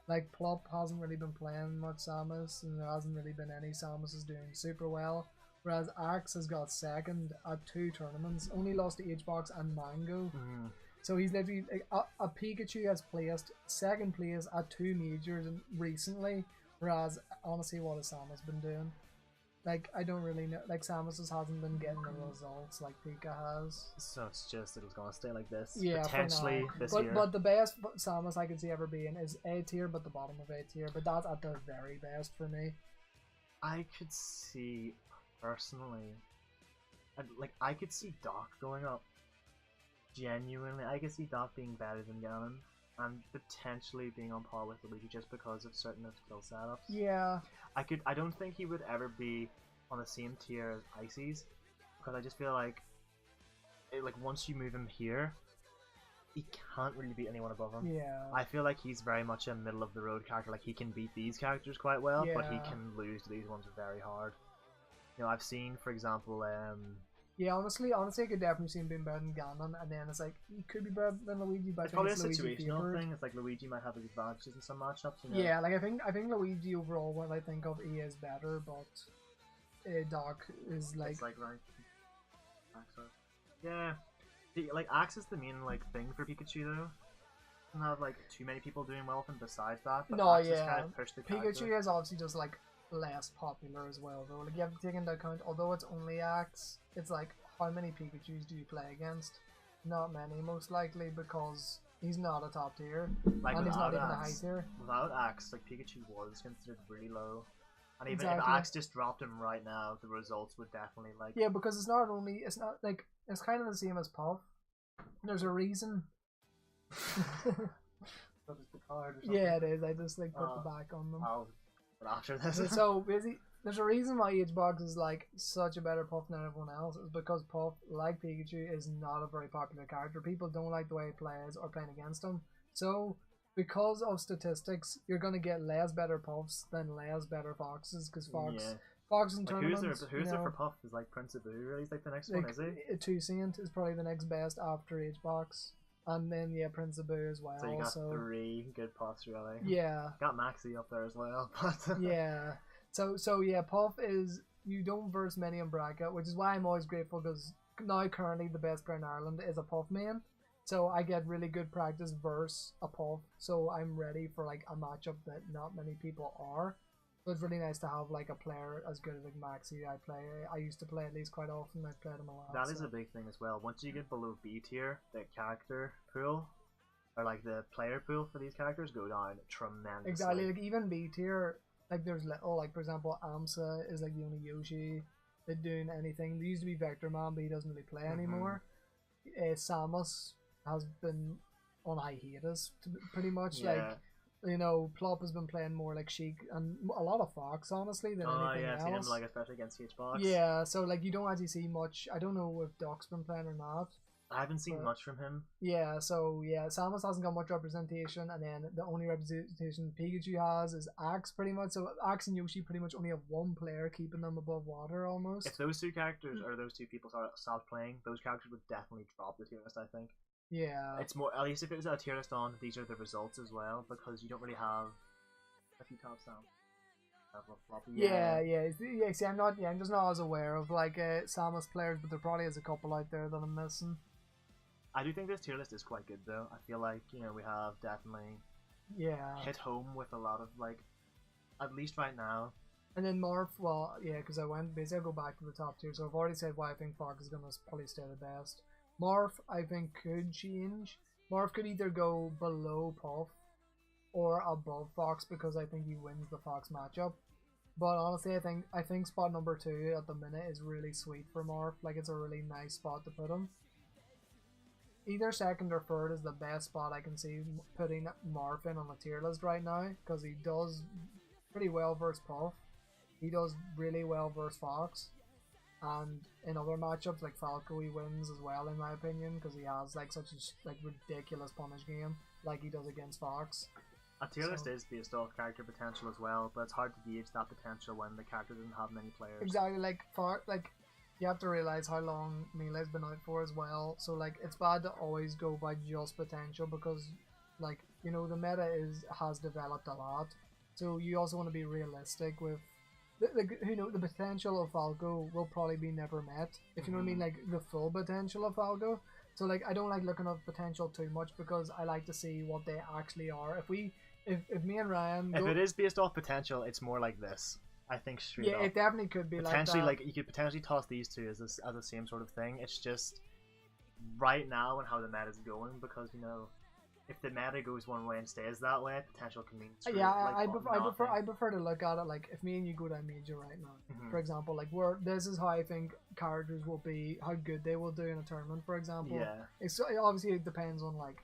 Like Plop hasn't really been playing much Samus, and there hasn't really been any Samus doing super well. Whereas Axe has got second at 2 tournaments, only lost to HBox and Mango. So he's literally a Pikachu has placed second place at 2 majors recently. Whereas honestly, what has Samus been doing? Like, I don't really know. Like, Samus just hasn't been getting the results like Pika has. So it's just that it's going to stay like this. Yeah, potentially this year. But the best Samus I could see ever being is A tier, but the bottom of A tier. But that's at the very best for me. I could see, personally, I could see Doc going up. Genuinely, I could see Doc being better than Ganon. And potentially being on par with Luigi just because of certain of skill setups. Yeah. I don't think he would ever be on the same tier as Ices, because I just feel like once you move him here, he can't really beat anyone above him. Yeah. I feel like he's very much a middle of the road character. Like he can beat these characters quite well, but he can lose to these ones very hard. You know, I've seen, for example, yeah, honestly, I could definitely see him being better than Ganon, and then it's like, he could be better than Luigi, but it's probably a situational thing. It's like Luigi might have advantages in some matchups, you know? Yeah, like I think Luigi overall, when I think of, he is better, but Doc is like... It's like, right. Yeah. Like, Axe is the main, thing for Pikachu, though. Doesn't have, too many people doing well with him besides that, but no, Axe yeah. has kind of pushed the character. Pikachu is obviously just, less popular as well, though. Like, you have to take into account, although it's only Axe, it's like, how many Pikachus do you play against? Not many, most likely, because he's not a top tier, and he's not even a high tier. Without Axe, Pikachu was considered really low. And even if Axe just dropped him right now, the results would definitely, Yeah, because it's kind of the same as Puff. There's a reason. Yeah, it is. I just, put the back on them. After this. So basically, there's a reason why HBox is such a better Puff than everyone else. Is because Puff, like Pikachu, is not a very popular character. People don't like the way he plays or playing against him. So because of statistics, you're gonna get less better Puffs than less better Foxes. Because Fox in tournaments. Who's there for Puff? Is Prince of Boo really the next one? Is he? Toussaint is probably the next best after HBox. And then Prince of Boo as well. So you got 3 good Puffs really. Yeah. Got Maxie up there as well. But yeah. So yeah, Puff is, you don't verse many on bracket, which is why I'm always grateful, because now currently the best player in Ireland is a Puff main. So I get really good practice versus a Puff. So I'm ready for a matchup that not many people are. So it's really nice to have a player as good as Maxie. I used to play at least quite often. I played him a lot. That is a big thing as well. Once you get below B tier, the character pool or the player pool for these characters go down tremendously. Exactly. Even B tier, there's little, for example, Amsa is the only Yoshi that doing anything. There used to be Vector Man, but he doesn't really play anymore. Samus has been on hiatus, pretty much. Yeah. Like, you know, Plop has been playing more like Sheik and a lot of Fox, honestly, than anything yeah, I've seen him else. like especially against H-Box. Yeah, so like you don't actually see much. I don't know if Doc's been playing or not. I haven't seen much from him. Yeah, so yeah, Samus hasn't got much representation, and then the only representation Pikachu has is Axe, pretty much. So Axe and Yoshi pretty much only have one player keeping them above water, almost. If those two characters or those two people stopped playing, those characters would definitely drop the tier list, I think. Yeah. It's more, at least if it was a tier list on, these are the results as well, because you don't really have a few top sounds. Yeah. See, I'm just not as aware of like Samus players, but there probably is a couple out there that I'm missing. I do think this tier list is quite good though. I feel like, you know, we have definitely hit home with a lot of like, at least right now. And then Morph, well, yeah, because I'll go back to the top tier. So I've already said why I think Fox is gonna probably stay the best. Morph, I think, could change. Morph could either go below Puff or above Fox, because I think he wins the Fox matchup. But honestly, I think spot number 2 at the minute is really sweet for Morph. Like, it's a really nice spot to put him. Either second or third is the best spot I can see putting Morph in on the tier list right now, because he does pretty well versus Puff. He does really well versus Fox. And in other matchups like Falco, he wins as well, in my opinion, because he has like such a ridiculous punish game like he does against Fox. A tier list is based off character potential as well, but it's hard to gauge that potential when the character doesn't have many players. Exactly, like you have to realize how long Melee's been out for as well. So like it's bad to always go by just potential, because like, you know, the meta has developed a lot. So you also want to be realistic with the potential of Falco will probably be never met, if you know what I mean, like the full potential of Falco. So like I don't like looking at potential too much, because I like to see what they actually are. If me and Ryan if it is based off potential, it's more like this. I think straight up. It definitely could be potentially like that. Like you could potentially toss these two as the same sort of thing. It's just right now and how the meta is going, because you know, if the meta goes one way and stays that way, potential can mean I prefer to look at it like if me and you go down major right now, for example, like this is how I think characters will be, how good they will do in a tournament, for example. Obviously it depends on like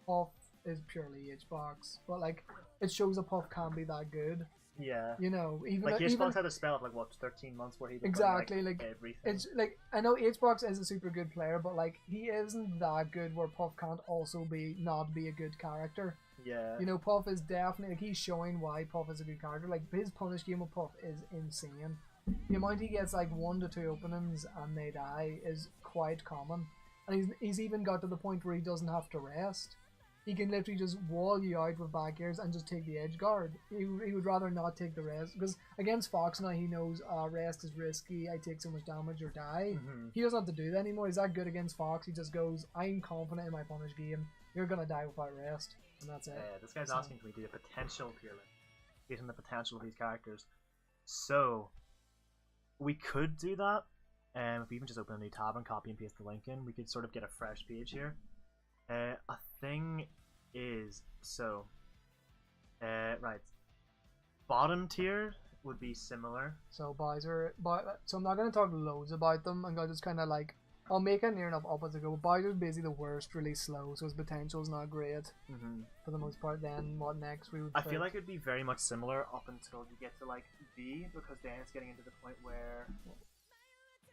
Puff is purely H-Box, but like it shows a Puff can be that good. Yeah, you know, even like H-Box had a spell of like what 13 months where he was exactly like everything. It's like I know H-Box is a super good player, but like he isn't that good where Puff can't also not be a good character. Yeah, you know, Puff is definitely, like, he's showing why Puff is a good character. Like his punish game with Puff is insane. The amount he gets like 1 to 2 openings and they die is quite common, and he's even got to the point where he doesn't have to rest. He can literally just wall you out with back airs and just take the edge guard. He would rather not take the rest, because against Fox now he knows rest is risky, I take so much damage or die. He doesn't have to do that anymore. He's that good against Fox. He just goes, I'm confident in my punish game, you're gonna die without rest, and that's it. This guy's asking if we do a potential tier list based on the potential of these characters. So we could do that. If we even just open a new tab and copy and paste the link in, we could sort of get a fresh page here. A thing is, so right, bottom tier would be similar. So Bowser, so I'm not going to talk loads about them. I'm going to just kind of like, I'll make it near enough up as I go. Bowser's basically the worst, really slow, so his potential's not great for the most part. Then what next? I feel like it'd be very much similar up until you get to like B, because then it's getting into the point where,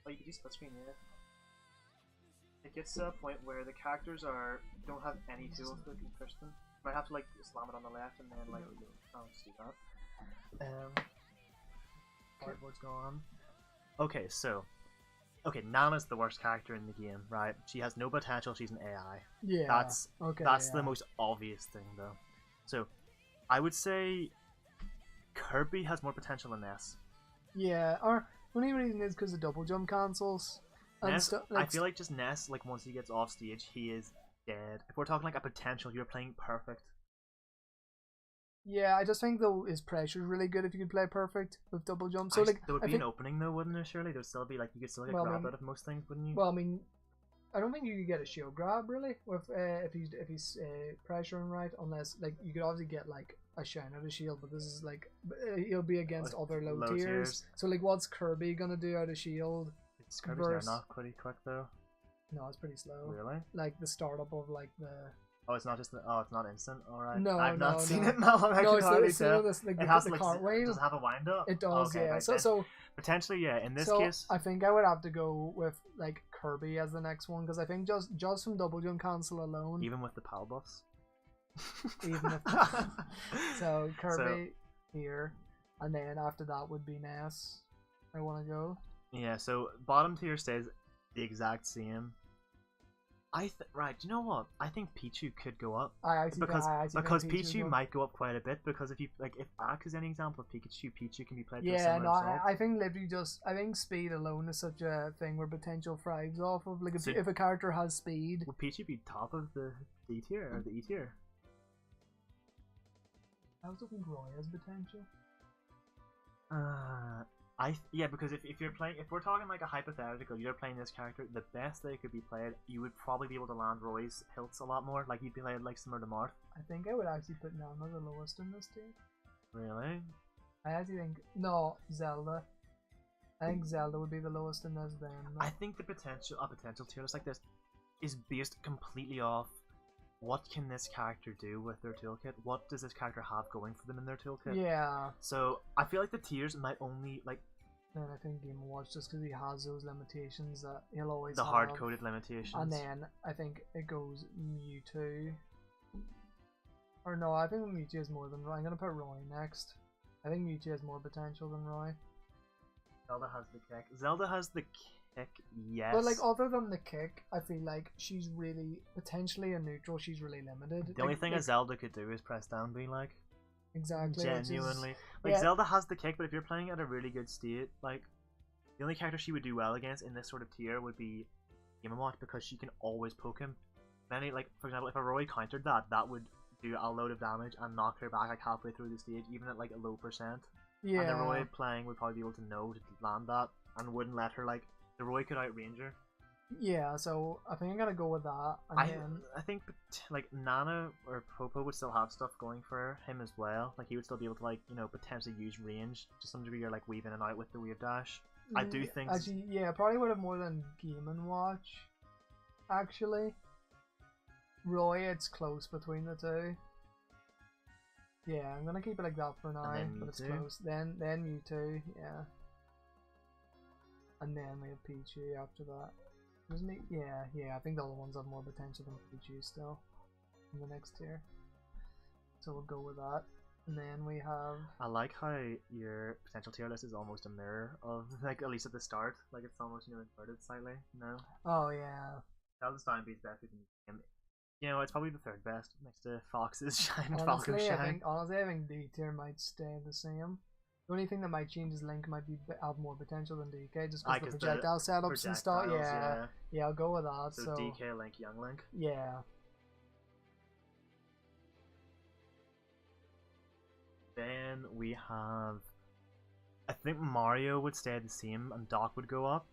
oh, you could use split screen here. It gets to a point where the characters don't have any tools that can push them. You might have to like slam it on the left and then like I'll just do that. Cardboard's gone. Okay, so Nana's the worst character in the game, right? She has no potential, she's an AI. Yeah. That's the most obvious thing though. So I would say Kirby has more potential than Ness. Yeah, or the only reason is because the double jump cancels. Ness, I feel like just Ness, like once he gets off stage, he is dead. If we're talking like a potential, you're playing perfect. Yeah, I just think though his pressure is really good if you could play perfect with double jump. So like there would be an opening though, wouldn't there? Surely there'd still be like you could still get grab out of most things, wouldn't you? Well, I mean, I don't think you could get a shield grab really with if he's pressuring right, unless like you could obviously get like a shine out of shield, but this is like he'll be against other low tiers. So like, what's Kirby gonna do out of shield? Kirby's not pretty quick though. No, it's pretty slow. Really? Like the startup of like the. Oh, it's not just it's not instant. All right. No, I've not no, seen no. it. Mal. I No, can it's hardly still tell. this like It has the like cartwheel. does it have a wind up? It does, Okay, yeah. right So then. so Potentially, yeah. In this so case, I think I would have to go with like Kirby as the next one because I think just from double jump cancel alone, even with the PAL buffs. even if so Kirby here, and then after that would be Ness. I want to go. Yeah. So bottom tier stays the exact same. Right. You know what? I think Picchu could go up. I actually Because think Picchu would. might go up quite a bit because if Axe is any example of Picchu can be played. To a Yeah, similar no, result. I think literally I think speed alone is such a thing where potential thrives off of. Like if a character has speed, would Picchu be top of the D tier or the E tier? I also think Roy has potential. Because if we're talking like a hypothetical, you're playing this character, the best they could be played, you would probably be able to land Roy's hilts a lot more, like you'd be played like similar to Marth. I think I would actually put Nana the lowest in this tier. Really? I actually think Zelda. I think Zelda would be the lowest in this then. I think a potential tier list like this is based completely off what can this character do with their toolkit? What does this character have going for them in their toolkit? Yeah. So I feel like the tiers might only like. And I think Game & Watch just because he has those limitations that he'll always the have. hard-coded limitations. And then I think it goes Mewtwo. Or no, I think Mewtwo has more than Roy. I'm gonna put Roy next. I think Mewtwo has more potential than Roy. Zelda has the kick. Zelda has the kick, yes. But like other than the kick, I feel like she's really potentially a neutral. She's really limited. The only thing a Zelda could do is press down, be like. Exactly. Genuinely. Zelda has the kick, but if you're playing at a really good state, like the only character she would do well against in this sort of tier would be Game & Watch because she can always poke him. Many, like for example, if a Roy countered that would do a load of damage and knock her back like halfway through the stage, even at like a low percent. Yeah. And the Roy playing would probably be able to know to land that and wouldn't let her like the Roy could outrange her. Yeah, so I think I'm gonna go with that. And I think like Nana or Popo would still have stuff going for him as well. Like he would still be able to potentially use range to some degree, or like weave in and out with the wave dash. I do think actually, yeah, probably would have more than Game & Watch. Actually, Roy, it's close between the two. Yeah, I'm gonna keep it like that for now, but it's close. Then Mewtwo, yeah, and then we have Picchu after that. Isn't it? Yeah, I think the other ones have more potential than Picchu still in the next tier. So we'll go with that. And then we have... I like how your potential tier list is almost a mirror of, like, at least at the start. Like, it's almost, inverted slightly, Oh, yeah. Zelda's Time beats best in him. It's probably the third best next to Fox's Shine and Honestly, Falco's Shine. I think D tier might stay the same. The only thing that might change is Link might have more potential than DK just because the projectile setups and stuff. Yeah, I'll go with that. So DK, Link, Young Link. Yeah. Then we have, I think Mario would stay the same and Doc would go up.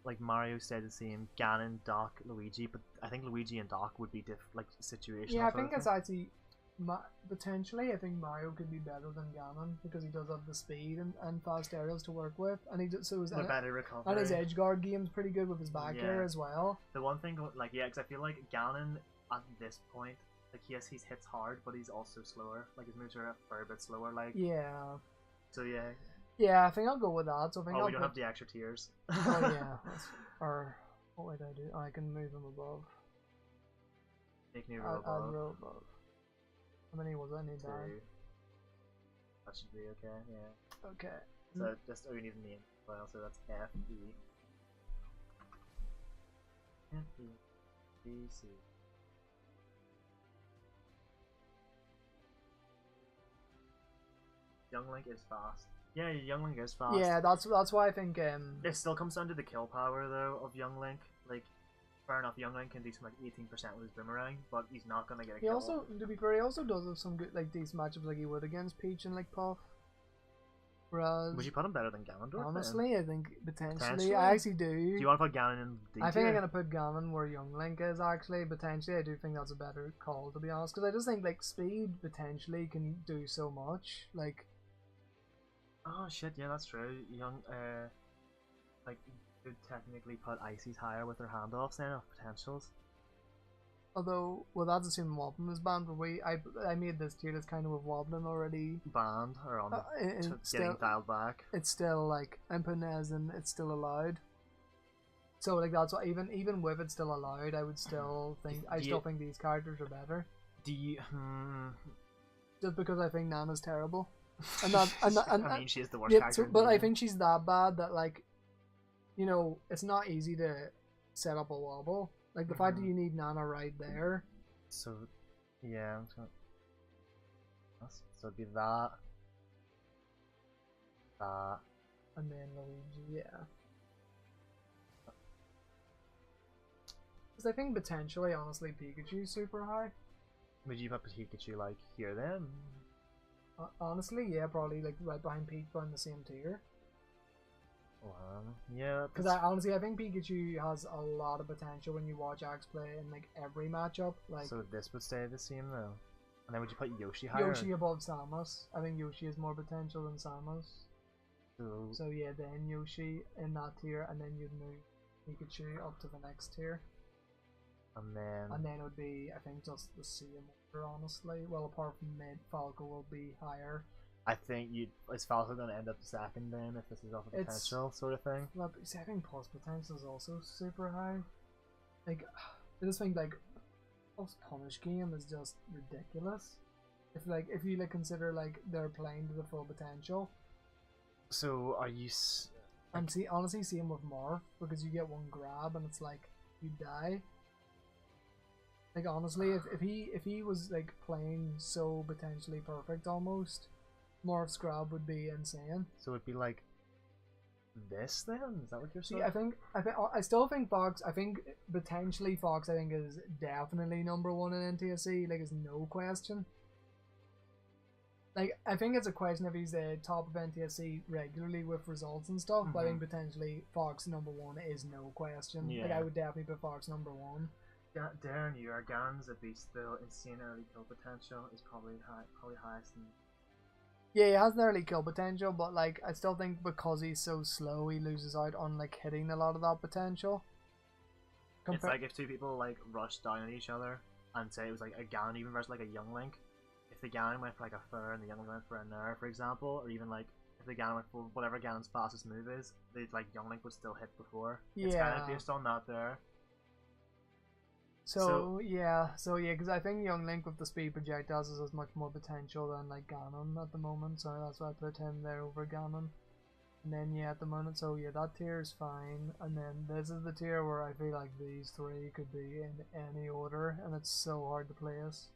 Like Mario stayed the same, Ganon, Doc, Luigi, but I think Luigi and Doc would be situational. Yeah, I think it's actually potentially. I think Mario could be better than Ganon because he does have the speed and fast aerials to work with, and he does, so his better recovery. And his edge guard game's pretty good with his back air as well. The one thing, because I feel like Ganon at this point, yes, he's hits hard, but he's also slower. Like his moves are a fair bit slower. So yeah. Yeah, I think I'll go with that. So I think we don't have the extra tiers. Oh yeah, or what would I do? I can move him above. Make me row above. I'd row above. How many was I need down? That should be okay. Yeah. Okay. So just you need a name as well. So that's F E B C. Young Link is fast. Yeah, Young Link is fast. Yeah, that's why I think it still comes down to the kill power though of Young Link. Like, fair enough, Young Link can do some 18% with his boomerang, but he's not gonna get a kill. He also, to be fair, he also does have some good decent matchups like he would against Peach and Puff. Whereas, would you put him better than Ganondorf? Honestly, I think potentially. I actually do. Do you want to put Ganon in D tier? I think I'm gonna put Ganon where Young Link is actually. Potentially, I do think that's a better call to be honest, because I just think speed potentially can do so much. Oh shit, yeah, that's true. You could technically put Icy's higher with her handoffs then of potentials. Although, well, that's assuming wobbling is banned, but I made this tier list kind of with wobbling already. Banned or on Getting getting dialed back. It's still like I'm putting it as in it's still allowed. So like that's what even with it still allowed, I would still think still think these characters are better. Do you? Just because I think Nana's terrible, and that and I mean, she is the worst yeah, character. but I think she's that bad that like, you know, it's not easy to set up a wobble. Like the fact that you need Nana right there. So, yeah, so it'd be that, and then Luigi, yeah. Because I think potentially, honestly, Pikachu's super high. Would you put Pikachu like here then? Honestly, yeah, probably like right behind Peach, but in the same tier. Yeah. Because I think Pikachu has a lot of potential when you watch Axe play in like every matchup. Like, so this would stay the same though. And then would you put Yoshi higher? Yoshi above Samus. I think Yoshi has more potential than Samus. So yeah, then Yoshi in that tier, and then you'd move Pikachu up to the next tier. And then it would be, I think, just the same order, honestly. Well, apart from mid, Falco will be higher. I think is Falco going to end up second then if this is off a potential sort of thing? Well, see, I think plus potential is also super high. Like, I just think like plus punish game is just ridiculous. If you like consider like they're playing to the full potential. So are you? And see, honestly, same with Morph because you get one grab and it's like you die. Like honestly, if he was like playing so potentially perfect almost. Morph's grab would be insane. So it'd be like this then? Is that what you're saying? See, I still think Fox. I think potentially Fox. I think is definitely number one in NTSC. Like, is no question. Like, I think it's a question if he's the top of NTSC regularly with results and stuff. But I think potentially Fox number one is no question. Yeah. Like, I would definitely put Fox number one. Darren, your Ganon's a beast though. Insane early kill potential is probably highest in. Yeah, he has nearly kill potential, but like I still think because he's so slow, he loses out on like hitting a lot of that potential. It's like if two people like rush down at each other and say it was like a Ganon even versus like a Young Link. If the Ganon went for like a Fur and the Young Link went for a Nair, for example, or even like if the Ganon went for whatever Ganon's fastest move is, the like Young Link would still hit before. Yeah. It's kind of based on that there. So yeah, because I think Young Link with the speed projectiles has much more potential than like Ganon at the moment, so that's why I put him there over Ganon. And then yeah, at the moment, so yeah, that tier is fine. And then this is the tier where I feel like these three could be in any order, and it's so hard to place.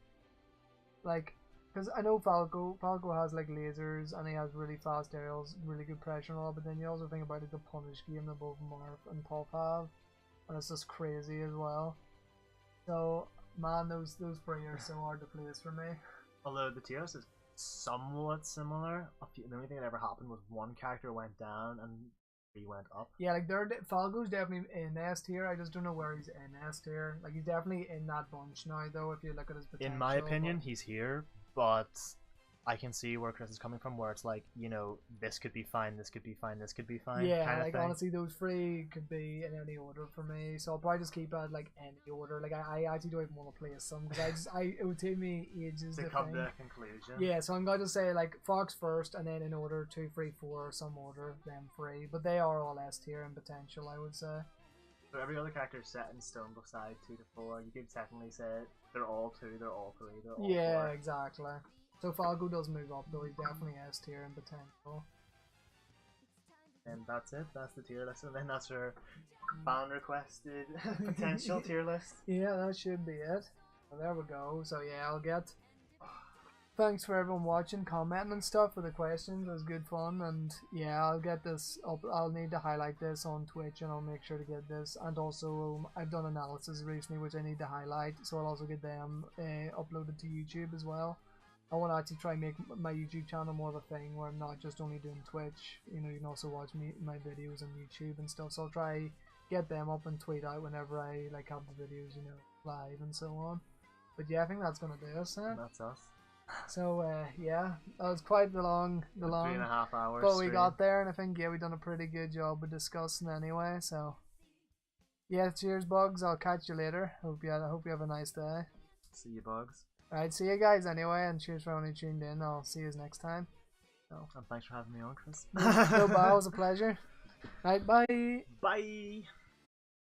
Like, because I know Falco has like lasers and he has really fast aerials, really good pressure and all, but then you also think about like the punish game that both Marth and Puff have, and it's just crazy as well. So, man, those three are so hard to place for me. Although the tier list is somewhat similar. The only thing that ever happened was one character went down and three went up. Yeah, like Falco's definitely in S tier. I just don't know where he's in S tier. Like he's definitely in that bunch now, though. If you look at his potential. In my opinion, he's here, but I can see where Chris is coming from, where it's like, you know, this could be fine, this could be fine, this could be fine. Yeah, kind of like thing. Honestly, those three could be in any order for me, so I'll probably just keep it like any order. Like I actually don't even want to place some because it would take me ages to come to a conclusion. Yeah, so I'm going to say like Fox first, and then in order 2, 3, 4, or some order, then 3. But they are all S tier in potential, I would say. So every other character is set in stone beside 2 to 4. You could technically say they're all 2, they're all 3, they're all 4. Yeah, exactly. So Falco does move up though, he's definitely S tier in potential. And that's it, that's the tier list, and then that's our fan requested potential tier list. Yeah, that should be it. Well, there we go, so yeah, I'll get... Thanks for everyone watching, commenting and stuff for the questions, it was good fun, and yeah, I'll get this up, I'll need to highlight this on Twitch and I'll make sure to get this, and also I've done analysis recently which I need to highlight, so I'll also get them uploaded to YouTube as well. I want to actually try and make my YouTube channel more of a thing where I'm not just only doing Twitch. You know, you can also watch my videos on YouTube and stuff. So I'll try get them up and tweet out whenever I like have the videos, you know, live and so on. But yeah, I think that's gonna do us. That's us. So yeah, that was quite the long 3.5 hours. But we got there, and I think yeah, we done a pretty good job of discussing anyway. So Yeah, cheers, Bugs. I'll catch you later. I hope you have a nice day. See you, Bugs. Alright, see you guys anyway, and cheers for only tuned in. I'll see you next time. So. And thanks for having me on, Chris. No, it was a pleasure. Right, bye. Bye.